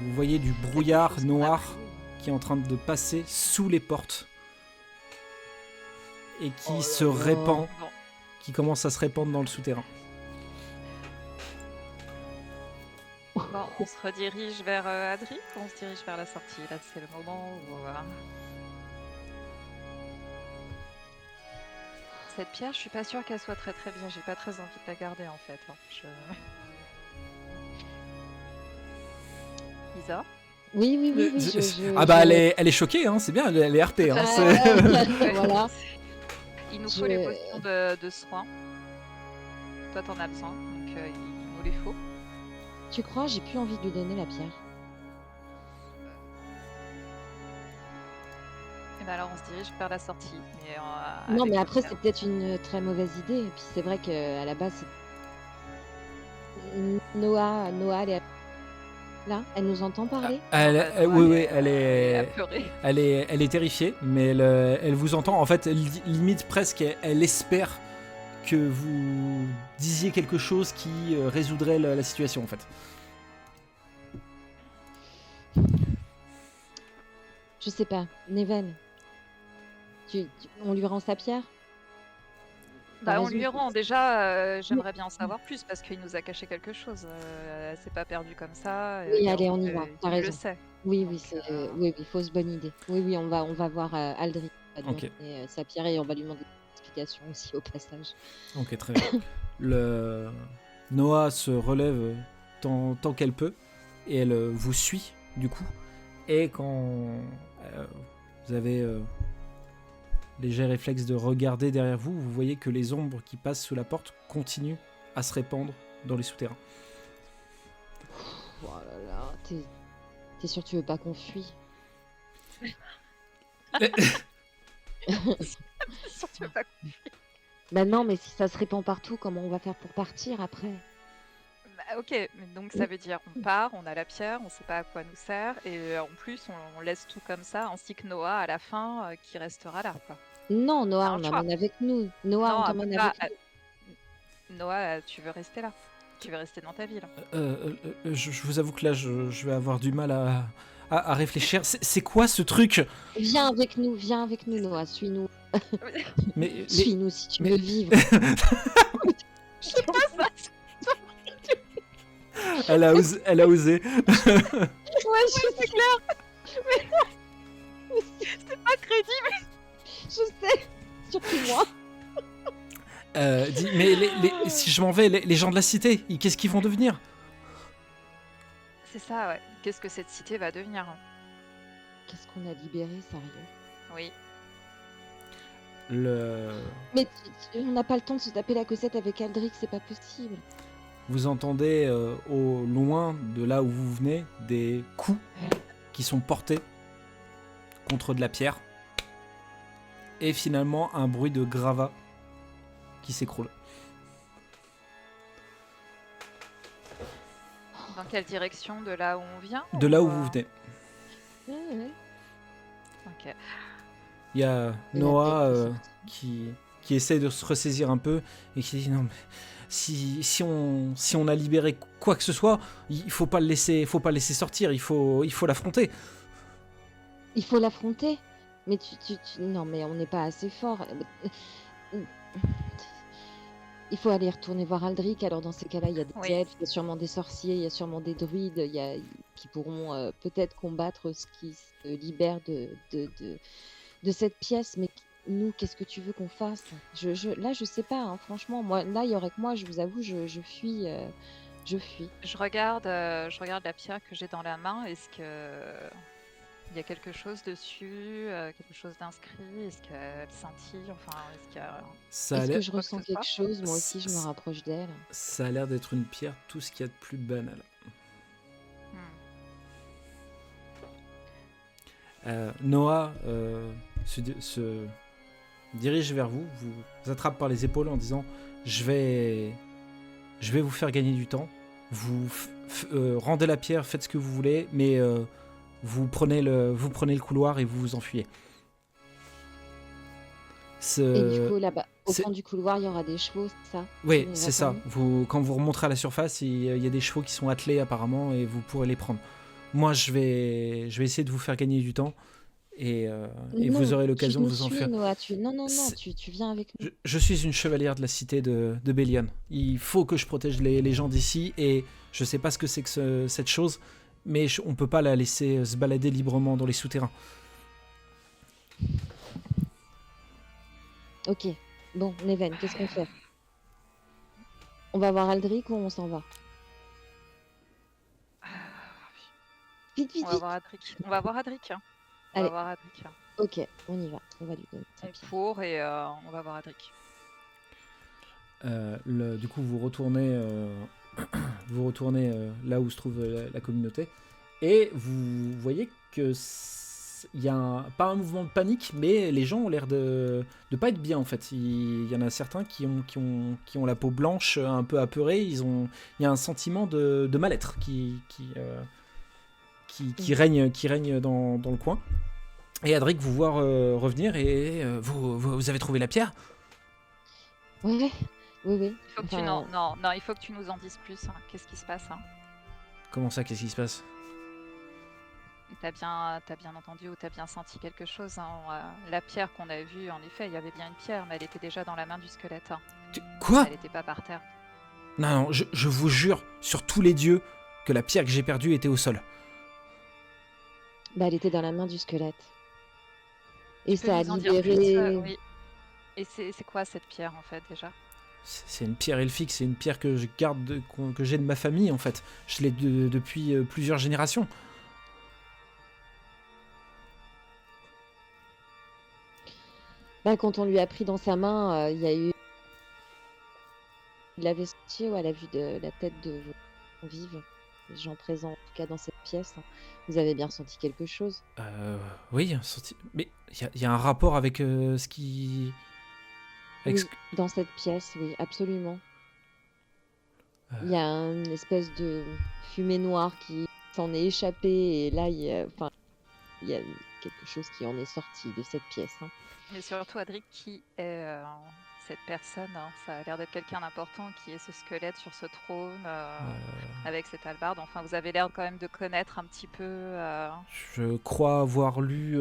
S1: Vous voyez du brouillard noir qui est en train de passer sous les portes et qui qui commence à se répandre dans le souterrain.
S3: Bon, on se redirige vers Adri ou on se dirige vers la sortie? Là, c'est le moment où... Cette pierre, je suis pas sûre qu'elle soit très très bien. J'ai pas très envie de la garder en fait. Lisa?
S2: Oui.
S1: Ah bah elle est choquée, hein, c'est bien, elle est RP. Hein,
S2: voilà.
S3: Il nous faut les potions de soins. Toi t'en as besoin, donc il nous les faut.
S2: Tu crois? J'ai plus envie de lui donner la pierre.
S3: Et ben alors on se dirige vers la sortie.
S2: Non mais après c'est peut-être une très mauvaise idée. Et puis c'est vrai qu'à la base Noah elle est là, elle nous entend parler.
S1: Oui, elle est terrifiée, mais elle vous entend. En fait, limite presque, elle espère que vous disiez quelque chose qui résoudrait la situation, en fait.
S2: Je sais pas, Neven. On lui rend sa pierre?
S3: Bah, on lui rend. Déjà, j'aimerais bien en savoir plus parce qu'il nous a caché quelque chose. Elle s'est pas perdue comme ça.
S2: Oui, allez, on y va. T'as raison.
S3: Je le sais.
S2: Oui, fausse bonne idée. Oui, on va voir Aldri.
S1: Ok.
S2: Sa pierre et on va lui demander des explications aussi au passage.
S1: Ok, très bien. Noah se relève tant qu'elle peut et elle vous suit du coup. Et quand vous avez léger réflexe de regarder derrière vous, vous voyez que les ombres qui passent sous la porte continuent à se répandre dans les souterrains.
S2: Oh là là, t'es sûr que tu veux pas qu'on fuit? Bah non, mais si ça se répand partout, comment on va faire pour partir après?
S3: Bah, ok, mais donc ça veut dire on part, on a la pierre, on sait pas à quoi nous sert, et en plus on laisse tout comme ça, ainsi que Noah à la fin qui restera là, quoi.
S2: Non, Noah,
S3: un
S2: on
S3: choix.
S2: l'emmène avec nous. Noah,
S3: Non,
S2: on t'emmène avec nous.
S3: Noah, tu veux rester là? Tu veux rester dans ta ville?
S1: Je vous avoue que là, je vais avoir du mal à réfléchir. C'est quoi ce truc?
S2: Viens avec nous, Noah, suis-nous.
S1: Mais
S2: Suis-nous si tu veux vivre.
S3: Je sais pas ça.
S1: Elle a osé.
S2: Ouais,
S3: C'est clair. Mais c'est pas crédible.
S2: je sais, surtout moi.
S1: Mais si je m'en vais, les gens de la cité, qu'est-ce qu'ils vont devenir?
S3: c'est ça, ouais. Qu'est-ce que cette cité va devenir?
S2: Qu'est-ce qu'on a libéré, sérieux?
S3: Oui.
S1: Le...
S2: Mais on n'a pas le temps de se taper la cossette avec Aldric, c'est pas possible.
S1: Vous entendez au loin de là où vous venez des coups qui sont portés contre de la pierre et finalement un bruit de gravat qui s'écroule.
S3: Dans quelle direction? De là où on vient?
S1: De là où vous venez.
S2: Ouais.
S3: Ok.
S1: Il y a
S2: Et la
S1: Noah
S2: tête qui
S1: qui essaie de se ressaisir un peu et qui dit non mais si on a libéré quoi que ce soit, il faut pas le laisser sortir, il faut l'affronter.
S2: Il faut l'affronter. Mais non, mais on n'est pas assez fort. Il faut aller retourner voir Aldric. Alors dans ces cas-là, il y a des
S3: Oui.
S2: elfes, il y a sûrement des sorciers, il y a sûrement des druides, qui pourront peut-être combattre ce qui se libère de cette pièce. Mais nous, qu'est-ce que tu veux qu'on fasse? Là, je sais pas, hein, franchement. Moi, là, il y aurait que moi, je vous avoue, je fuis. Je fuis.
S3: Je regarde la pierre que j'ai dans la main. Est-ce que il y a quelque chose dessus, quelque chose d'inscrit? Est-ce qu'elle scintille? Enfin, est-ce qu'il y a
S1: Ça a
S2: Est-ce que
S1: l'air,
S2: je
S3: quoi que
S2: ressens
S3: ce soit?
S2: quelque chose? Moi aussi, je me rapproche d'elle.
S1: ça a l'air d'être une pierre, tout ce qu'il y a de plus banal.
S3: Hmm.
S1: Noah se dirige vers vous, vous attrape par les épaules en disant je vais vous faire gagner du temps, vous rendez la pierre, faites ce que vous voulez, mais vous prenez le couloir et vous vous enfuyez.
S2: Et du coup, là-bas, au
S1: c'est-
S2: fond du couloir, il y aura des chevaux, c'est ça?
S1: Oui,
S2: Tu nous
S1: c'est
S2: as
S1: ça.
S2: promis?
S1: Quand vous remonterez à la surface, il y a des chevaux qui sont attelés apparemment et vous pourrez les prendre. Moi, je vais essayer de vous faire gagner du temps et
S2: Non,
S1: vous aurez
S2: tu
S1: l'occasion de
S2: nous
S1: vous
S2: suis,
S1: enfuir.
S2: Noah. Non,
S1: C'est-
S2: tu viens avec nous.
S1: Je suis une chevalière de la cité de Bélion. Il faut que je protège les gens d'ici et je sais pas ce que c'est que cette chose, mais on peut pas la laisser se balader librement dans les souterrains.
S2: Ok. Bon, Neven, qu'est-ce qu'on fait? On va voir Aldric ou on s'en va? Vite,
S3: On
S2: vite,
S3: va
S2: vite.
S3: voir Adric. On va voir Adric. On
S2: Allez.
S3: va voir Adric.
S2: Ok, on y va. On va lui donner sa
S3: On
S2: pierre.
S3: court et on va voir Adric.
S1: Du coup, vous retournez là où se trouve la communauté et vous voyez que il y a pas un mouvement de panique, mais les gens ont l'air de pas être bien en fait. Il y en a certains qui ont la peau blanche, un peu apeurée. Il y a un sentiment de mal-être qui règne dans le coin. Et Adric vous voir revenir et vous avez trouvé la pierre?
S2: Ouais, oui.
S3: Il faut que non, il faut que tu nous en dises plus. Hein. Qu'est-ce qui se passe? Hein?
S1: Comment ça, qu'est-ce qui se passe?
S3: T'as bien entendu ou t'as bien senti quelque chose? Hein? La pierre qu'on a vue, en effet, il y avait bien une pierre, mais elle était déjà dans la main du squelette. Hein.
S1: Quoi?
S3: Elle n'était pas par terre.
S1: Non, je vous jure sur tous les dieux que la pierre que j'ai perdue était au sol.
S2: Bah, elle était dans la main du squelette. Et
S3: Tu peux
S2: ça a
S3: nous en dire plus,
S2: libéré.
S3: oui. Et c'est quoi cette pierre en fait déjà?
S1: C'est une pierre elfique, c'est une pierre que je garde, que j'ai de ma famille en fait. Je l'ai depuis plusieurs générations.
S2: Bah, quand on lui a pris dans sa main, il y a eu. Il l'avait senti à la vue de la tête de vos convives, les gens présents en tout cas dans cette pièce. Hein. Vous avez bien senti quelque chose?
S1: Oui, mais il y a un rapport avec ce qui... avec
S2: Oui,
S1: ce-
S2: dans cette pièce, oui, absolument. Il y a une espèce de fumée noire qui s'en est échappée et là, il y a quelque chose qui en est sorti de cette pièce. Hein.
S3: Mais surtout, Adric, qui est cette personne? Hein? Ça a l'air d'être quelqu'un d'important qui est ce squelette sur ce trône avec cette hallebarde. Enfin, vous avez l'air quand même de connaître un petit peu.
S1: Je crois avoir lu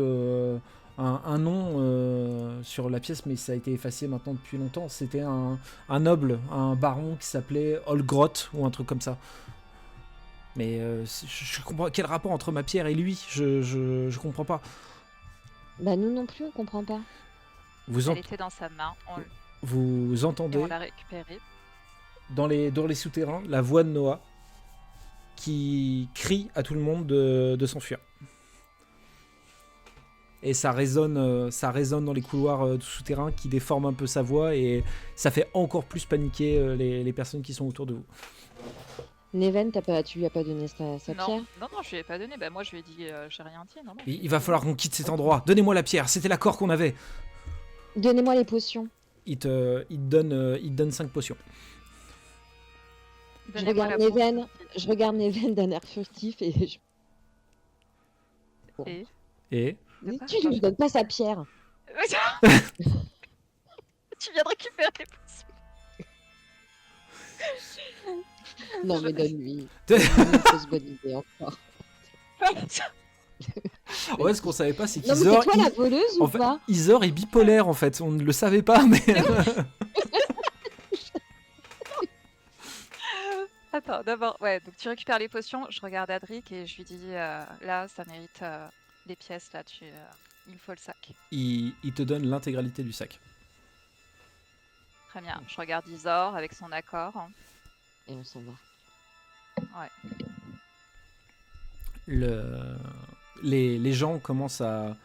S1: un nom sur la pièce, mais ça a été effacé maintenant depuis longtemps. C'était un noble, un baron qui s'appelait Olgroth ou un truc comme ça. Mais je comprends quel rapport entre ma pierre et lui. Je comprends pas.
S2: Bah, nous non plus, on comprend pas.
S3: Elle était dans sa main.
S1: Vous
S3: Et
S1: entendez
S3: on l'a récupérée.
S1: dans les souterrains la voix de Noah qui crie à tout le monde de s'enfuir. Et ça résonne dans les couloirs souterrains qui déforment un peu sa voix et ça fait encore plus paniquer les personnes qui sont autour de vous.
S2: Neven, tu lui as pas donné sa pierre?
S3: Non, je lui ai pas donné. Bah, moi, je lui ai dit, j'ai rien dit. Non.
S1: Il va falloir qu'on quitte cet endroit. Donnez-moi la pierre, c'était l'accord qu'on avait.
S2: Donnez-moi les potions.
S1: Il te donne 5 potions.
S2: Je regarde Neven d'un air furtif et je... Bon.
S1: Et
S2: Tu lui donnes pas sa pierre.
S3: Tu viens de récupérer les potions.
S2: Non, mais donne-lui. Donne-lui une fausse bonne idée encore.
S1: Ouais, ce qu'on savait pas, c'est
S2: Non, mais c'est
S1: qu'Isor,
S2: toi la voleuse ou pas?
S1: Isor est bipolaire en fait. On ne le savait pas, mais.
S3: Attends, d'abord, ouais, donc tu récupères les potions, je regarde Adric et je lui dis, là, ça mérite les pièces, là, il faut le sac.
S1: il te donne l'intégralité du sac.
S3: Très bien, je regarde Isor avec son accord.
S2: Et on s'en va.
S3: Ouais.
S1: Les gens commencent à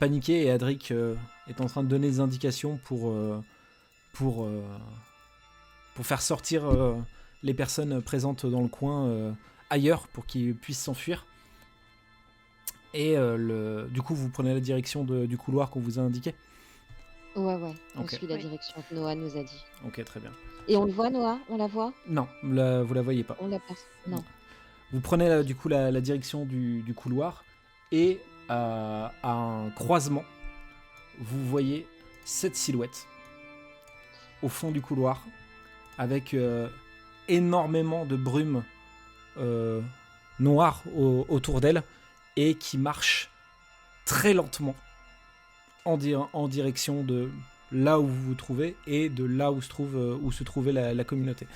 S1: paniquer et Adric est en train de donner des indications pour faire sortir les personnes présentes dans le coin ailleurs pour qu'ils puissent s'enfuir. Et du coup, vous prenez la direction du couloir qu'on vous a indiqué.
S2: Ouais. On
S1: Ok.
S2: suit la direction que Noah nous a dit.
S1: Ok, très bien.
S2: Et on le voit, Noah? On la voit?
S1: Non, vous la voyez pas.
S2: On la passe? Non.
S1: Vous prenez du coup la direction du couloir et à un croisement, vous voyez cette silhouette au fond du couloir avec énormément de brume noire autour d'elle et qui marche très lentement en direction de là où vous vous trouvez et de là où se trouvait la communauté.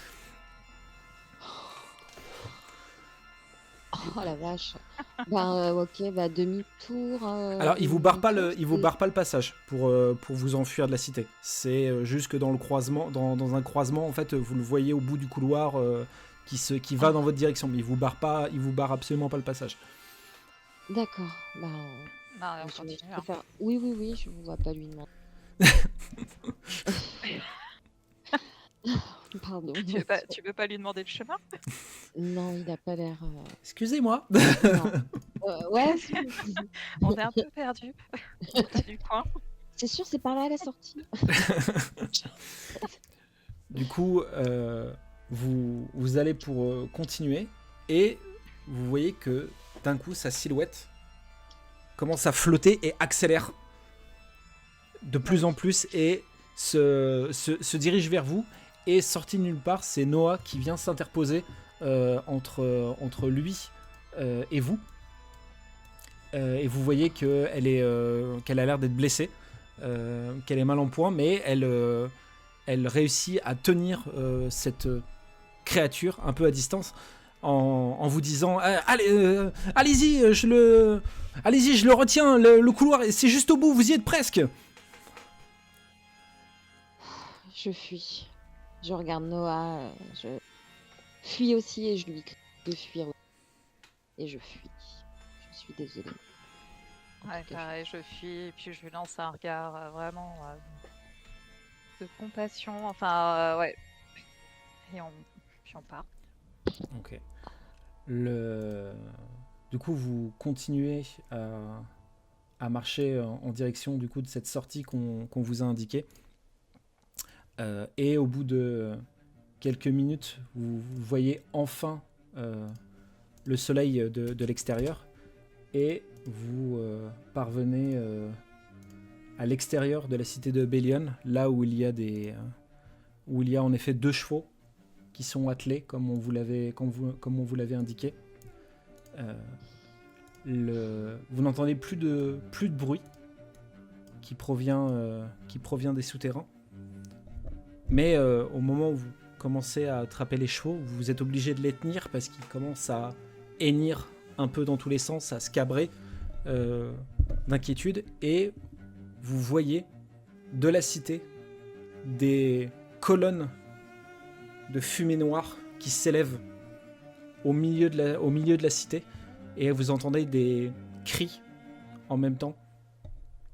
S2: Oh la vache. Ok, demi-tour.
S1: Alors, il vous barre pas le passage pour vous enfuir de la cité. C'est juste que dans le croisement, dans un croisement, en fait, vous le voyez au bout du couloir qui va dans votre direction, mais il vous barre absolument pas le passage.
S2: D'accord.
S3: Non, on
S2: Je
S3: continue.
S2: préfère- Oui, je ne vais pas lui demander. Pardon.
S3: Tu veux pas lui demander le chemin?
S2: Non, il n'a pas l'air.
S1: Excusez-moi.
S2: Non. Ouais,
S3: On est un peu perdu du coin.
S2: c'est sûr, c'est par là la sortie.
S1: Du coup, vous allez pour continuer et vous voyez que d'un coup sa silhouette commence à flotter et accélère de plus en plus et se dirige vers vous. Et sorti de nulle part, c'est Noah qui vient s'interposer entre lui et vous. Et vous voyez qu'elle a l'air d'être blessée, qu'elle est mal en point, mais elle réussit à tenir cette créature un peu à distance en vous disant allez-y, je le retiens, le couloir, c'est juste au bout, vous y êtes presque.
S2: Je fuis. Je regarde Noah. Je fuis aussi et je lui crie de fuir. Et je fuis. Je suis désolée.
S3: Ouais, pareil, je fuis et puis je lui lance un regard vraiment de compassion. Enfin, ouais. Et puis on part.
S1: Ok. Du coup, vous continuez à marcher en direction du coup de cette sortie qu'on vous a indiquée. Et au bout de quelques minutes, vous voyez enfin le soleil de l'extérieur et vous parvenez à l'extérieur de la cité de Bélion, là où il y a en effet 2 chevaux qui sont attelés comme on vous l'avait indiqué. Vous n'entendez plus de bruit qui provient des souterrains. Mais au moment où vous commencez à attraper les chevaux, vous êtes obligé de les tenir parce qu'ils commencent à hennir un peu dans tous les sens, à se cabrer d'inquiétude. Et vous voyez de la cité des colonnes de fumée noire qui s'élèvent au milieu de la cité, et vous entendez des cris en même temps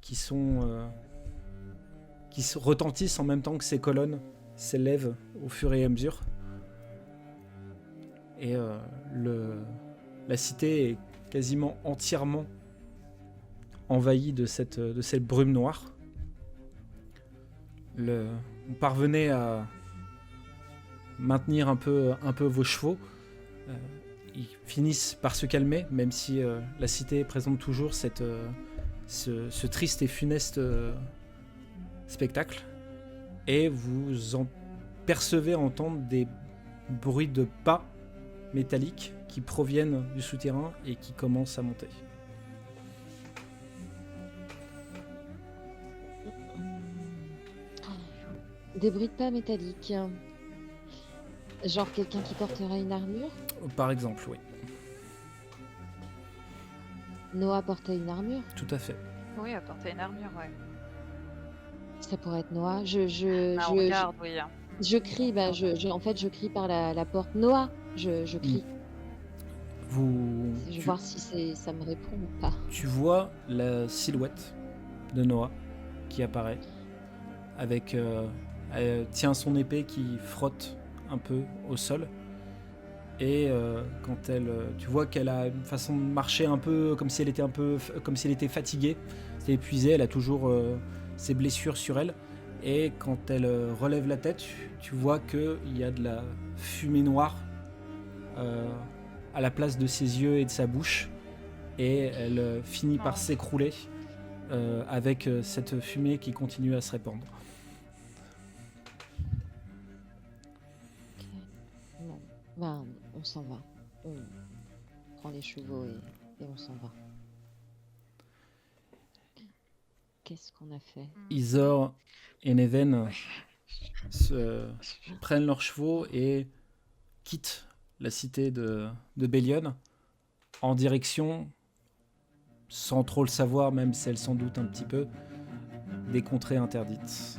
S1: qui retentissent en même temps que ces colonnes s'élèvent au fur et à mesure. Et la cité est quasiment entièrement envahie de cette brume noire. Vous parvenez à maintenir un peu vos chevaux. Ils finissent par se calmer, même si la cité présente toujours ce triste et funeste spectacle. Et vous percevez entendre des bruits de pas métalliques qui proviennent du souterrain et qui commencent à monter.
S2: Des bruits de pas métalliques. Genre quelqu'un qui porterait une armure.
S1: Par exemple, oui.
S2: Noah portait une armure.
S1: Tout à fait.
S3: Oui, apporter une armure, ouais.
S2: Ça pourrait être Noah.
S3: On regarde, oui.
S2: Je crie, en fait, je crie par la porte. Noah, je crie. Je vais voir si ça me répond ou pas.
S1: Tu vois la silhouette de Noah qui apparaît avec elle tient son épée qui frotte un peu au sol, et quand tu vois qu'elle a une façon de marcher un peu comme si elle était fatiguée, c'est épuisée, elle a toujours ses blessures sur elle, et quand elle relève la tête, tu vois qu'il y a de la fumée noire à la place de ses yeux et de sa bouche, et elle finit par s'écrouler avec cette fumée qui continue à se répandre.
S2: Bon, on s'en va. On prend les chevaux et on s'en va. Qu'est-ce qu'on a fait?
S1: Isor et Neven prennent leurs chevaux et quittent la cité de Bellion en direction, sans trop le savoir, même si elle s'en doute un petit peu, des contrées interdites.